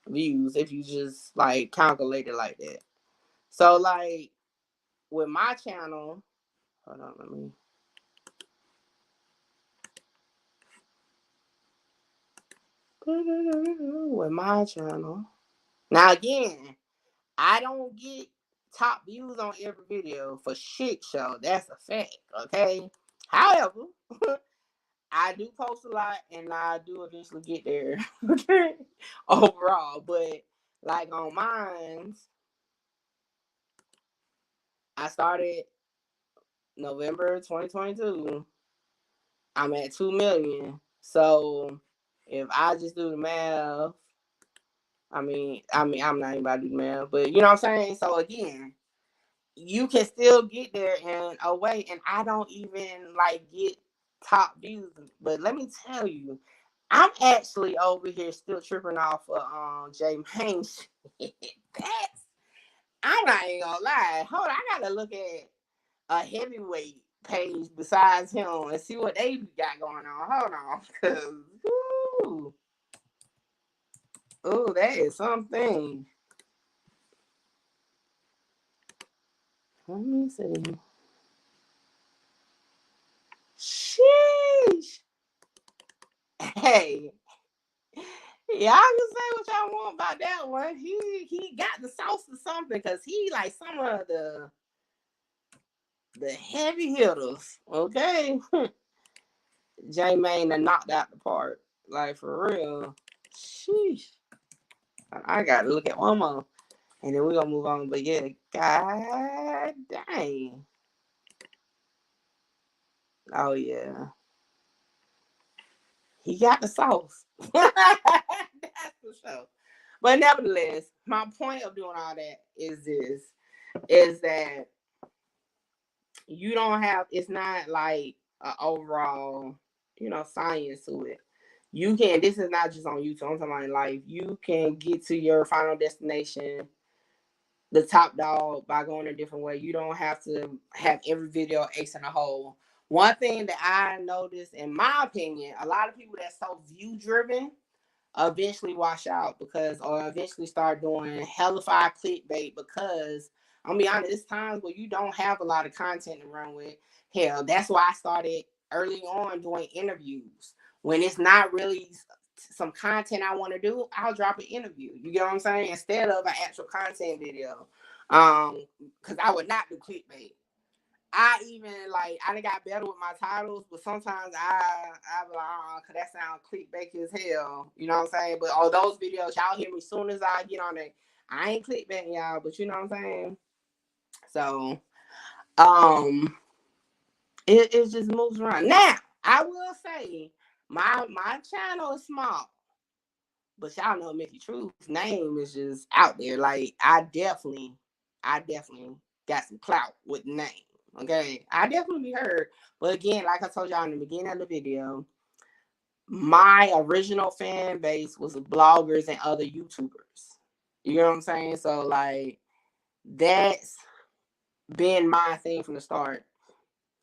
views if you just like calculate it like that. So like with my channel, hold on, let me. With my channel. Now again, I don't get top views on every video for shit show. That's a fact, okay? However, I do post a lot and I do eventually get there, okay? Overall, but like on mine, I started November 2022. I'm at 2 million. So if I just do the math, I'm not even about to do the math, but you know what I'm saying? So again, you can still get there in a way, and I don't even like get top views. But let me tell you, I'm actually over here still tripping off of J Main shit. That's I'm not even gonna lie. Hold on, I gotta look at a heavyweight page besides him and see what they got going on. Hold on, because ooh, that is something. Let me see. Sheesh. Hey, y'all can say what y'all want about that one. He got the sauce or something because he like some of the heavy hitters. Okay, J Main done knocked out the park. Like for real. Sheesh. I gotta look at one more. And then we're gonna move on. But yeah, god dang. Oh yeah. He got the sauce. That's for sure. But nevertheless, my point of doing all that is this is that you don't have it's not like an overall, science to it. You can this is not just on YouTube, I'm talking about in life. You can get to your final destination, the top dog, by going a different way. You don't have to have every video ace in a hole. One thing that I noticed, in my opinion, a lot of people that's so view driven eventually wash out or eventually start doing hellified clickbait because I'm gonna be honest, it's times where you don't have a lot of content to run with. Hell, that's why I started early on doing interviews. When it's not really some content I want to do, I'll drop an interview. You get what I'm saying? Instead of an actual content video. Because I would not do clickbait. I even I done got better with my titles, but sometimes I be like, cause that sounds clickbait as hell. You know what I'm saying? But all those videos, y'all hear me soon as I get on it. I ain't clickbaiting y'all, but you know what I'm saying? So it just moves around. Now, I will say my channel is small. But y'all know Mickey Truth's name is just out there. Like I definitely got some clout with the name. Okay, I definitely be heard. But again, like I told y'all in the beginning of the video, my original fan base was bloggers and other YouTubers. You know what I'm saying? So that's been my thing from the start.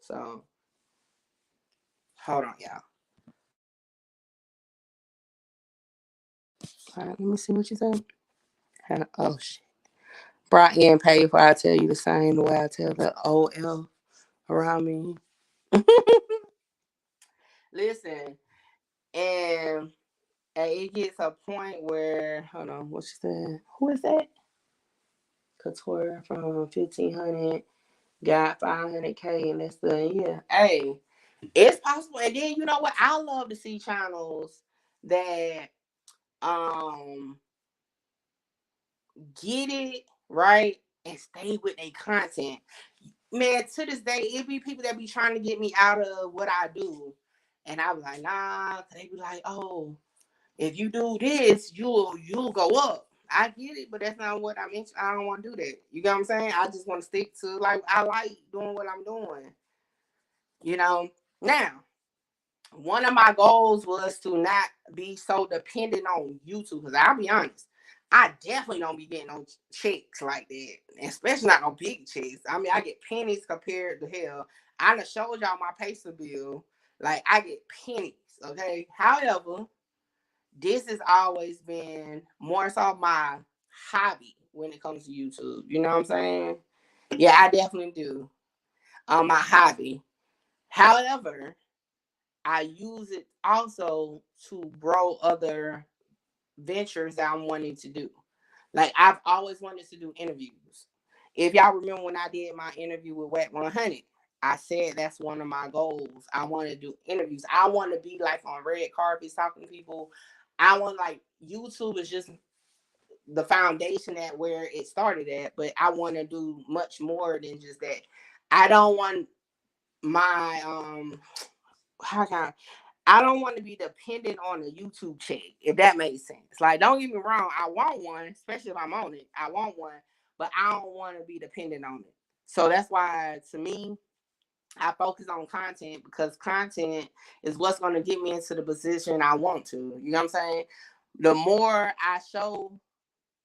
So hold on, y'all. All right, let me see what you say. Oh shit. Brian pay for I tell you the same the way I tell the OL around me. Listen, and it gets a point where hold on, what she said? Who is that? Couture from 1500 got 500K and that's the yeah. Hey, it's possible. And then you know what? I love to see channels that get it right and stay with their content. Man, to this day, it be people that be trying to get me out of what I do. And I was like, nah, they be like, oh, if you do this, you'll go up. I get it, but that's not what I'm into. I don't want to do that. You get what I'm saying? I just want to stick to I like doing what I'm doing. Now, one of my goals was to not be so dependent on YouTube. Because I'll be honest, I definitely don't be getting no checks like that, especially not no big checks. I mean, I get pennies compared to hell. I done showed y'all my pacer bill. Like, I get pennies, okay? However, this has always been more so my hobby when it comes to YouTube. You know what I'm saying? Yeah, I definitely do. My hobby. However, I use it also to grow other ventures that I'm wanting to do. Like I've always wanted to do interviews. If y'all remember when I did my interview with Wet 100, I said that's one of my goals. I want to do interviews. I want to be like on red carpets talking to people. I want, like, YouTube is just the foundation at where it started at, but I want to do much more than just that. I don't want my how can I don't want to be dependent on a YouTube check, if that makes sense. Like, don't get me wrong, I want one, especially if I'm on it. I want one, but I don't want to be dependent on it. So that's why, to me, I focus on content, because content is what's going to get me into the position I want to. You know what I'm saying? The more I show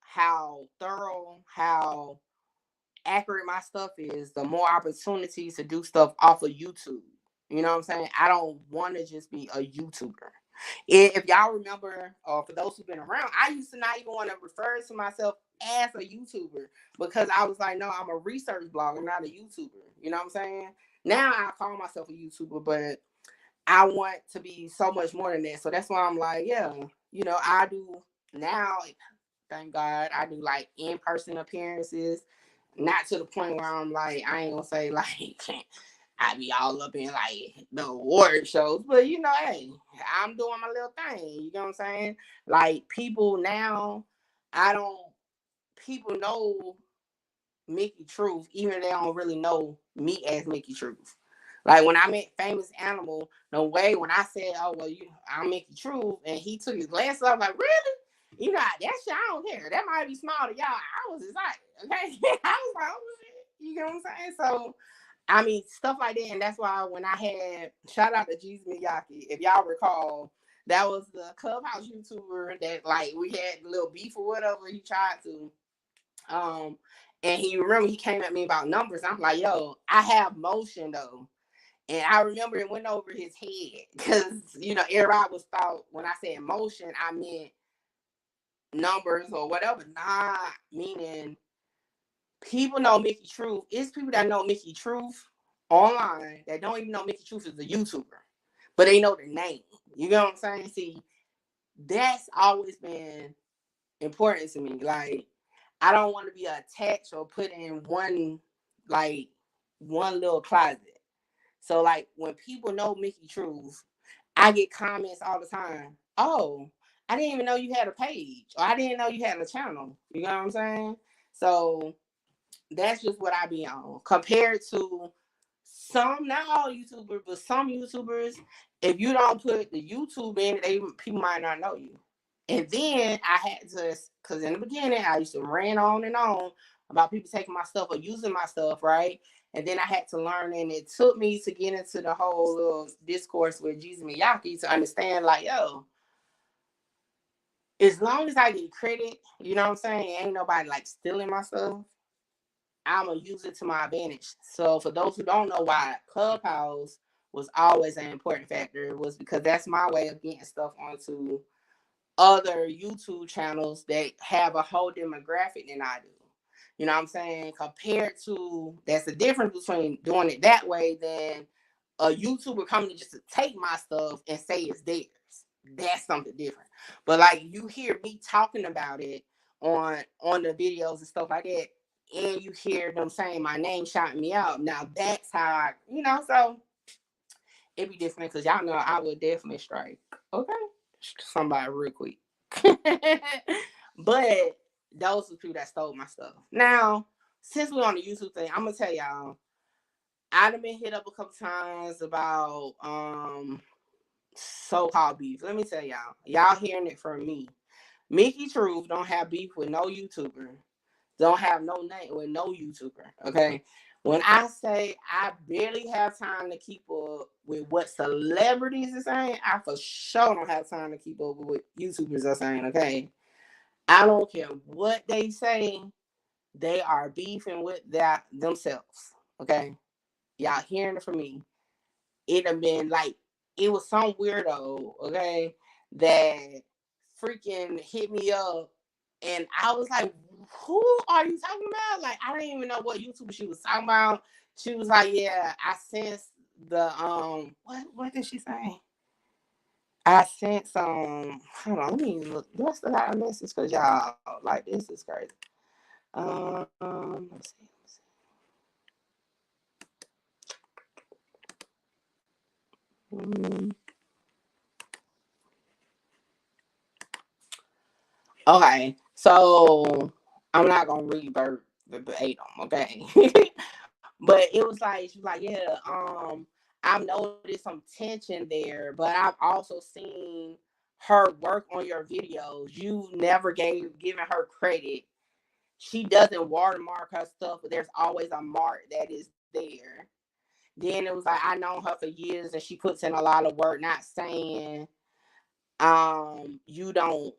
how thorough, how accurate my stuff is, the more opportunities to do stuff off of YouTube. You know what I'm saying? I don't want to just be a YouTuber. If y'all remember, or for those who've been around, I used to not even want to refer to myself as a YouTuber, because I was like, no, I'm a research blogger, not a YouTuber. You know what I'm saying? Now I call myself a YouTuber, but I want to be so much more than that. So that's why I'm like, yeah, I do now. Thank God, I do like in-person appearances. Not to the point where I'm like, I ain't gonna say like I be all up in like the award shows, but hey, I'm doing my little thing. You know what I'm saying? Like, people now, I don't. People know Mickey Truth, even if they don't really know me as Mickey Truth. Like, when I met Famous Animal, no way, when I said, oh, well, I'm Mickey Truth, and he took his glasses off, like, really? That shit, I don't care. That might be small to y'all. I was excited, okay? I was like, oh, shit. You know what I'm saying? So, I mean, stuff like that. And that's why when I had, shout out to Jesus Miyake, if y'all recall, that was the Clubhouse YouTuber that, like, we had a little beef or whatever. He tried to. And he came at me about numbers. I'm like, yo, I have motion though. And I remember it went over his head, because, everybody was thought when I said motion, I meant numbers or whatever. Nah, meaning people know Mickey Truth. It's people that know Mickey Truth online that don't even know Mickey Truth is a YouTuber, but they know the name. You know what I'm saying? See, that's always been important to me. Like, I don't want to be attached or put in one little closet. So, like, when people know Mickey Truth, I get comments all the time. Oh, I didn't even know you had a page, or I didn't know you had a channel. You know what I'm saying? So that's just what I be on. Compared to some, not all YouTubers, but some YouTubers, if you don't put the YouTube in, people might not know you. And then I had to, because in the beginning, I used to rant on and on about people taking my stuff or using my stuff, right? And then I had to learn, and it took me to get into the whole little discourse with Jesus Miyake to understand, like, yo, as long as I get credit, you know what I'm saying? Ain't nobody like stealing my stuff. I'm gonna use it to my advantage. So for those who don't know why Clubhouse was always an important factor, was because that's my way of getting stuff onto other YouTube channels that have a whole demographic than I do. You know what I'm saying? Compared to, that's the difference between doing it that way than a YouTuber coming just to take my stuff and say it's theirs. That's something different. But like, you hear me talking about it on the videos and stuff like that, and you hear them saying my name, shouting me out. Now that's how so it be different, because y'all know I would definitely strike. Okay, somebody real quick. But those are people that stole my stuff. Now, since we're on the YouTube thing, I'm gonna tell y'all, I done been hit up a couple times about so-called beef. Let me tell y'all hearing it from me. Mickey Truth don't have beef with no YouTuber. Don't have no name with no YouTuber. Okay. When I say I barely have time to keep up with what celebrities are saying, I for sure don't have time to keep up with what YouTubers are saying. Okay. I don't care what they say, they are beefing with that themselves. Okay. Y'all hearing it from me. It'd have been like, it was some weirdo, okay, that freaking hit me up, and I was like, who are you talking about? Like, I didn't even know what YouTuber she was talking about. She was like, yeah, I sensed the what did she say? I sent some, hold on, let me look. Do I still have a message? Because y'all, like, this is crazy. Let's see. Okay, so I'm not gonna revert the verbatim, okay? But it was like she was like, yeah, I've noticed some tension there, but I've also seen her work on your videos. You never given her credit. She doesn't watermark her stuff, but there's always a mark that is there. Then it was like I known her for years and she puts in a lot of work, not saying you don't.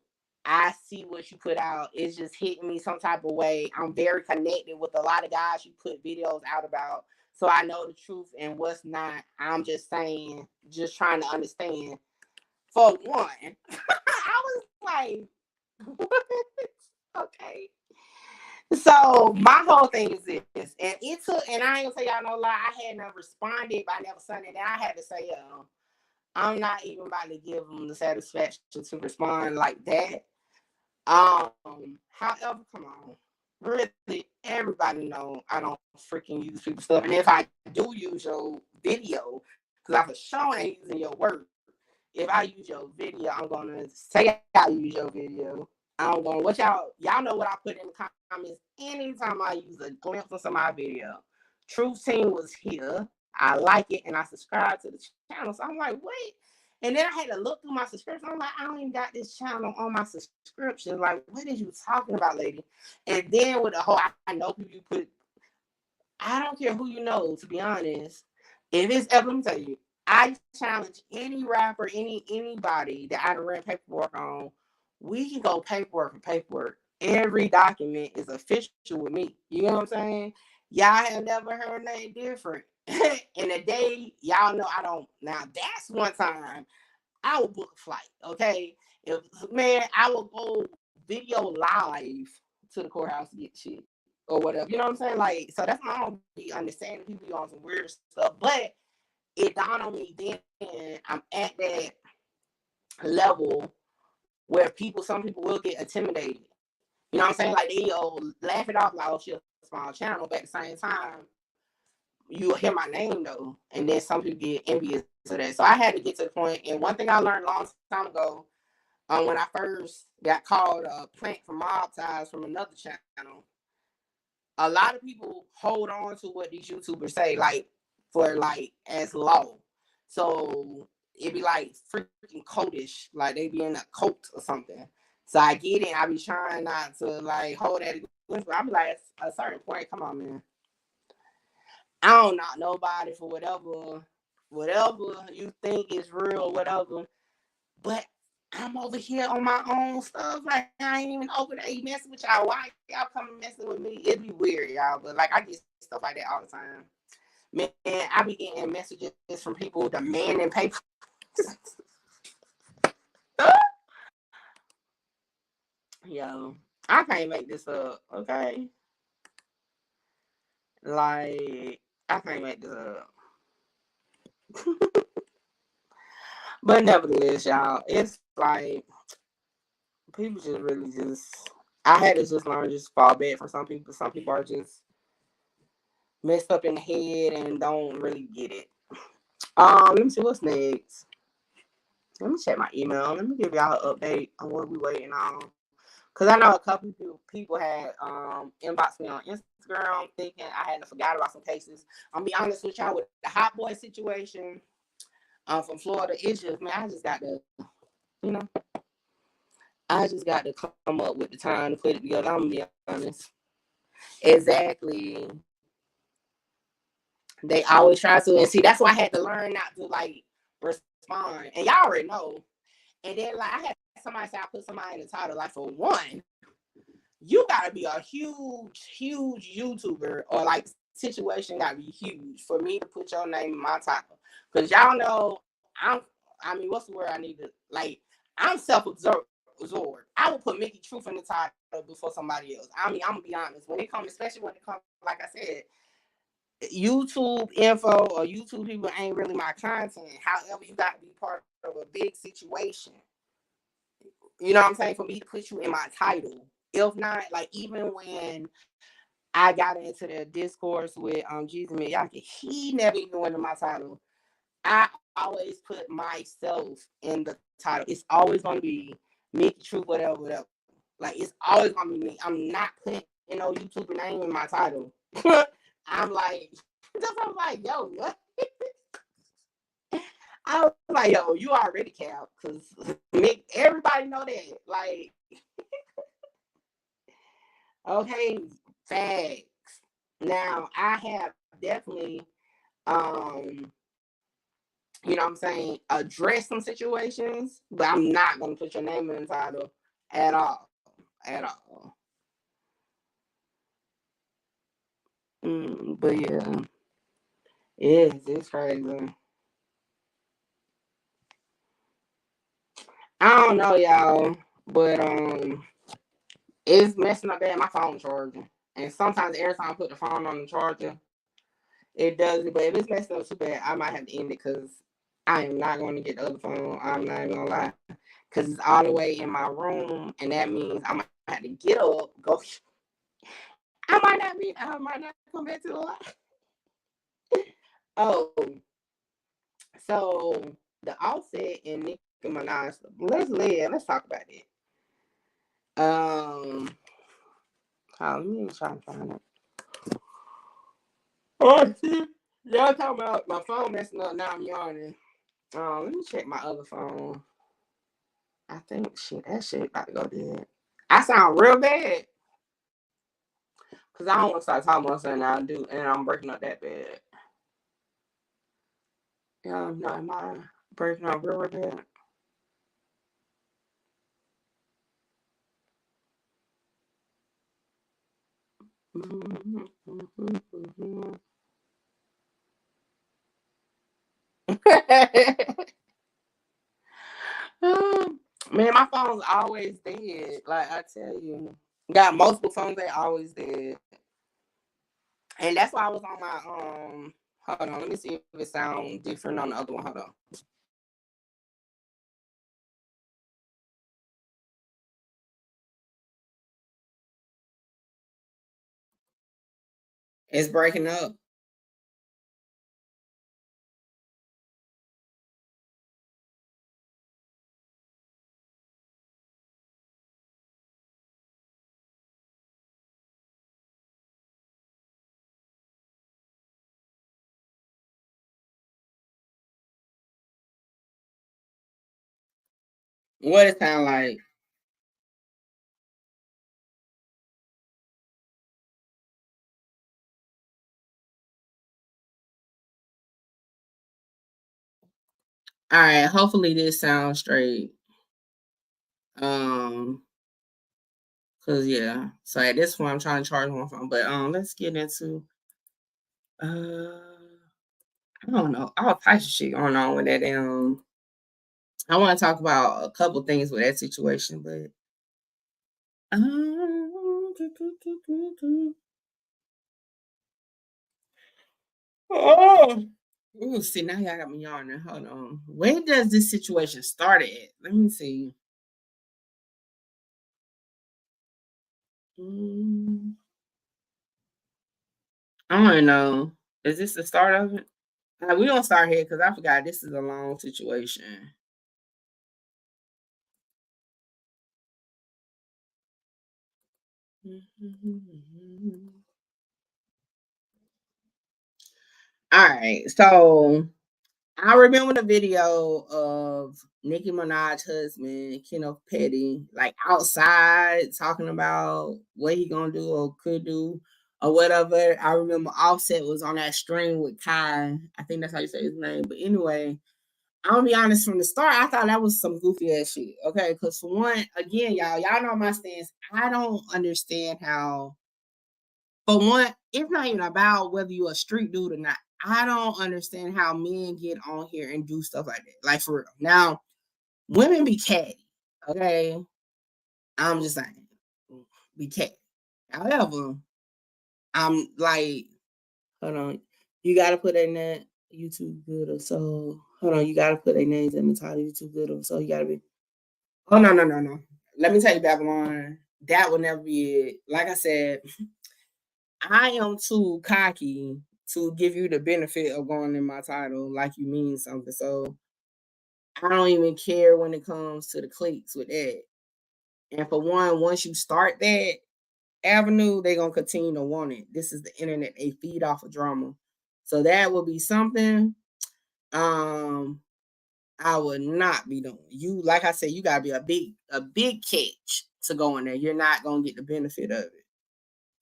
I see what you put out. It's just hitting me some type of way. I'm very connected with a lot of guys you put videos out about. So I know the truth and what's not. I'm just saying, just trying to understand. For one, I was like, okay. So my whole thing is this, and it took, and I ain't gonna say y'all no lie, I had never responded, but I never sent it. And I had to say, I'm not even about to give them the satisfaction to respond like that. However, come on. Really, everybody know I don't freaking use people's stuff. And if I do use your video, because I for sure ain't using your work. If I use your video, I'm gonna say I use your video. I'm going what y'all know what I put in the comments anytime I use a glimpse of my video. Truth Team was here. I like it and I subscribe to the channel. So I'm like, wait. And then I had to look through my subscription. I'm like, I don't even got this channel on my subscription. Like, what is you talking about, lady? And then with the whole, I know who you put. I don't care who you know, to be honest. If it's ever, let me tell you, I challenge any rapper, anybody that I ran paperwork on. We can go paperwork for paperwork. Every document is official with me. You know what I'm saying? Y'all have never heard nothing different. And the day y'all know I don't. Now that's one time I will book a flight. Okay, if man, I will go video live to the courthouse to get shit or whatever. You know what I'm saying? Like, so that's why I don't be understanding people be on some weird stuff. But it dawned on me then I'm at that level where some people will get intimidated. You know what I'm saying? Like they'll laugh it off like, oh, she's a small channel, but at the same time, you'll hear my name though. And then some people get envious of that. So I had to get to the point, and one thing I learned a long time ago, when I first got called a plant for mob ties from another channel, a lot of people hold on to what these YouTubers say, like for like as law. So it'd be like freaking cultish, like they be in a cult or something. So I get it. I be trying not to like hold that against, but I be like, at a certain point, come on, man. I don't knock nobody for whatever you think is real, whatever. But I'm over here on my own stuff. Like I ain't even over there messing with y'all. Why y'all coming messing with me? It'd be weird, y'all. But like I get stuff like that all the time. Man, I be getting messages from people demanding paper. Yo, I can't make this up, okay? Like I can't make this up. But nevertheless, y'all, it's like people just really just. I had to just learn just fall back from some people. Some people are just messed up in the head and don't really get it. Let me see what's next. Let me check my email. Let me give y'all an update on what we waiting on. Cause I know a couple people had inboxed me on Instagram thinking I hadn't forgot about some cases. I'm gonna be honest with y'all with the hot boy situation from Florida. It's just man, I just got to, you know, I just got to come up with the time to put it together. I'm gonna be honest. Exactly. They always try to, and see that's why I had to learn not to like respond. And y'all already know. And then like I had somebody say I put somebody in the title. Like for one, you gotta be a huge YouTuber or like situation gotta be huge for me to put your name in my title. Cause y'all know I mean, what's the word I need to like? I'm self-absorbed. I would put Mickey Truth in the title before somebody else. I mean, I'm gonna be honest. When it comes, especially when it comes, like I said, YouTube info or YouTube people ain't really my content. However, you got to be part of a big situation. You know what I'm saying? For me to put you in my title. If not, like even when I got into the discourse with Jesus Miyake. He never even went to my title. I always put myself in the title. It's always gonna be Mickey Truth, whatever, whatever. Like it's always gonna be me. I'm not putting no YouTuber name in my title. I'm like, I'm like, yo, what? I was like, yo, you already cap, because everybody know that. Like, okay, facts. Now I have definitely you know what I'm saying, address some situations, but I'm not gonna put your name in the title at all. At all. But yeah. It's crazy. I don't know, y'all, but it's messing up bad. My phone charging. And sometimes every time I put the phone on the charger, it does it. But if it's messing up too bad, I might have to end it because I am not going to get the other phone. I'm not even gonna lie. Because it's all the way in my room, and that means I might have to get up, go. I might not come back to the life. Oh, so the Offset and Nicki Minaj. Let's talk about it. Let me try to find it. Oh, see, y'all talking about my phone messing up. Now I'm yawning. Let me check my other phone. I think that shit about to go dead. I sound real bad. Cause I don't want to start talking about something I do, and I'm breaking up that bad. No, am I breaking up real bad? Man, my phone's always dead. Like I tell you, got multiple phones. They always dead, and that's why I was on my Hold on, let me see if it sounds different on the other one. Hold on. It's breaking up. What it sound like? All right. Hopefully this sounds straight. Cause yeah. So at this point, I'm trying to charge my phone. But let's get into I don't know, all types of shit going on with that. I want to talk about a couple things with that situation, but oh, ooh, see now y'all got me yawning. Hold on, when does this situation start at? Let me see. I don't know. Is this the start of it? We don't start here because I forgot this is a long situation. All right, so I remember the video of Nicki Minaj's husband, Kenneth Petty, like outside talking about what he gonna do or could do or whatever. I remember Offset was on that stream with Kai. I think that's how you say his name. But anyway, I'm gonna be honest, from the start, I thought that was some goofy ass shit. Okay, because for one, again, y'all know my stance. I don't understand how. For one, it's not even about whether you're a street dude or not. I don't understand how men get on here and do stuff like that. Like for real. Now, women be catty. Okay, I'm just saying, be catty. However, I'm like, hold on, you gotta put in that YouTube good or so. Hold on, you gotta put their names in the title. YouTube good or so. You gotta be. Oh no. Let me tell you, Babylon. That will never be it. Like I said, I am too cocky to give you the benefit of going in my title like you mean something. So I don't even care when it comes to the clicks with that. And for one, once you start that avenue, they're gonna continue to want it. This is the internet, they feed off of drama. So that would be something I would not be doing. You, like I said, you gotta be a big catch to go in there. You're not gonna get the benefit of it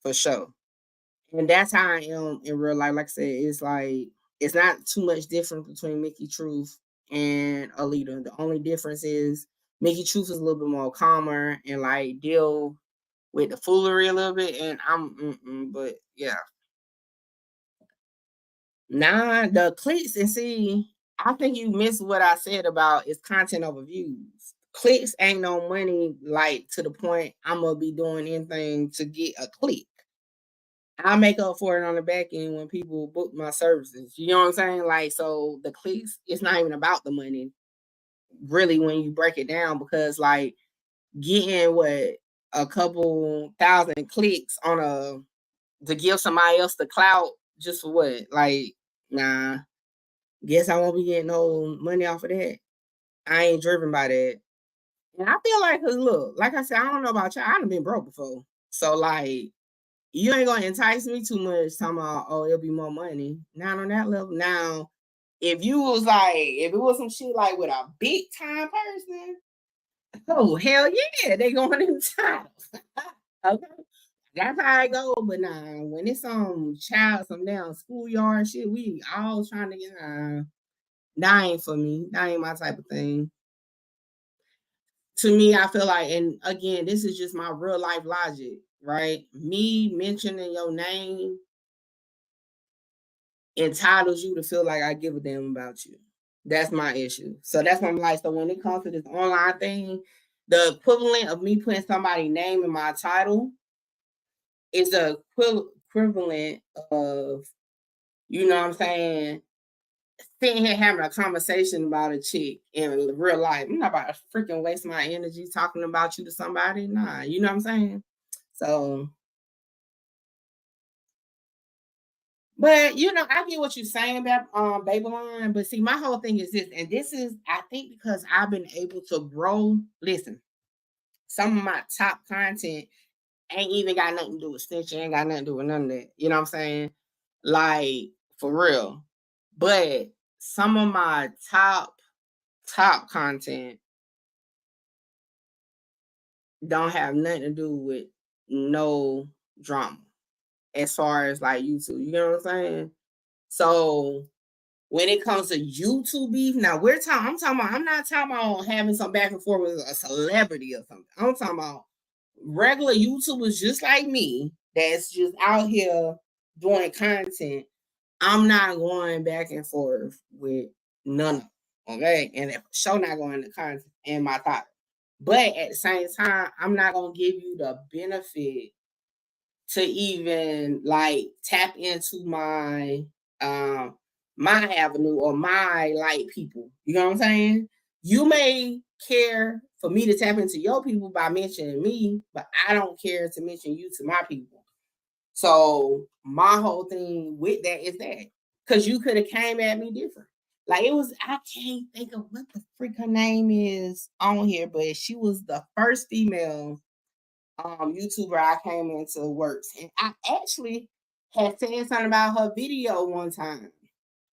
for sure. And that's how I am in real life. Like I said, it's like it's not too much difference between Mickey Truth and Alita. The only difference is Mickey Truth is a little bit more calmer and like deal with the foolery a little bit. And but yeah, nah, the clicks and see. I think you missed what I said about it's content over views. Clicks ain't no money like to the point I'm gonna be doing anything to get a click. I make up for it on the back end when people book my services. You know what I'm saying? Like, so the clicks, it's not even about the money, really, when you break it down, because like getting what a couple thousand clicks on to give somebody else the clout just for what? Like, nah, guess I won't be getting no money off of that. I ain't driven by that. And I feel like, cause look, like I said, I don't know about y'all. I done been broke before. So like, you ain't gonna entice me too much talking about, oh, it'll be more money. Not on that level. Now, if you was like, if it was some shit like with a big time person, oh hell yeah, they going in titles. Okay. That's how I go. But nah, when it's some child, some damn schoolyard shit, we all trying to get that ain't for me. That ain't my type of thing. To me, I feel like, and again, this is just my real life logic, right? Me mentioning your name entitles you to feel like I give a damn about you. That's my issue. So that's why I'm like, so when it comes to this online thing, the equivalent of me putting somebody's name in my title is the equivalent of, you know what I'm saying, sitting here having a conversation about a chick in real life. I'm not about to freaking waste my energy talking about you to somebody. Nah, you know what I'm saying? So, but you know, I get what you're saying about Babylon. But see, my whole thing is this, and this is, I think, because I've been able to grow. Listen, some of my top content ain't even got nothing to do with stitching, ain't got nothing to do with none of that. You know what I'm saying? Like, for real. But some of my top content don't have nothing to do with no drama as far as like YouTube. You know what I'm saying? So when it comes to YouTube beef, now I'm not talking about having some back and forth with a celebrity or something. I'm talking about regular YouTubers just like me that's just out here doing content. I'm not going back and forth with none of them. Okay. And if show not going to content in my thought. But at the same time, I'm not gonna give you the benefit to even like tap into my avenue or my like people. You know what I'm saying? You may care for me to tap into your people by mentioning me, but I don't care to mention you to my people. So my whole thing with that is that because you could have came at me different. Like it was, I can't think of what the freak her name is on here, but she was the first female YouTuber I came into works. And I actually had said something about her video one time.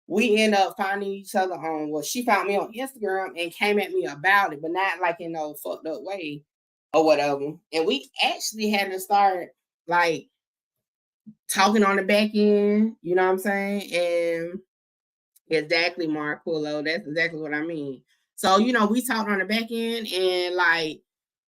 We end up finding each other on, well, she found me on Instagram and came at me about it, but not like in a fucked up way or whatever. And we actually had to start like talking on the back end, you know what I'm saying? And exactly, Marquillo, that's exactly what I mean. So, you know, we talked on the back end and like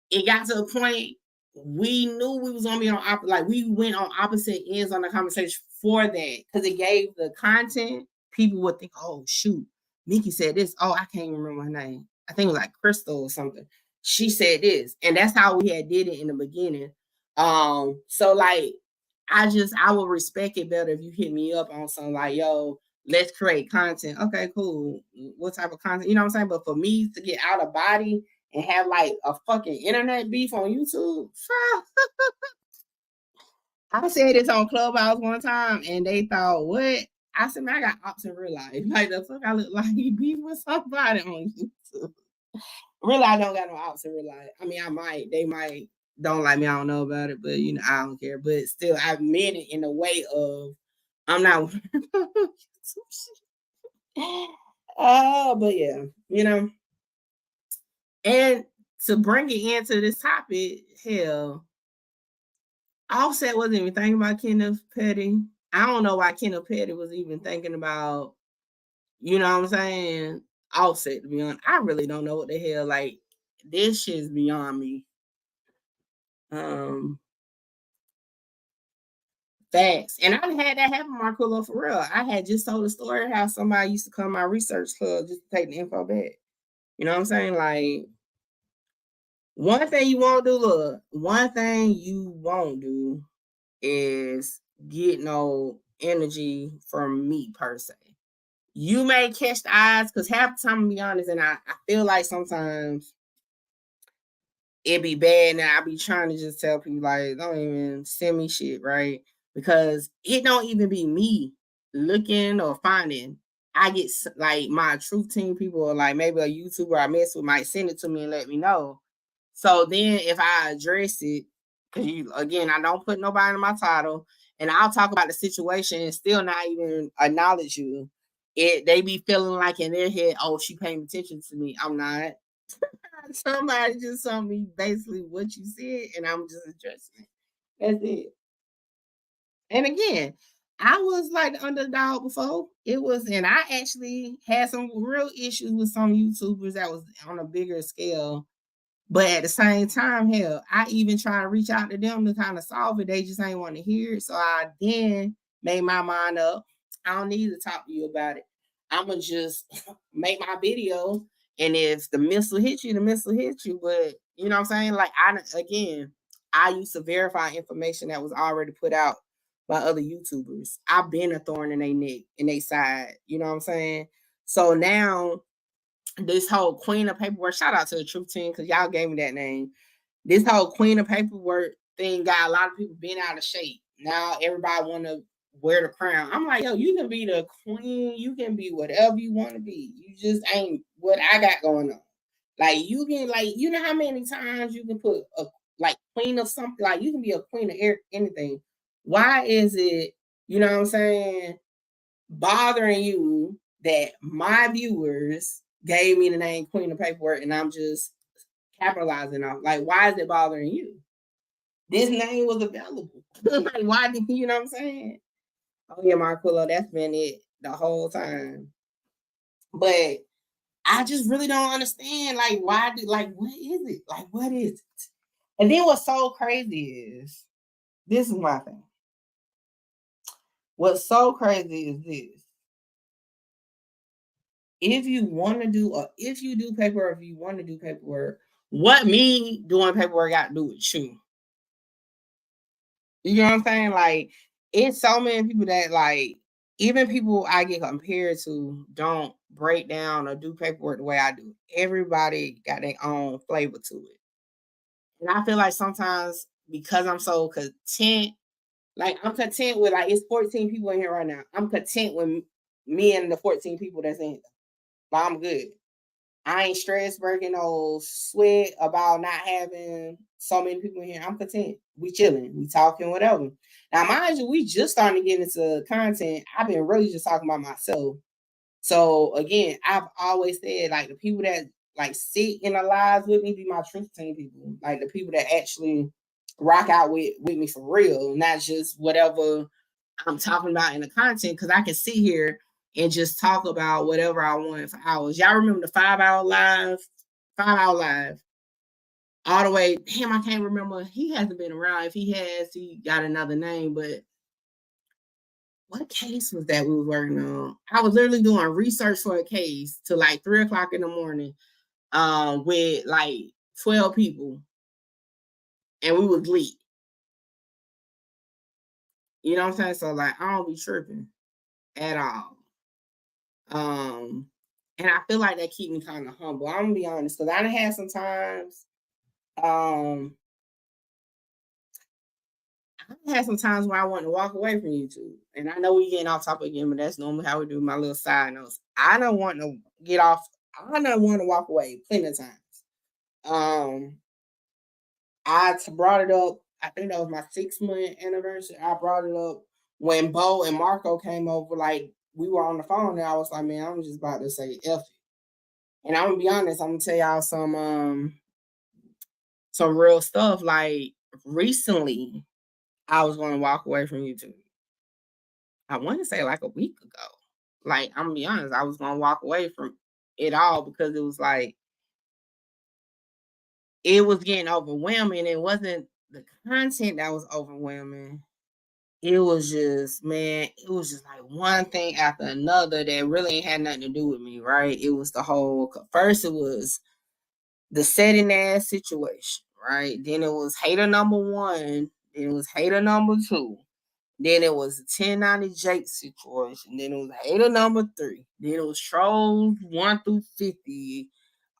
it got to a point we knew we was gonna be on like we went on opposite ends on the conversation for that because it gave the content people would think, oh shoot, Mickey said this. Oh, I can't even remember her name. I think it was like Crystal or something. She said this, and that's how we had did it in the beginning. So like I would respect it better if you hit me up on something like, yo, let's create content. Okay, cool. What type of content? You know what I'm saying? But for me to get out of body and have like a fucking internet beef on YouTube, I said this on Clubhouse one time, and they thought, what? I said, man, I got ops in real life. Like, the fuck I look like he beef with somebody on YouTube. Really, I don't got no ops in real life. I mean, I might. They might don't like me. I don't know about it, but you know, I don't care. But still, I meant it in a way of I'm not. Oh, but yeah, you know. And to bring it into this topic, hell, Offset wasn't even thinking about Kenneth Petty. I don't know why Kenneth Petty was even thinking about, you know what I'm saying? Offset, to be honest. I really don't know what the hell. Like, this shit's beyond me. Facts. And I've had that happen, Marquillo, for real. I had just told a story how somebody used to come to my research club just to take the info back. You know what I'm saying? Like, one thing you won't do, look, one thing you won't do is get no energy from me per se. You may catch the eyes, because half the time, to be honest, and I feel like sometimes it be bad, and I be trying to just tell people, like, don't even send me shit, right? Because it don't even be me looking or finding. I get, like, my truth team people, or like maybe a YouTuber I mess with might send it to me and let me know. So then if I address it, because again, I don't put nobody in my title, and I'll talk about the situation and still not even acknowledge you. They be feeling like in their head, oh, she paying attention to me. I'm not. Somebody just told me basically what you said, and I'm just addressing it. That's it. And again, I was like the underdog before. It was, and I actually had some real issues with some YouTubers that was on a bigger scale. But at the same time, hell, I even try to reach out to them to kind of solve it. They just ain't want to hear it. So I then made my mind up. I don't need to talk to you about it. I'm going to just make my video. And if the missile hits you, the missile hits you. But you know what I'm saying? Like, I used to verify information that was already put out by other YouTubers. I've been a thorn in their neck, in their side. You know what I'm saying? So now this whole queen of paperwork, shout out to the truth team, because y'all gave me that name. This whole queen of paperwork thing got a lot of people bent out of shape. Now everybody want to wear the crown. I'm like, yo, you can be the queen, you can be whatever you want to be. You just ain't what I got going on. Like, you can, like, you know how many times you can put a like queen of something, like you can be a queen of anything. Why is it, you know what I'm saying, bothering you that my viewers gave me the name Queen of Paperwork and I'm just capitalizing on? Like, why is it bothering you? This name was available. Like, why did you know what I'm saying? Oh yeah, Marquillo, that's been it the whole time. But I just really don't understand. Like, why did, like, what is it? Like, what is it? And then what's so crazy is, this is my thing. What's so crazy is this. If you want to do, or if you do paperwork, if you want to do paperwork, what me doing paperwork got to do with you? You know what I'm saying? Like, it's so many people that, like, even people I get compared to don't break down or do paperwork the way I do. Everybody got their own flavor to it. And I feel like sometimes because I'm so content, like, I'm content with, like, it's 14 people in here right now. I'm content with me and the 14 people that's in. Like, I'm good. I ain't stressed, breaking no sweat about not having so many people here. I'm content. We chilling. We talking, whatever. Now, mind you, we just starting to get into content. I've been really just talking about myself. So again, I've always said, like, the people that like sit in the lives with me be my truth team people. Like, the people that actually rock out with me for real, not just whatever I'm talking about in the content, because I can sit here and just talk about whatever I want for hours. Y'all remember the 5-hour live? 5-hour live. All the way, damn, I can't remember. He hasn't been around. If he has, he got another name. But what case was that we were working on? I was literally doing research for a case till like 3 o'clock in the morning, with like 12 people. And we was lit. You know what I'm saying? So, like, I don't be tripping at all. And I feel like that keep me kind of humble. I'm gonna be honest, because I done had some times. I I had some times where I wanted to walk away from YouTube. And I know we getting off topic again, but that's normally how we do my little side notes. I don't want to get off. I don't want to walk away plenty of times. I brought it up. I think that was my 6-month anniversary. I brought it up when Bo and Marco came over. Like we were on the phone, and I was like, "Man, I'm just about to say F it." And I'm gonna be honest. I'm gonna tell y'all some real stuff. Like recently, I was going to walk away from YouTube. I want to say like a week ago. Like I'm gonna be honest, I was gonna walk away from it all because it was like it was getting overwhelming. It wasn't the content that was overwhelming. It was just, man, it was just like one thing after another that really ain't had nothing to do with me, right? It was the whole, first it was the setting ass situation, right? Then it was hater number one, then it was hater number two, then it was the 1090 Jake situation, then it was hater number three, then it was trolls 1 through 50,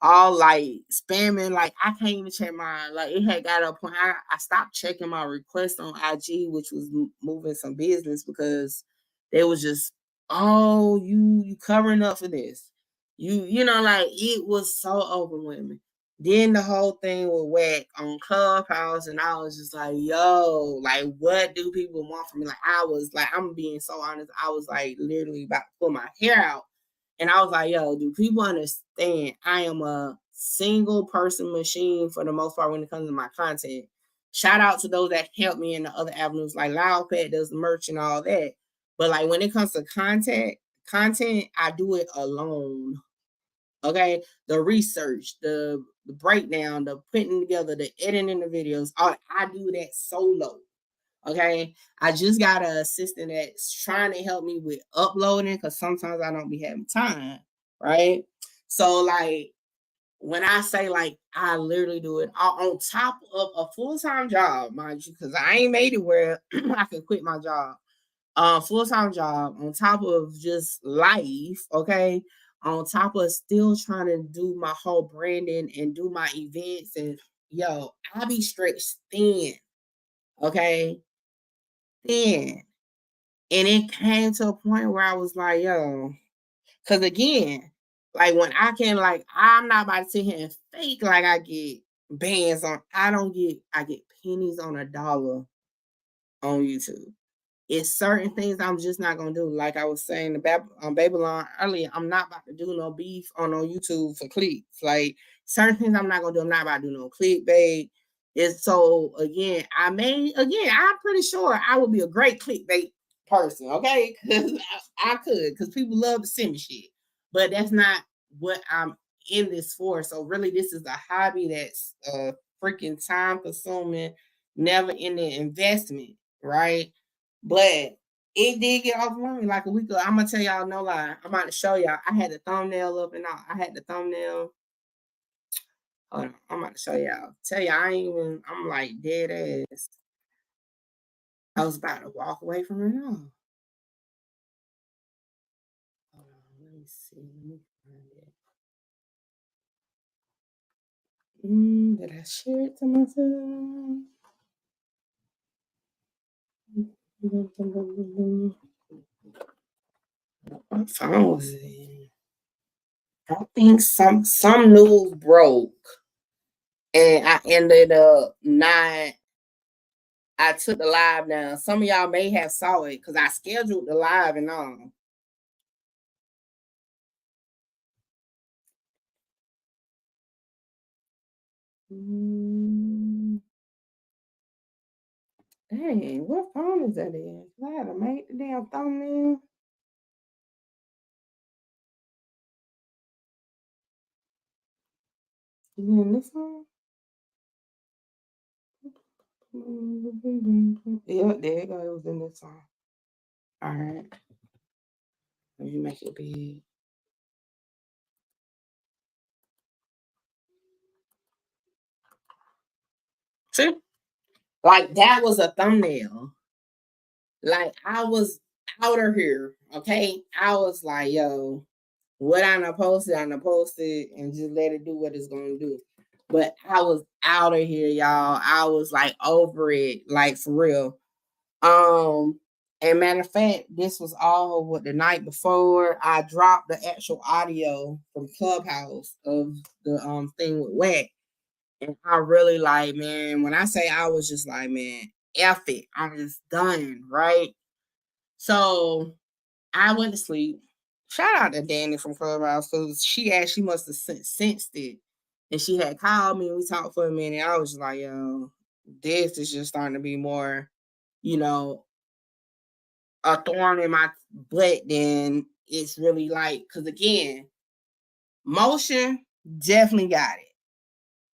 all like spamming. Like I can't even check my, like it had got a point. I stopped checking my requests on IG, which was moving some business because they was just, oh, you covering up for this. You know, like it was so overwhelming. Then the whole thing was whack on Clubhouse, and I was just like, yo, like what do people want from me? Like I was like, I'm being so honest, I was like literally about to pull my hair out. And I was like, yo, do people understand I am a single person machine for the most part when it comes to my content? Shout out to those that help me in the other avenues, like Loudpad does the merch and all that. But like when it comes to content, I do it alone. Okay. The research, the breakdown, the putting together, the editing the videos, I do that solo. Okay. I just got an assistant that's trying to help me with uploading because sometimes I don't be having time. Right. So, like, when I say, like, I literally do it on top of a full time job, mind you, because I ain't made it where I can quit my job. Full time job on top of just life. Okay. On top of still trying to do my whole branding and do my events. And yo, I be stretched thin. Okay. Thin. And it came to a point where I was like, yo, because again, like when I can, like, I'm not about to sit here and fake like I get bands on, I get pennies on a dollar on YouTube. It's certain things I'm just not gonna do. Like I was saying on Babylon earlier, I'm not about to do no beef on no YouTube for clicks. Like certain things I'm not gonna do. I'm not about to do no clickbait. It's so again, I'm pretty sure I would be a great clickbait person, okay? Because I could, because people love to send me shit. But that's not what I'm in this for. So really, this is a hobby that's freaking time consuming, never ending investment, right? But it did get overwhelming like a week ago. I'm gonna tell y'all no lie. I'm about to show y'all. I had the thumbnail up and all. I had the thumbnail. Hold on, I'm about to show y'all. Tell y'all, I'm like dead ass. I was about to walk away from it all. Hold on, let me see. Let me find it. Did I share it to myself? What phone was it? I think some news broke, and I ended up not. I took the live down. Some of y'all may have saw it because I scheduled the live and all. Dang, what phone is that in? I had to make the damn thumbnail. Is it in this one? Yeah, there you go. It was in this one. All right. Let me make it big. See? Like that was a thumbnail. Like I was out of here. Okay. I was like, yo, what I done posted, and just let it do what it's gonna do. But I was out of here, y'all. I was like over it, like for real. And matter of fact, this was all what the night before I dropped the actual audio from Clubhouse of the thing with Whack. And I really like, man, when I say I was just like, man, F it. I'm just done, right? So I went to sleep. Shout out to Danny from Clubhouse because she must have sensed it. And she had called me and we talked for a minute. I was just like, yo, this is just starting to be more, you know, a thorn in my butt than it's really like, because again, motion definitely got it.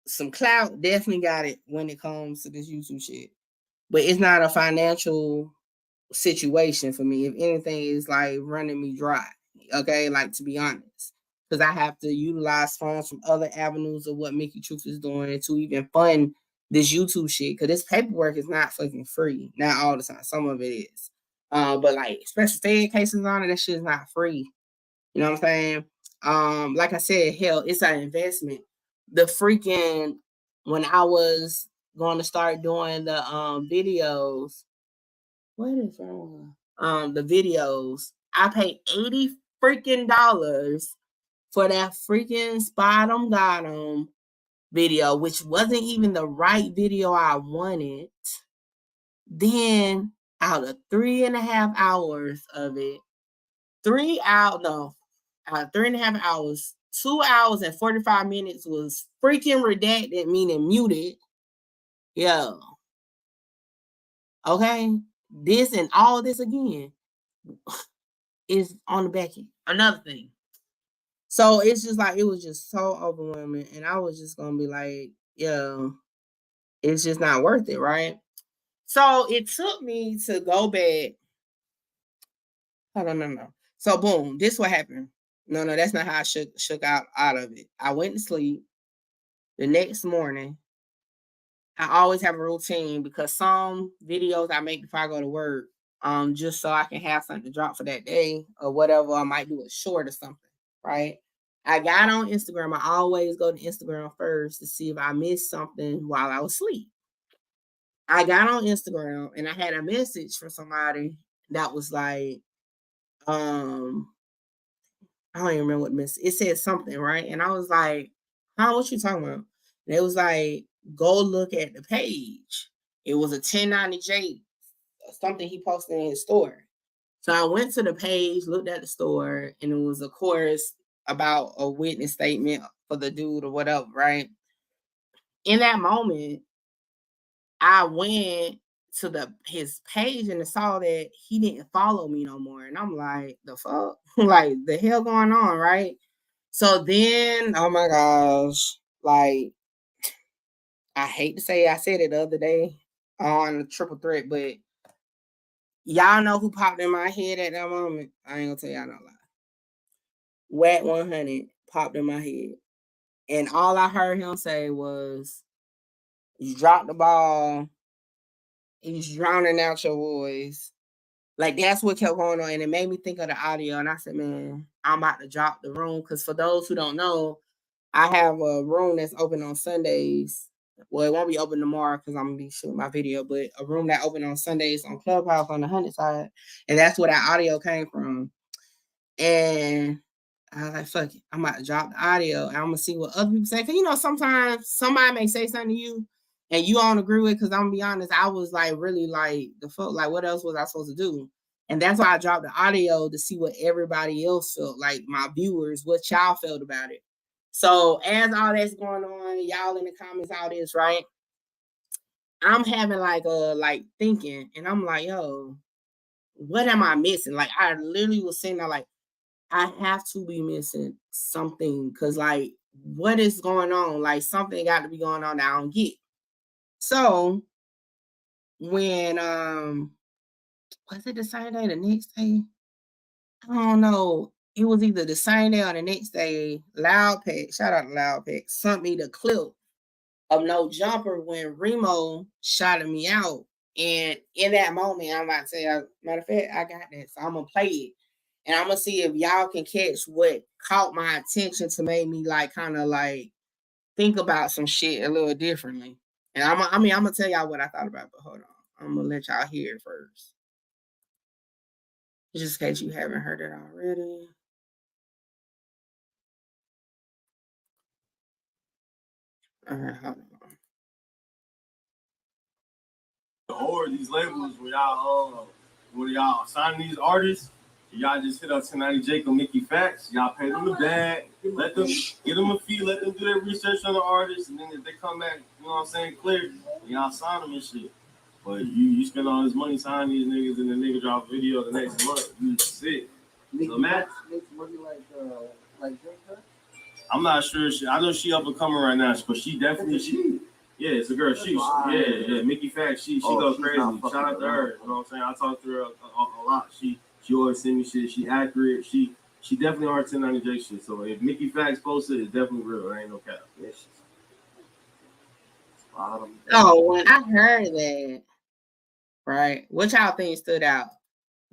Some clout definitely got it when it comes to this YouTube shit. But it's not a financial situation for me. If anything, it's like running me dry. Okay, like to be honest. Because I have to utilize funds from other avenues of what Mickey Truth is doing to even fund this YouTube shit. Because this paperwork is not fucking free. Not all the time. Some of it is. But like special fed cases on it, that shit is not free. You know what I'm saying? Like I said, hell, it's an investment. The freaking when I was going to start doing the videos, what is wrong? The videos, I paid $80 freaking for that freaking spot on got 'em video, which wasn't even the right video I wanted. Then out of 3.5 hours of it, 3.5 hours, 2 hours and 45 minutes was freaking redacted, meaning muted. Yo. Okay. This and all this again is on the back end. Another thing. So it's just like, it was just so overwhelming. And I was just going to be like, yo, it's just not worth it, right? So it took me to go back. Hold on, no. So boom, this what happened. No, that's not how I shook out of it. I went to sleep. The next morning, I always have a routine because some videos I make before I go to work, just so I can have something to drop for that day or whatever. I might do a short or something, right? I got on Instagram. I always go to Instagram first to see if I missed something while I was asleep. I got on Instagram and I had a message from somebody that was like, I don't even remember what message. It said something, right? And I was like, huh, what you talking about? And it was like, go look at the page. It was a 1090J, something he posted in his store. So I went to the page, looked at the store, and it was, of course, about a witness statement for the dude or whatever, right? In that moment, I went to his page and I saw that he didn't follow me no more. And I'm like, the fuck? Like, the hell going on, right? So then, oh my gosh, like, I hate to say I said it the other day on the Triple Threat, but y'all know who popped in my head at that moment. I ain't gonna tell y'all no lie. Whack 100 popped in my head. And all I heard him say was, you dropped the ball. He's drowning out your voice. Like, that's what kept going on. And it made me think of the audio. And I said, man, I'm about to drop the room. Because for those who don't know, I have a room that's open on Sundays. Well, it won't be open tomorrow because I'm going to be shooting my video. But a room that open on Sundays on Clubhouse on the 100 side. And that's where that audio came from. And I was like, fuck it. I'm about to drop the audio. And I'm going to see what other people say. Because, sometimes somebody may say something to you and you don't agree with it. Because I'm going to be honest, I was like, really like, the fuck, like, what else was I supposed to do? And that's why I dropped the audio to see what everybody else felt, like my viewers, what y'all felt about it. So as all that's going on, y'all in the comments, all this, right? I'm having like thinking, and I'm like, yo, what am I missing? Like, I literally was saying that, like, I have to be missing something because, like, what is going on? Like, something got to be going on that I don't get. So when was it the same day, the next day? I don't know. It was either the same day or the next day. Loud Pack, shout out to Loud Pack, sent me the clip of No Jumper when Remo shouted me out. And in that moment, I'm about to say, matter of fact, I got that. So I'm going to play it. And I'm going to see if y'all can catch what caught my attention to make me like kind of like think about some shit a little differently. And I'm going to tell y'all what I thought about, but hold on. I'm gonna let y'all hear it first. Just in case you haven't heard it already. All right, hold on. Or these labels when y'all sign these artists, y'all just hit up 1090 Jacob, Mickey Facts, y'all pay them a bag, let them get them a fee, let them do their research on the artist, and then if they come back, you know what I'm saying, clear, y'all sign them and shit. But you spend all this money signing these niggas and the nigga drop a video the next month, you sick. So Matt, like Jacob? I'm not sure. I know she up and coming right now, but she definitely yeah, it's a girl. Yeah, Mickey Facts. She goes crazy. Shout out to her. You know what I'm saying? I talk to her a lot. She always send me shit. She accurate. She definitely are 1090 J shit. So if Mickey Facts posted, it's definitely real. There ain't no cap. Yeah, oh, when I heard that, right? What y'all think stood out?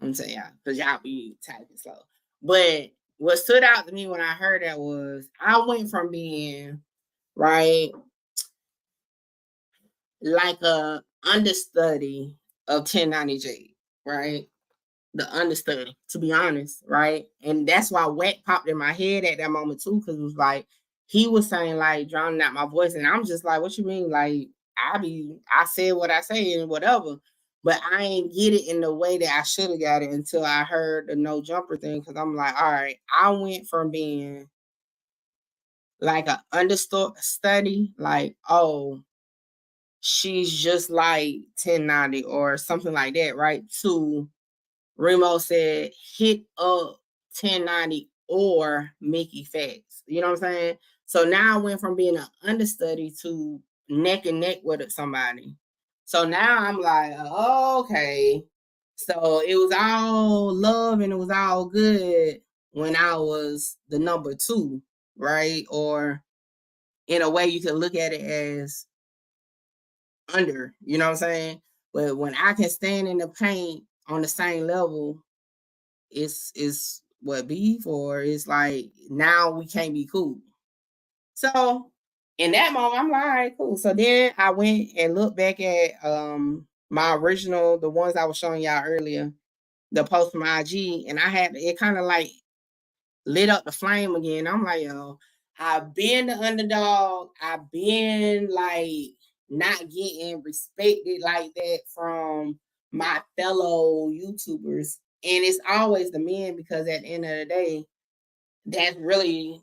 I'm saying y'all, because y'all be typing slow. But what stood out to me when I heard that was I went from being right like a understudy of 1090J, right? The understudy, to be honest, right? And that's why Wet popped in my head at that moment too, because it was like he was saying like drowning out my voice, and I'm just like, what you mean? Like I said what I say and whatever, but I ain't get it in the way that I should have got it until I heard the no jumper thing. Because I'm like, all right, I went from being like an understudy, like, oh, she's just like 1090 or something like that, right? To Remo said, hit up 1090 or Mickey Facts. You know what I'm saying? So now I went from being an understudy to neck and neck with somebody. So now I'm like, okay. So it was all love and it was all good when I was the number 2, right? Or in a way you can look at it as under, you know what I'm saying? But when I can stand in the paint on the same level, it's what beef, or it's like now we can't be cool. So in that moment, I'm like, all right, cool. So then I went and looked back at my original, the ones I was showing y'all earlier, the post from IG, and I had it kind of like lit up the flame again. I'm like, yo, I've been the underdog. I've been like not getting respected like that from my fellow YouTubers. And it's always the men, because at the end of the day,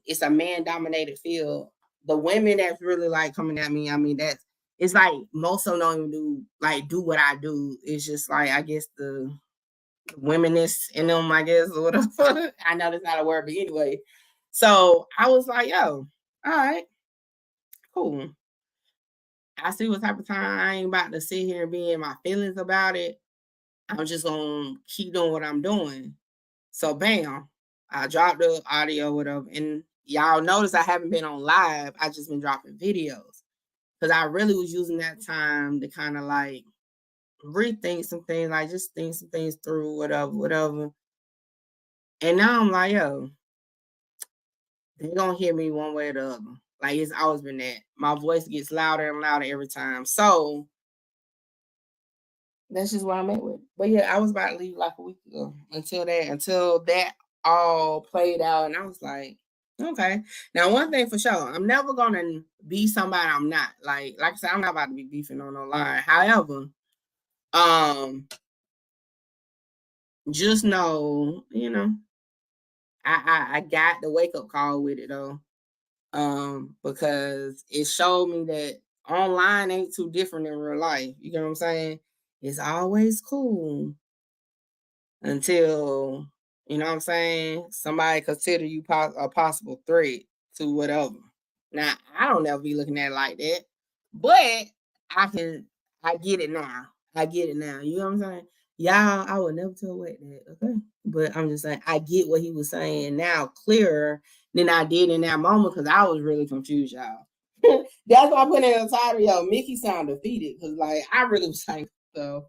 it's a man dominated field. The women that's really like coming at me, I mean, it's like most of them don't even do what I do. It's just like, I guess the womenist in them, I guess, or whatever. I know that's not a word, but anyway. So I was like, yo, all right, cool. I see what type of time. I ain't about to sit here and be in my feelings about it. I'm just gonna keep doing what I'm doing. So bam, I dropped the audio, whatever. And y'all notice I haven't been on live. I just been dropping videos. Because I really was using that time to kind of like rethink some things, like just think some things through, whatever. And now I'm like, yo, they're gonna hear me one way or the other. Like it's always been that. My voice gets louder and louder every time. So that's just what I'm at with. But yeah, I was about to leave like a week ago until that all played out. And I was like, okay. Now, one thing for sure, I'm never gonna be somebody I'm not. Like I said, I'm not about to be beefing on no line. However, just know, I got the wake up call with it though. Because it showed me that online ain't too different in real life. You know what I'm saying? It's always cool until, you know what I'm saying, somebody consider you a possible threat to whatever. Now, I don't ever be looking at it like that, but I get it now. I get it now. You know what I'm saying? Y'all, I would never tell Wet that, okay? But I'm just saying, I get what he was saying now clearer than I did in that moment, because I was really confused, y'all. That's why I put it in the title, yo. Mickey sounded defeated, because like I really was like, so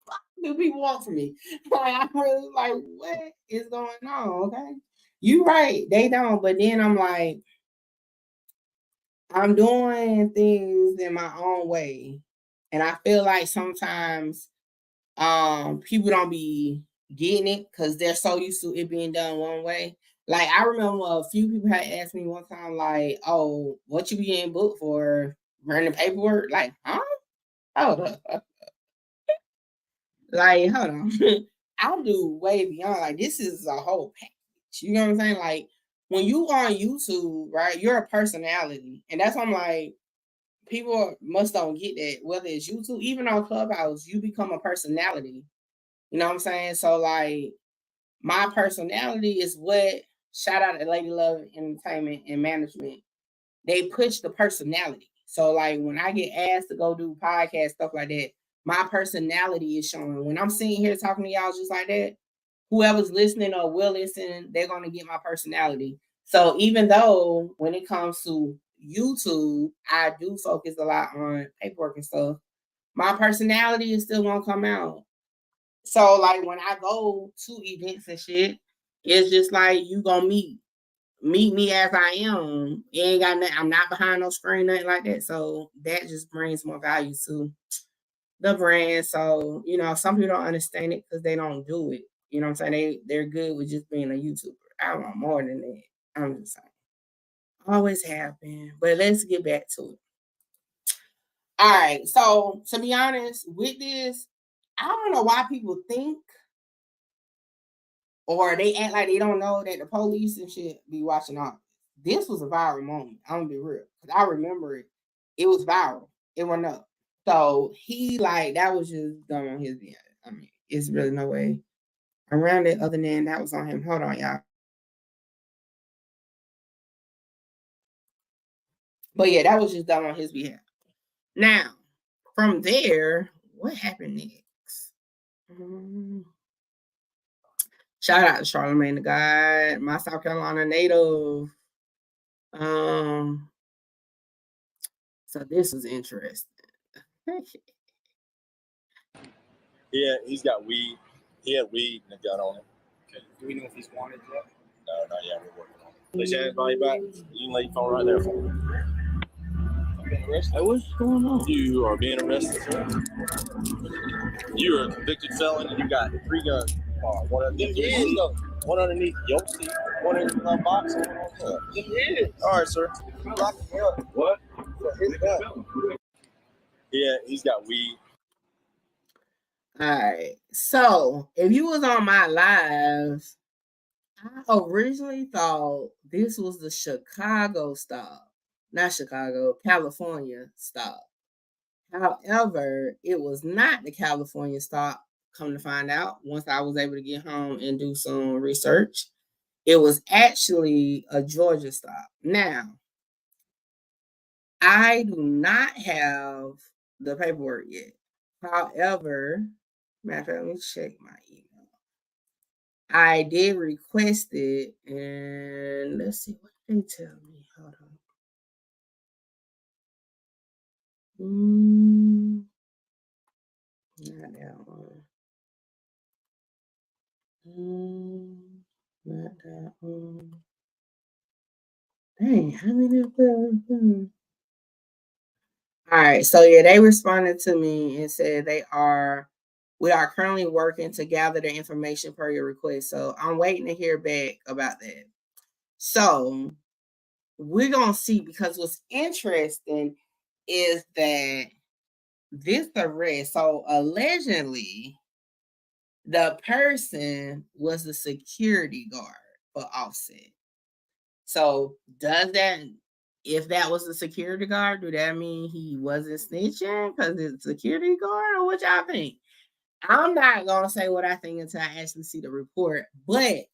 what do people want from me? Like I really like, what is going on? Okay, you right, they don't. But then I'm like, I'm doing things in my own way, and I feel like sometimes People don't be getting it because they're so used to it being done one way. Like I remember a few people had asked me one time, like, "Oh, what you be getting booked for? Running paperwork?" Like, huh? Hold up. Like, hold on. I do way beyond. Like, this is a whole package. You know what I'm saying? Like, when you on YouTube, right, you're a personality. And that's why I'm like, people must don't get that. Whether it's YouTube, even on Clubhouse, you become a personality. You know what I'm saying? So, like, my personality is what, shout out to Lady Love Entertainment and Management. They push the personality. So, like, when I get asked to go do podcast stuff like that, my personality is showing. When I'm sitting here talking to y'all just like that, whoever's listening or will listen, they're going to get my personality. So, even though when it comes to YouTube, I do focus a lot on paperwork and stuff, my personality is still going to come out. So, like, when I go to events and shit, it's just like you gonna meet me as I am. It ain't got nothing, I'm not behind no screen, nothing like that. So that just brings more value to the brand. So, you know, some people don't understand it because they don't do it. You know what I'm saying? They're good with just being a YouTuber. I want more than that. I'm just saying. Always have been. But let's get back to it. All right. So to be honest, with this, I don't know why people think or they act like they don't know that the police and shit be watching all. This was a viral moment. I'm gonna be real. Cause I remember it. It was viral. It went up. So he like that was just done on his end. I mean, it's really no way around it other than that was on him. Hold on, y'all. But yeah, that was just done on his behalf. Now, from there, what happened next? Shout out to Charlemagne the God, my South Carolina native. So this was interesting. Yeah, he's got weed. He had weed and a gun on him. Okay. Do we know if he's wanted yet? No, not yet. We're working on it. Place your body back. You can lay your phone right there for me. Hey, what's going on? You are being arrested, sir. You are a convicted felon and you got 3 guns. One underneath your seat, one in the box, and one on top. All right, sir. What? Yeah, he's got weed. All right. So if you was on my live, I originally thought this was the Chicago stop. Not Chicago, California stop. However, it was not the California stop, come to find out, once I was able to get home and do some research. It was actually a Georgia stop. Now, I do not have the paperwork yet. However, matter of fact, let me check my email. I did request it, and let's see what they tell me. Hold on. Not that one. Not that one. Dang, how many of them? All right, so yeah, they responded to me and said we are currently working to gather the information per your request. So I'm waiting to hear back about that. So we're gonna see, because what's interesting is that this arrest, so allegedly the person was the security guard for Offset. So does that, if that was the security guard, do that mean he wasn't snitching because it's a security guard, or what y'all think? I'm not gonna say what I think until I actually see the report, but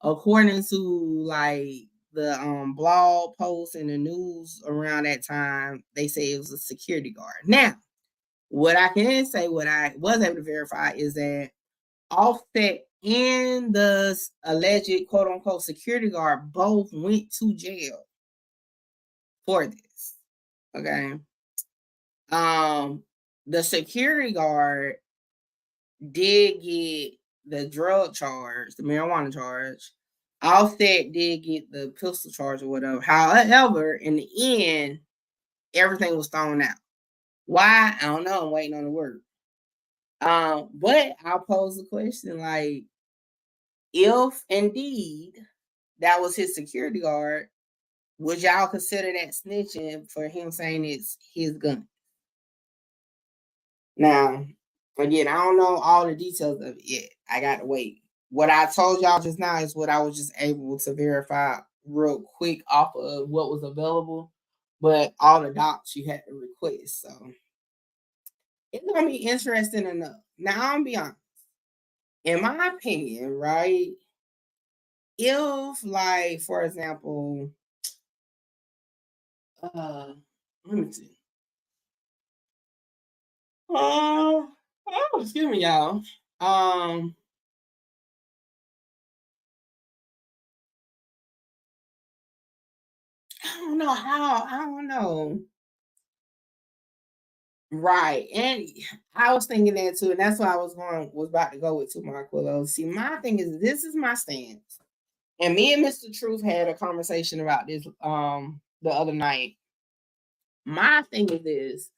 according to like the blog posts and the news around that time, they say it was a security guard. Now, what I can say, what I was able to verify, is that Offset and the alleged quote unquote security guard both went to jail for this. Okay. The security guard did get the drug charge, the marijuana charge. Offset did get the pistol charge or whatever. However, in the end, everything was thrown out. Why? I don't know. I'm waiting on the word. But I'll pose the question, like, if indeed that was his security guard, would y'all consider that snitching for him saying it's his gun? Now, again, I don't know all the details of it yet. I got to wait. What I told y'all just now is what I was just able to verify real quick off of what was available. But all the docs you had to request. So it's going to be interesting enough. Now, I'm going to be honest. In my opinion, right? If, like, for example, let me see. Oh, excuse me, y'all. I don't know how. I don't know. Right, and I was thinking that too, and that's why I was about to go with too, Marquillo. See, my thing is, this is my stance, and me and Mr. Truth had a conversation about this the other night. My thing is this: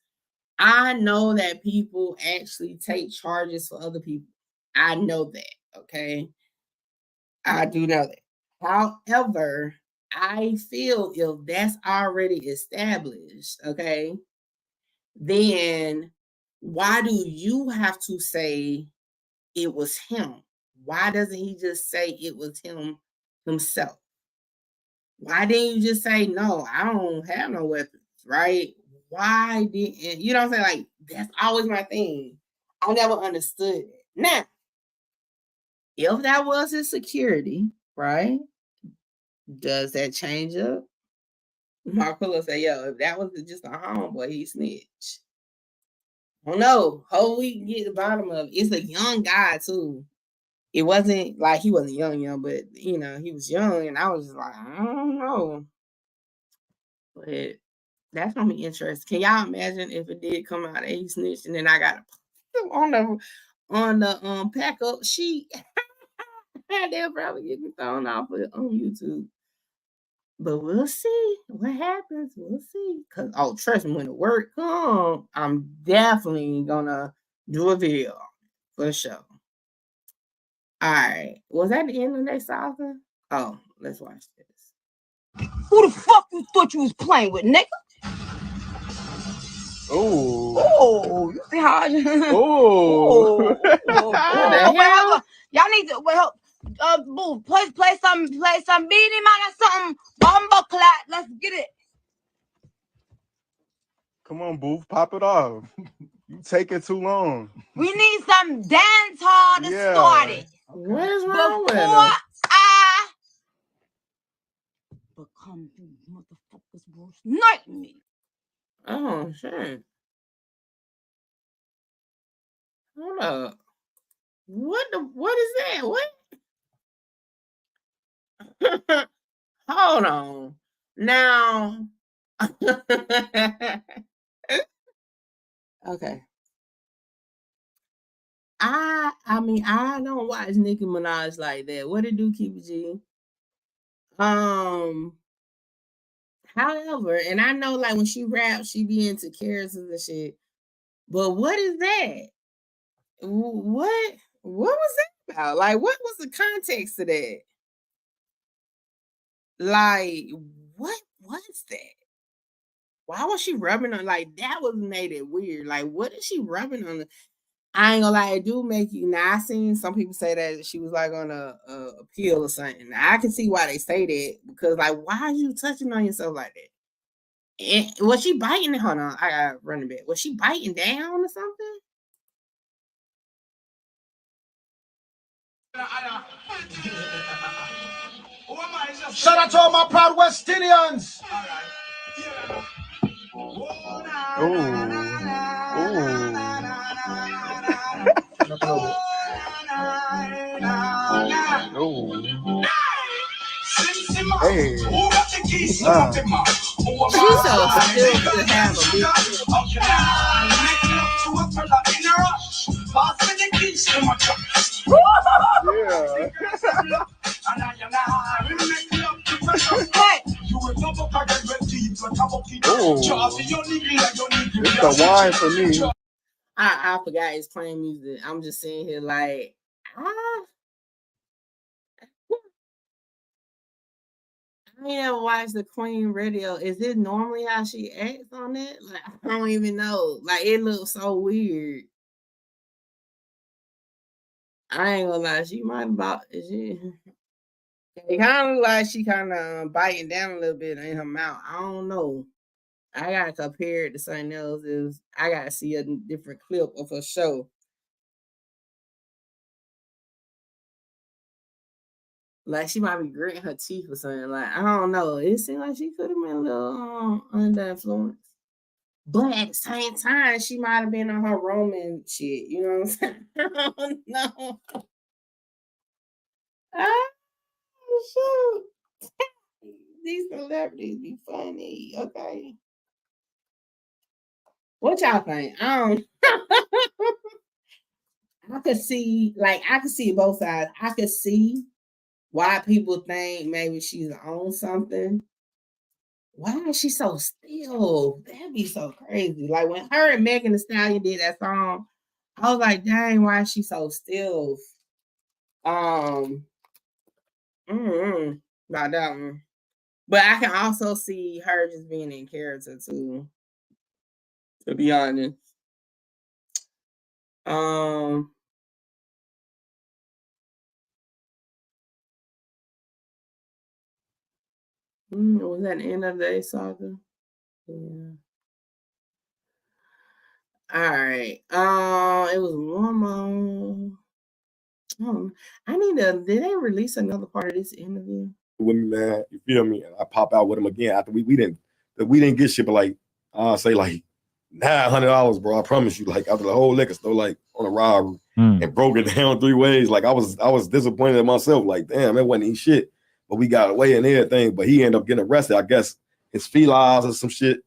I know that people actually take charges for other people. I know that, okay? I do know that. However, I feel if that's already established, okay, then why do you have to say it was him? Why doesn't he just say it was him himself? Why didn't you just say, no, I don't have no weapons, right? Why didn't, you know what I'm saying? Like, that's always my thing. I never understood it. Now, if that was his security, right? Does that change up? Marquilla say, yo, if that was just a homeboy, he snitched. I don't know. Hope we can get the bottom of it. It's a young guy, too. It wasn't like he wasn't young, but, you know, he was young, and I was just like, I don't know. But that's going to be interesting. Can y'all imagine if it did come out that he snitched, and then I got on the pack up sheet? They'll probably get me thrown off of it on YouTube. But we'll see what happens. We'll see. Cause trust me, when the work comes, I'm definitely gonna do a video for sure. All right. Was that the end of that saga? Oh, let's watch this. Who the fuck you thought you was playing with, nigga? Oh, you see how? oh, What the hell? Y'all need to help. Boo, play some beanie man or something. Bomba clat. Let's get it. come on, Booth, pop it off. You taking too long. We need some dance hall to start it. What is wrong with Before him? I become you motherfuckers' worst nightmare. Oh shit. Hold up. What is that? What? Hold on. Now. Okay. I mean, I don't watch Nicki Minaj like that. What it do, Keep It G? However, and I know like when she raps, she be into characters and shit. But what is that? What was that about? Like, what was the context to that? Like, what was that? Why was she rubbing on? Like, that was made it weird. Like, what is she rubbing on? I ain't gonna lie, it do make you. Now, I seen some people say that she was like on a pill or something. Now, I can see why they say that because, like, why are you touching on yourself like that? And was she biting? Hold on, I got running back. Was she biting down or something? Shout out to all my proud West Indians. Hey. She's so still to have a big It's the wine for me. I forgot it's playing music. I'm just sitting here like, I ain't never watched the Queen radio. Is it normally how she acts on it? Like, I don't even know. Like, it looks so weird. I ain't gonna lie, she might about she. It kind of look like she kind of biting down a little bit in her mouth. I don't know. I gotta compare it to something else. I gotta see a different clip of her show. Like she might be gritting her teeth or something. Like I don't know. It seemed like she could have been a little under influence. But at the same time, she might have been on her Roman shit. You know what I'm saying? I don't know. Oh, shoot. These celebrities be funny. Okay. What y'all think? I could see, I could see both sides. I could see why people think maybe she's on something. Why is she so still? That'd be so crazy. Like when her and Megan Thee Stallion did that song, I was like, dang, why is she so still? About that one. But I can also see her just being in character too. To be honest. Was that the end of the day saga? Yeah. All right. It was normal. I need to. Did they release another part of this interview? With me, man, you feel me? And I pop out with him again after we didn't get shit, but like I'll say like $900, bro. I promise you. Like after the whole liquor store, like on a robbery, and broke it down 3 ways. Like I was disappointed in myself. Like damn, it wasn't even shit. But we got away and everything. But he ended up getting arrested. I guess his felines or some shit.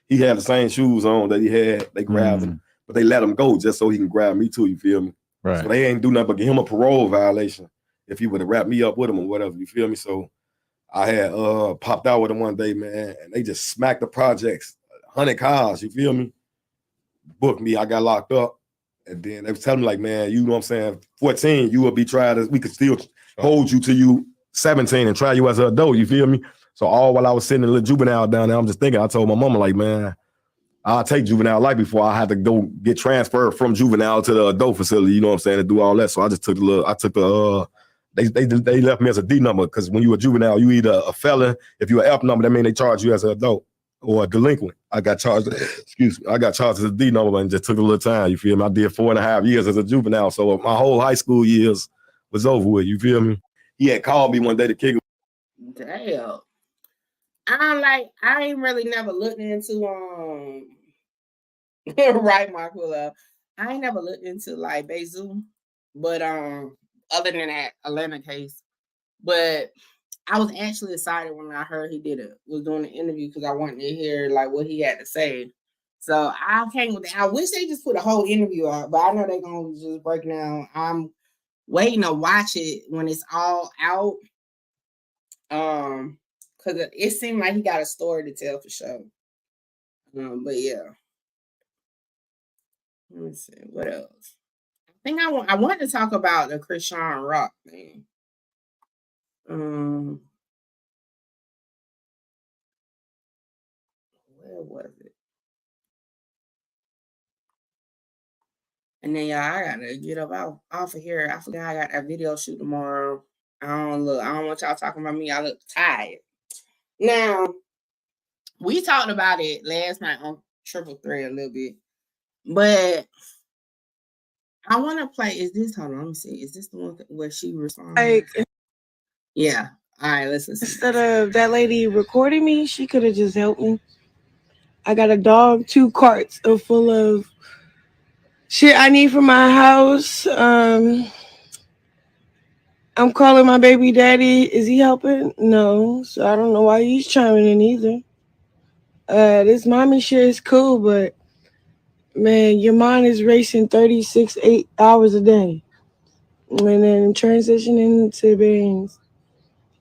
He had the same shoes on that he had. They grabbed him, but they let him go just so he can grab me too. You feel me? Right. So they ain't do nothing but give him a parole violation if he would have wrapped me up with him or whatever. You feel me? So I had popped out with him one day, man, and they just smacked the projects, 100 cars. You feel me? Booked me. I got locked up, and then they was telling me like, man, you know what I'm saying? 14, you will be tried as we could still hold you till you 17 and try you as an adult. You feel me? So all while I was sitting in the juvenile down there, I'm just thinking. I told my mama like, man, I'll take juvenile life before I had to go get transferred from juvenile to the adult facility. You know what I'm saying? To do all that. So I just took they left me as a D number because when you a juvenile, you either a felon. If you're an F number, that means they charge you as an adult or a delinquent. I got charged as a D number and just took a little time. You feel me? I did 4.5 years as a juvenile. So my whole high school years was over with. You feel me? He had called me one day to kick it. Damn. I ain't really never looked into right, Mark Willow. I ain't never looked into like Bezu, but other than that Atlanta case. But I was actually excited when I heard he was doing the interview because I wanted to hear like what he had to say. So I came with that. I wish they just put a whole interview out, but I know they're gonna just break down. I'm waiting to watch it when it's all out. Because it seemed like he got a story to tell for sure. But yeah. Let me see what else. I think I want to talk about the Krishan Rock thing. Where was it? And then y'all, I gotta get up off of here. I forgot I got that video shoot tomorrow. I don't want y'all talking about me. I look tired. Now, we talked about it last night on Triple Threat a little bit, but I want to play. Hold on, let me see. Is this the one where she responded? Yeah. All right, let's listen. Instead of that lady recording me, she could have just helped me. I got a dog, 2 carts full of shit I need for my house. I'm calling my baby daddy. Is he helping? No. So I don't know why he's chiming in either. This mommy shit is cool, but man, your mind is racing 8 hours a day. And then transitioning to being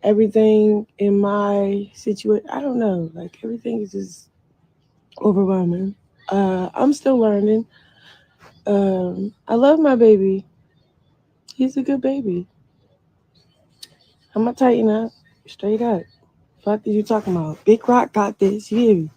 everything in my situation, I don't know. Like everything is just overwhelming. I'm still learning. I love my baby. He's a good baby. I'm gonna tighten up, straight up. Fuck are you talking about? Big Rock got this. You hear me?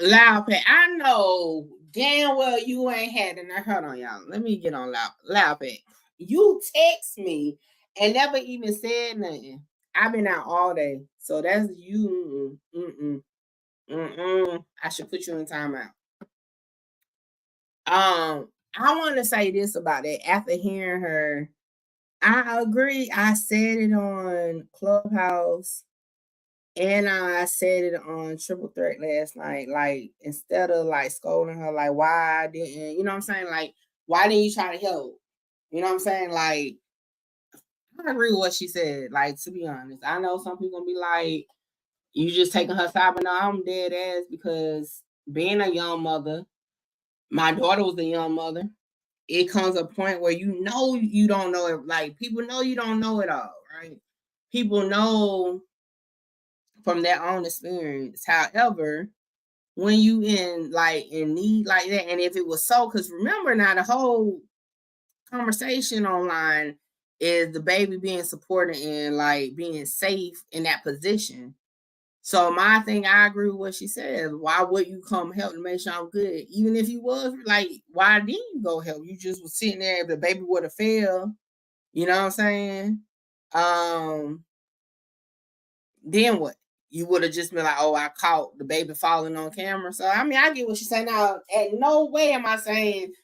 Loud Pack. I know damn well you ain't had it. Now, hold on, y'all. Let me get on Loud Pack. You text me and never even said nothing. I've been out all day. So that's you. I should put you in timeout. I want to say this about that. After hearing her, I agree. I said it on Clubhouse and I said it on Triple Threat last night. Like, instead of like scolding her, like, why didn't, you know what I'm saying? Like, why didn't you try to help? You know what I'm saying? Like, I agree with what she said. Like, to be honest, I know some people gonna be like, you just taking her side, but no, I'm dead ass because being a young mother, my daughter was a young mother. It comes a point where you know you don't know it. Like, people know you don't know it all, right? People know from their own experience. However, when you in need like that, and if it was so, because remember now the whole conversation online is the baby being supported and like being safe in that position. So my thing, I agree with what she said. Why would you come help to make sure I'm good? Even if you was like, why didn't you go help? You just was sitting there. If the baby would have failed, you know what I'm saying? Um, then what? You would have just been like, oh, I caught the baby falling on camera. So I mean, I get what she's saying. Now, at no way am I saying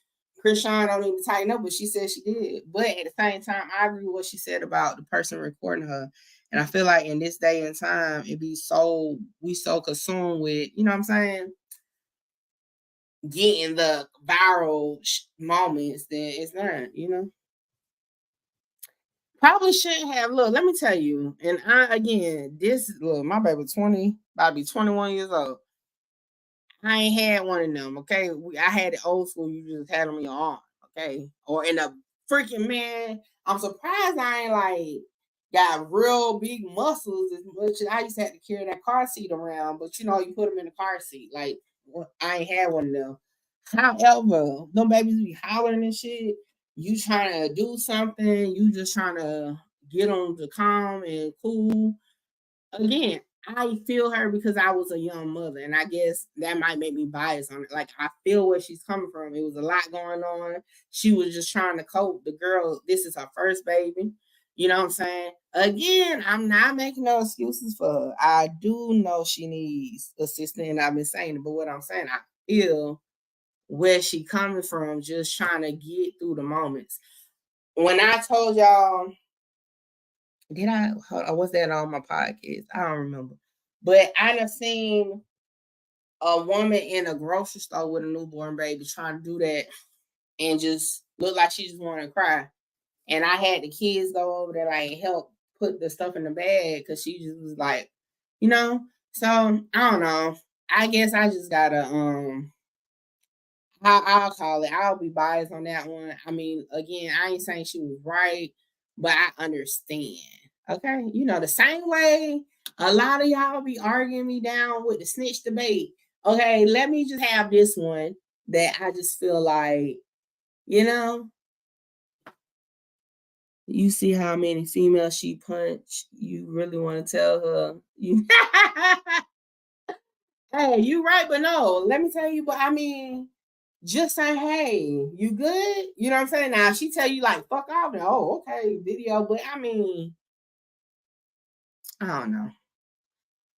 Krishan don't need to tighten up, but she said she did. But at the same time, I agree with what she said about the person recording her. And I feel like in this day and time, we so consumed with, you know what I'm saying, getting the viral moments that it's not, you know. Probably shouldn't have. Look, let me tell you. And my baby 20, about to be 21 years old. I ain't had one of them. Okay, I had it old school. You just had them in your arm. Okay, or in a freaking man. I'm surprised I ain't like got real big muscles as much as I used to have to carry that car seat around. But you know, you put them in the car seat. Like, I ain't had one of them. However, them babies be hollering and shit. You trying to do something, you just trying to get them to calm and cool. Again, I feel her because I was a young mother, and I guess that might make me biased on it. Like, I feel where she's coming from. It was a lot going on. She was just trying to cope. The girl, this is her first baby. You know what I'm saying? Again, I'm not making no excuses for her. I do know she needs assistance, and I've been saying it, but what I'm saying, I feel where she coming from, just trying to get through the moments. When I told y'all, was that on my podcast? I don't remember. But I done seen a woman in a grocery store with a newborn baby trying to do that and just look like she just wanted to cry. And I had the kids go over there, like, help put the stuff in the bag because she just was like, you know. So I don't know. I guess I just gotta I'll call it. I'll be biased on that one. I mean, again, I ain't saying she was right, but I understand. Okay, you know, the same way a lot of y'all be arguing me down with the snitch debate. Okay, let me just have this one that I just feel like, you know, you see how many females she punched. You really want to tell her you hey, you right, but no, let me tell you, but I mean, just say, hey, you good? You know what I'm saying? Now, if she tell you, like, fuck off, then, oh, okay, video. But I mean, I don't know.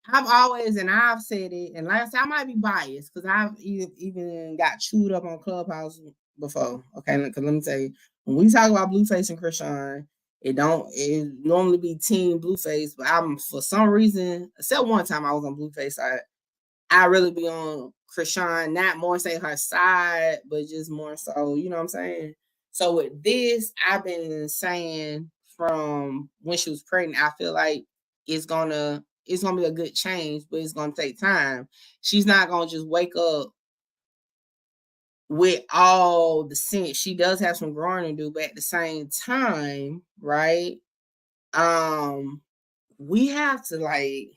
I've said it, and like I said, I might be biased because I've even got chewed up on Clubhouse before. Okay, because let me tell you, when we talk about Blueface and Krishan, it normally be Team Blueface, but I'm, for some reason, except one time I was on Blueface side, I really be on Krishan, not more say her side, but just more so, you know what I'm saying? So with this, I've been saying from when she was pregnant, I feel like it's gonna be a good change, but it's gonna take time. She's not gonna just wake up with all the sense. She does have some growing to do, but at the same time, right? We have to, like,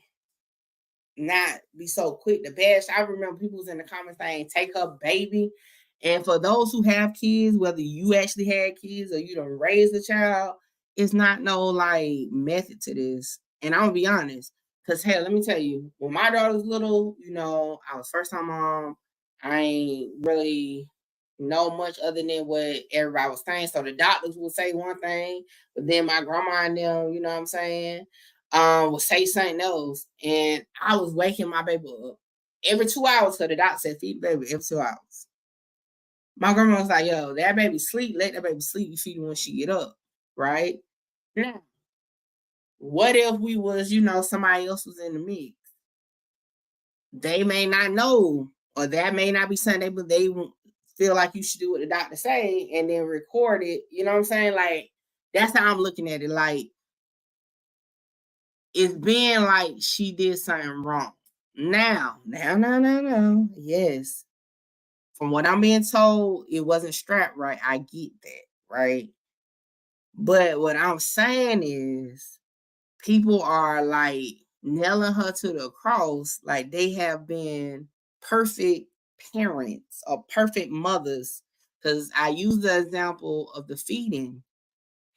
not be so quick to bash. I remember people was in the comments saying, take her baby. And for those who have kids, whether you actually had kids or you done raised a child, it's not no like method to this. And I'm gonna be honest, because hell, let me tell you, when my daughter was little, you know, I was first time mom. I ain't really know much other than what everybody was saying. So the doctors would say one thing, but then my grandma and them, you know what I'm saying, would say something else. And I was waking my baby up every 2 hours. So the doctor said, feed the baby every 2 hours. My grandma was like, yo, that baby sleep, let that baby sleep. You feed her when she get up, right? Now, what if we was, you know, somebody else was in the mix? They may not know, or that may not be something they feel like you should do what the doctor say and then record it. You know what I'm saying? Like, that's how I'm looking at it. Like, it's being like she did something wrong. Now. Yes. From what I'm being told, it wasn't strapped right. I get that, right? But what I'm saying is people are like nailing her to the cross like they have been perfect parents or perfect mothers. Because I use the example of the feeding.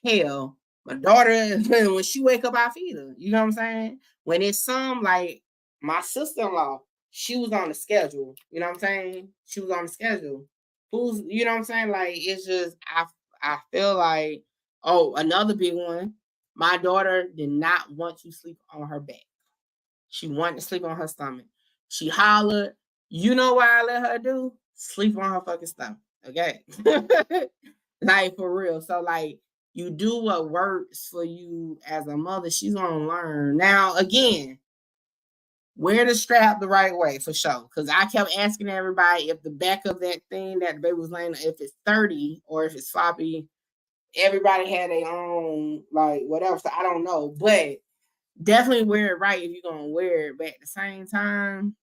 Hell, my daughter, when she wake up, I feed her. You know what I'm saying? When it's some like my sister-in-law, she was on the schedule. You know what I'm saying? She was on the schedule. Who's, you know what I'm saying? Like, it's just I feel like, oh, another big one. My daughter did not want to sleep on her back. She wanted to sleep on her stomach. She hollered. You know what I let her do? Sleep on her fucking stomach. Okay. Like, for real. So, like, you do what works for you as a mother. She's gonna learn. Now, again, wear the strap the right way for sure. Because I kept asking everybody if the back of that thing that the baby was laying, if it's 30 or if it's floppy. Everybody had their own, like, whatever. So I don't know. But definitely wear it right if you're gonna wear it. But at the same time,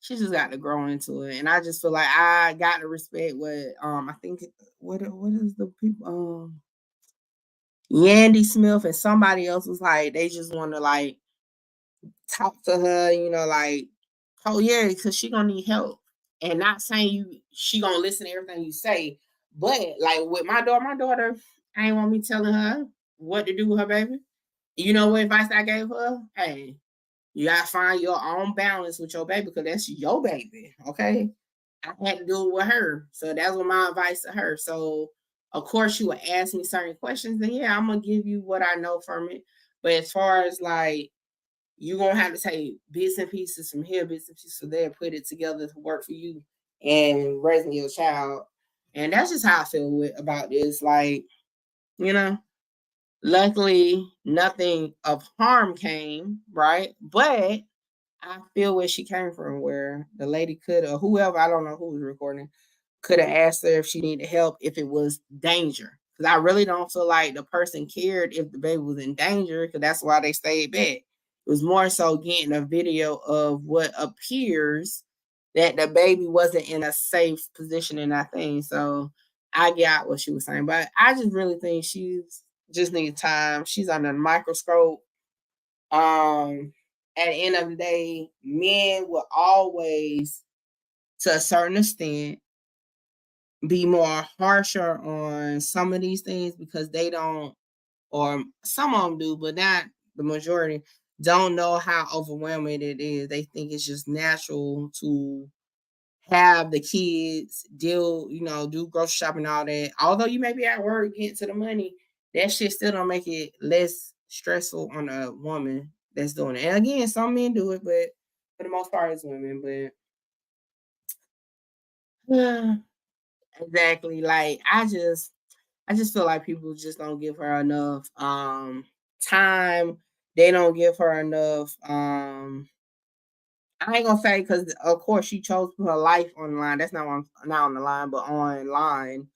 she just got to grow into it. And I just feel like I got to respect what I think what is the people Yandy Smith and somebody else was like, they just want to like talk to her, you know, like, oh yeah, because she gonna need help. And not saying she gonna listen to everything you say, but like with my daughter, I ain't want me telling her what to do with her baby. You know what advice I gave her? Hey, you gotta find your own balance with your baby because that's your baby. Okay. I had to do it with her. So that's what my advice to her. So of course she would ask me certain questions, and yeah, I'm gonna give you what I know from it. But as far as like you're gonna have to take bits and pieces from here, bits and pieces from there, put it together to work for you and raising your child. And that's just how I feel about this. Like, you know, luckily nothing of harm came, right? But I feel where she came from, where the lady could, or whoever, I don't know who was recording, could have asked her if she needed help if it was danger. Because I really don't feel like the person cared if the baby was in danger, because that's why they stayed back. It was more so getting a video of what appears that the baby wasn't in a safe position in that thing. So I got what she was saying. But I just really think she's just needs time. She's under the microscope. At the end of the day, men will always, to a certain extent, be more harsher on some of these things because they don't, or some of them do, but not the majority, don't know how overwhelming it is. They think it's just natural to have the kids deal, you know, do grocery shopping and all that. Although you may be at work getting to the money, that shit still don't make it less stressful on a woman that's doing it. And again, some men do it, but for the most part, it's women. But exactly, like I just feel like people just don't give her enough time. They don't give her enough I ain't gonna say because of course she chose to put her life on the line. That's not not on the line, but online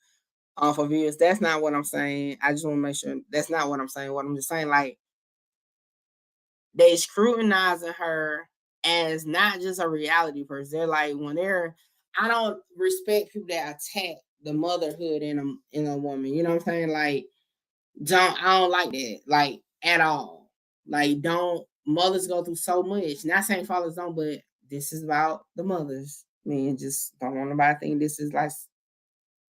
for views. That's not what I'm saying. I just want to make sure that's not what I'm saying. What I'm just saying, like they scrutinizing her as not just a reality person. They're like I don't respect people that attack the motherhood in a woman. You know what I'm saying? Like I don't like that, like at all. Like don't mothers go through so much. Not saying fathers don't, but this is about the mothers. I mean, just don't want nobody to think this is like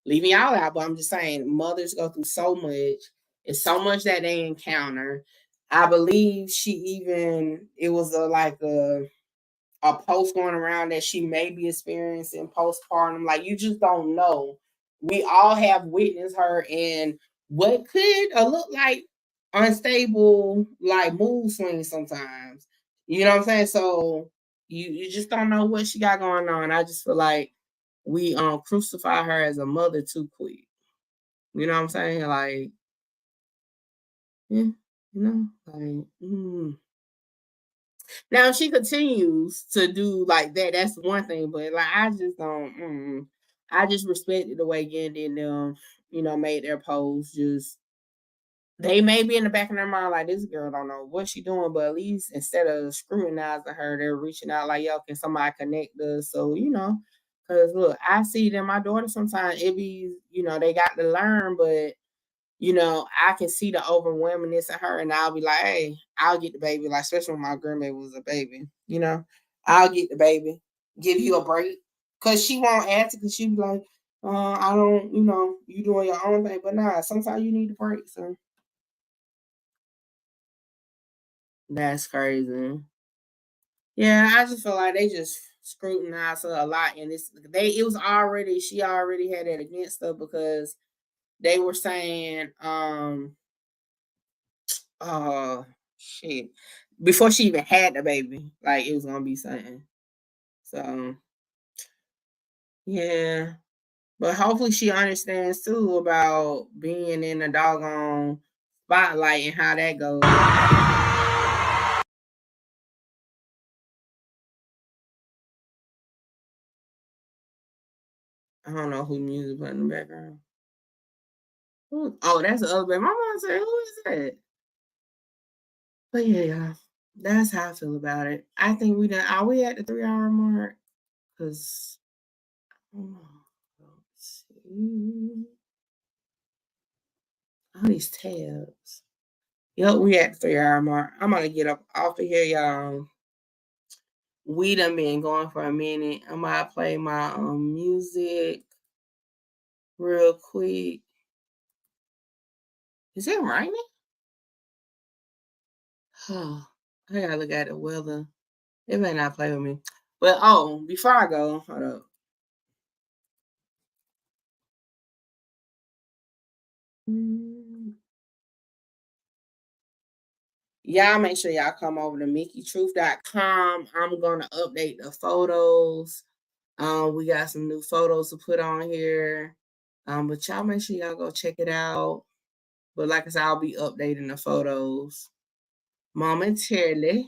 leaving y'all out, but I'm just saying mothers go through so much. It's so much that they encounter. I believe it was a post going around that she may be experiencing postpartum. Like, you just don't know. We all have witnessed her in what could look like unstable, like mood swings sometimes. You know what I'm saying? So you just don't know what she got going on. I just feel like we crucify her as a mother too quick. You know what I'm saying? Like, yeah, Now she continues to do like that. That's one thing, but like I just don't. I just respected the way Yandy and them, made their post. Just they may be in the back of their mind like this girl don't know what she doing, but at least instead of scrutinizing her, they're reaching out like, yo, can somebody connect us? So because look, I see that my daughter sometimes it be they got to learn, but I can see the overwhelmingness of her, and I'll be like, hey, I'll get the baby. Like, especially when my grandbaby was a baby, I'll get the baby, give you a break. Because she won't answer, because she be like, I don't, you doing your own thing. But nah, sometimes you need a break. So that's crazy. Yeah, I just feel like they just scrutinize her a lot. And she already had it against her because they were saying, shit. Before she even had the baby, like it was gonna be something. So yeah. But hopefully she understands too about being in a doggone spotlight and how that goes. I don't know who music put in the background. Oh, that's the other baby. My mom said, who is that? But yeah, y'all. That's how I feel about it. I think we done. Are we at the 3-hour mark? Because let's see. All these tabs. Yep, we at the 3-hour mark. I'm gonna get up off of here, y'all. We done been going for a minute. I'm gonna play my music real quick. Is it raining? Oh, I gotta look at the weather. It may not play with me. But before I go, hold up. Y'all make sure y'all come over to MickeyTruth.com. I'm gonna update the photos. We got some new photos to put on here. But y'all make sure y'all go check it out. But like I said, I'll be updating the photos momentarily.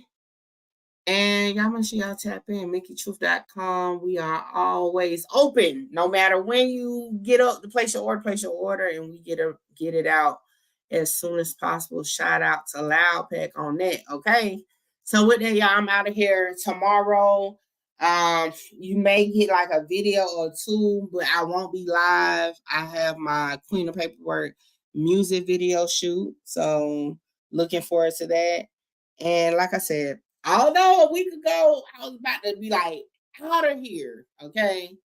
And y'all make sure y'all tap in, MickeyTruth.com. We are always open. No matter when you get up to place your order, and we get it out as soon as possible. Shout out to Loudpack on that, okay? So with that, y'all, I'm out of here tomorrow. You may get like a video or two, but I won't be live. I have my Queen of Paperwork music video shoot, so looking forward to that. And like I said, although a week ago I was about to be like out of here, okay,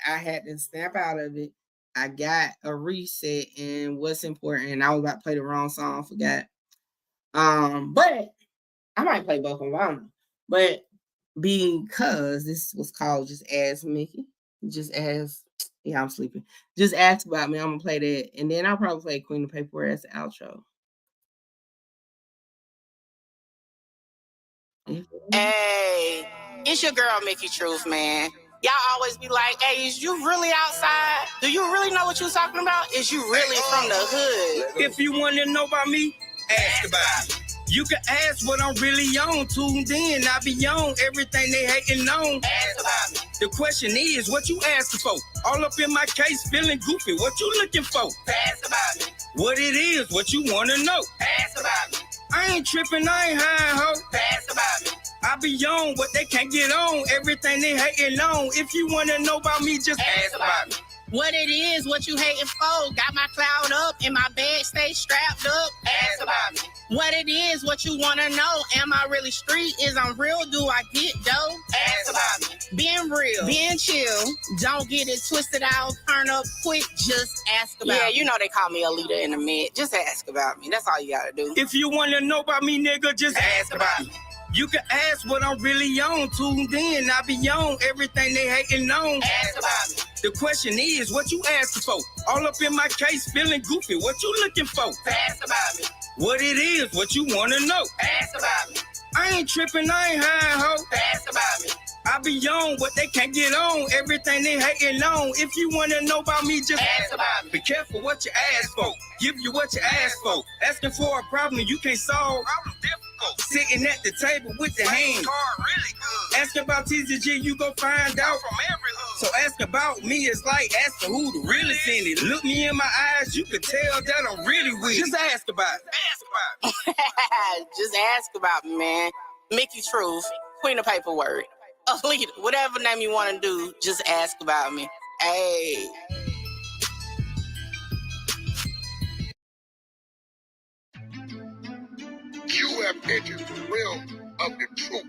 I had to snap out of it. I got a reset and what's important, and I was about to play the wrong song, forgot. But I might play both of them, but because this was called Just Ask Mickey. Yeah, I'm sleeping. Just ask about me. I'm gonna play that, and then I'll probably play Queen of Paperwork as the outro. Hey, it's your girl, Mickey Truth, man. Y'all always be like, hey, is you really outside? Do you really know what you're talking about? Is you really from the hood? If you want to know about me, ask about it. You can ask what I'm really on. Tuned in, I be on everything they hating on. Ask about me. The question is, what you asking for? All up in my case, feeling goofy. What you looking for? Ask about me. What it is, what you want to know? Ask about me. I ain't tripping, I ain't high, ho. Ask about me. I be on what they can't get on. Everything they hating on. If you want to know about me, just ask about me. What it is, what you hating for? Got my cloud up and my bag stay strapped up. Ask about me. What it is, what you wanna know. Am I really street? Is I'm real? Do I get dough? Ask about me. Being real, being chill. Don't get it twisted out. Turn up quick. Just ask about me. Yeah, you know they call me a leader in the mid. Just ask about me. That's all you gotta do. If you want to know about me, nigga, just ask about me. You can ask what I'm really on. Tuned in, I be on everything they hating on. Ask about me. The question is, what you asking for? All up in my case, feeling goofy. What you looking for? Ask about me. What it is, what you want to know? Ask about me. I ain't tripping, I ain't high, ho. Ask about me. I be on what they can't get on. Everything they hating on. If you want to know about me, just ask about me. Be careful what you ask for. Give you what you ask for. Asking for a problem you can't solve. Problem difficult. Sitting at the table with the hand. Really good. Asking about TZG, you gon' find out From every hood. So ask about me is like asking who the realest in it. Look me in my eyes, you can tell that I'm really with it. Just ask about it. Ask about me. Just ask about me, man. Mickey Truth, Queen of Paperwork. A leader, whatever name you want to do, just ask about me. Hey. You have entered the realm of the truth.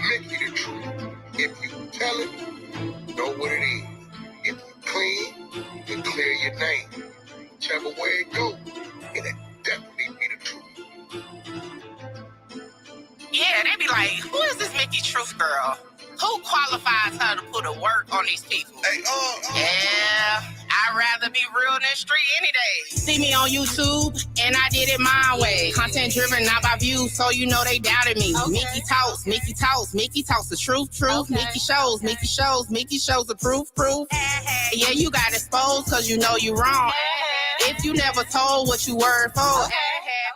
Mickey the truth. If you tell it, know what it is. If you clean, then clear your name. Whichever way it goes, it'll definitely be the truth. Yeah, they be like, who is this Mickey Truth girl? Who qualifies her to put a work on these people? Hey, Yeah, I'd rather be real than street any day. See me on YouTube, and I did it my way. Content driven, not by views, so you know they doubted me. Okay. Mickey talks the truth. Okay. Mickey shows the proof. Yeah, you got exposed because you know you wrong. If you never told what you word for.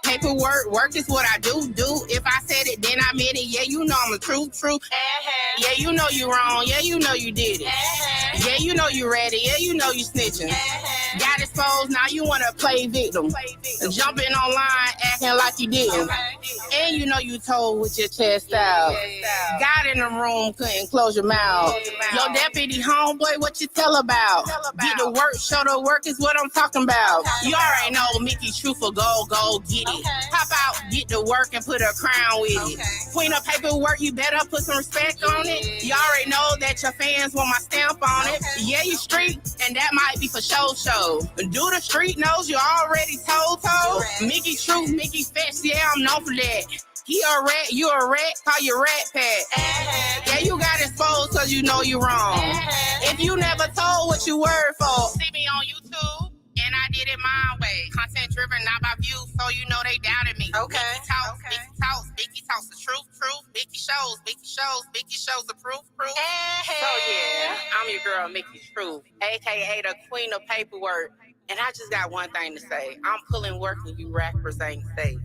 Paperwork, work is what I do. If I said it, then I meant it. Yeah, you know I'm the truth. Yeah, you know you wrong. Yeah, you know you did it. Yeah, you know you ready. Yeah, you know you snitching. Got exposed, now you want to play victim. Jumping online, acting like you didn't. And you know you told with your chest out. Got in the room, couldn't close your mouth. Your deputy homeboy, what you tell about? Get the work, show the work is what I'm talking about. You already know Mickey Truth will go get it. Pop out, get the work and put a crown with it. Queen of Paperwork, you better put some respect on it. You already know that your fans want my stamp on it. Yeah, you street, and that might be for show. Do the street knows you already told. Mickey Truth, Mickey Fetch, yeah, I'm known for that. He a rat, you a rat, call you Rat Pack. Yeah, you got exposed cause you know you wrong. If you never told what you word for. See me on YouTube, and I did it my way. Content driven, not by views, so you know they doubted me. Okay. Mickey talks the truth. Mickey shows the proof. So yeah, I'm your girl, Mickey Truth, aka the Queen of Paperwork. And I just got one thing to say. I'm pulling work and you rappers ain't safe.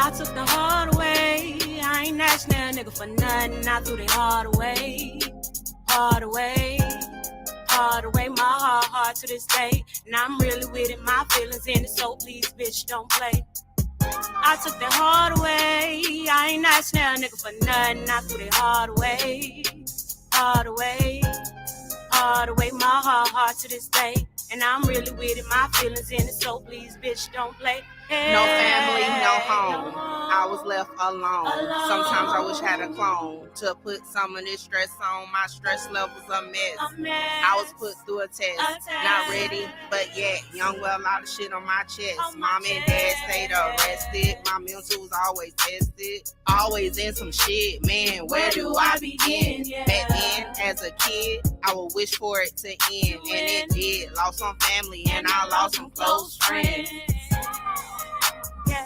I took the hard way. I ain't asking that nigga for nothing. I threw the hard away. My heart to this day. And I'm really with it. My feelings in it. So please, bitch, don't play. I took the hard way. I ain't asking that nigga for nothing. I threw the hard away. My heart to this day. And I'm really with it. My feelings in it. So please, bitch, don't play. No family, no home. I was left alone. Sometimes I wish I had a clone to put some of this stress on. My stress levels a mess. I was put through a test. Not ready, but yet. Young, well, a lot of shit on my chest. Mom and dad stayed arrested. My mental was always tested. Always in some shit. Man, where do I begin? Back then, as a kid, I would wish for it to end. And it did. Lost some family and I lost some close friends.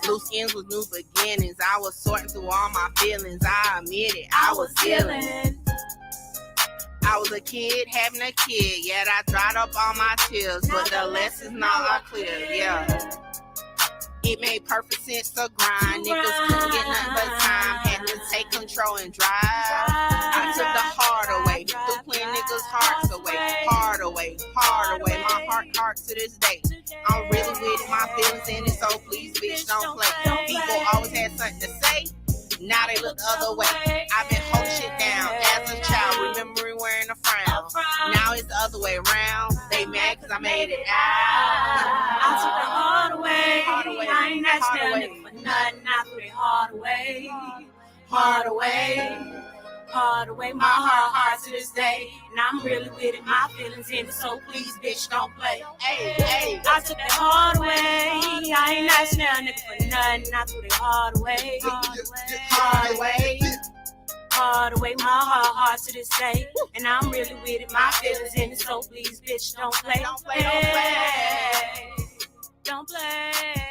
Loose ends with new beginnings. I was sorting through all my feelings. I admit it, I was feeling. I was a kid having a kid, yet I dried up all my tears. But the lessons now are clear, yeah. It made perfect sense to grind. Niggas couldn't get nothing but time. Had to take control and drive. I took the hard heart to this day. I'm really with it, my feelings in it, so please, bitch, don't play. People always had something to say, now they look the other way. I've been holding shit down as a child, remembering wearing a frown. Now it's the other way around. They mad cause I made it out. I took the hard way. I ain't asked that nigga for nothing. I threw it hard away. Hard away. Hard away, my heart to this day. And I'm really with it, my feelings in it, so please, bitch, don't play. Hey, I took the hard way. I ain't asked that nigga for nothing. I threw it hard away. hard way. Hard away, my heart to this day. And I'm really with it, my feelings in it, so please, bitch, don't play. Don't play, don't play. Don't play.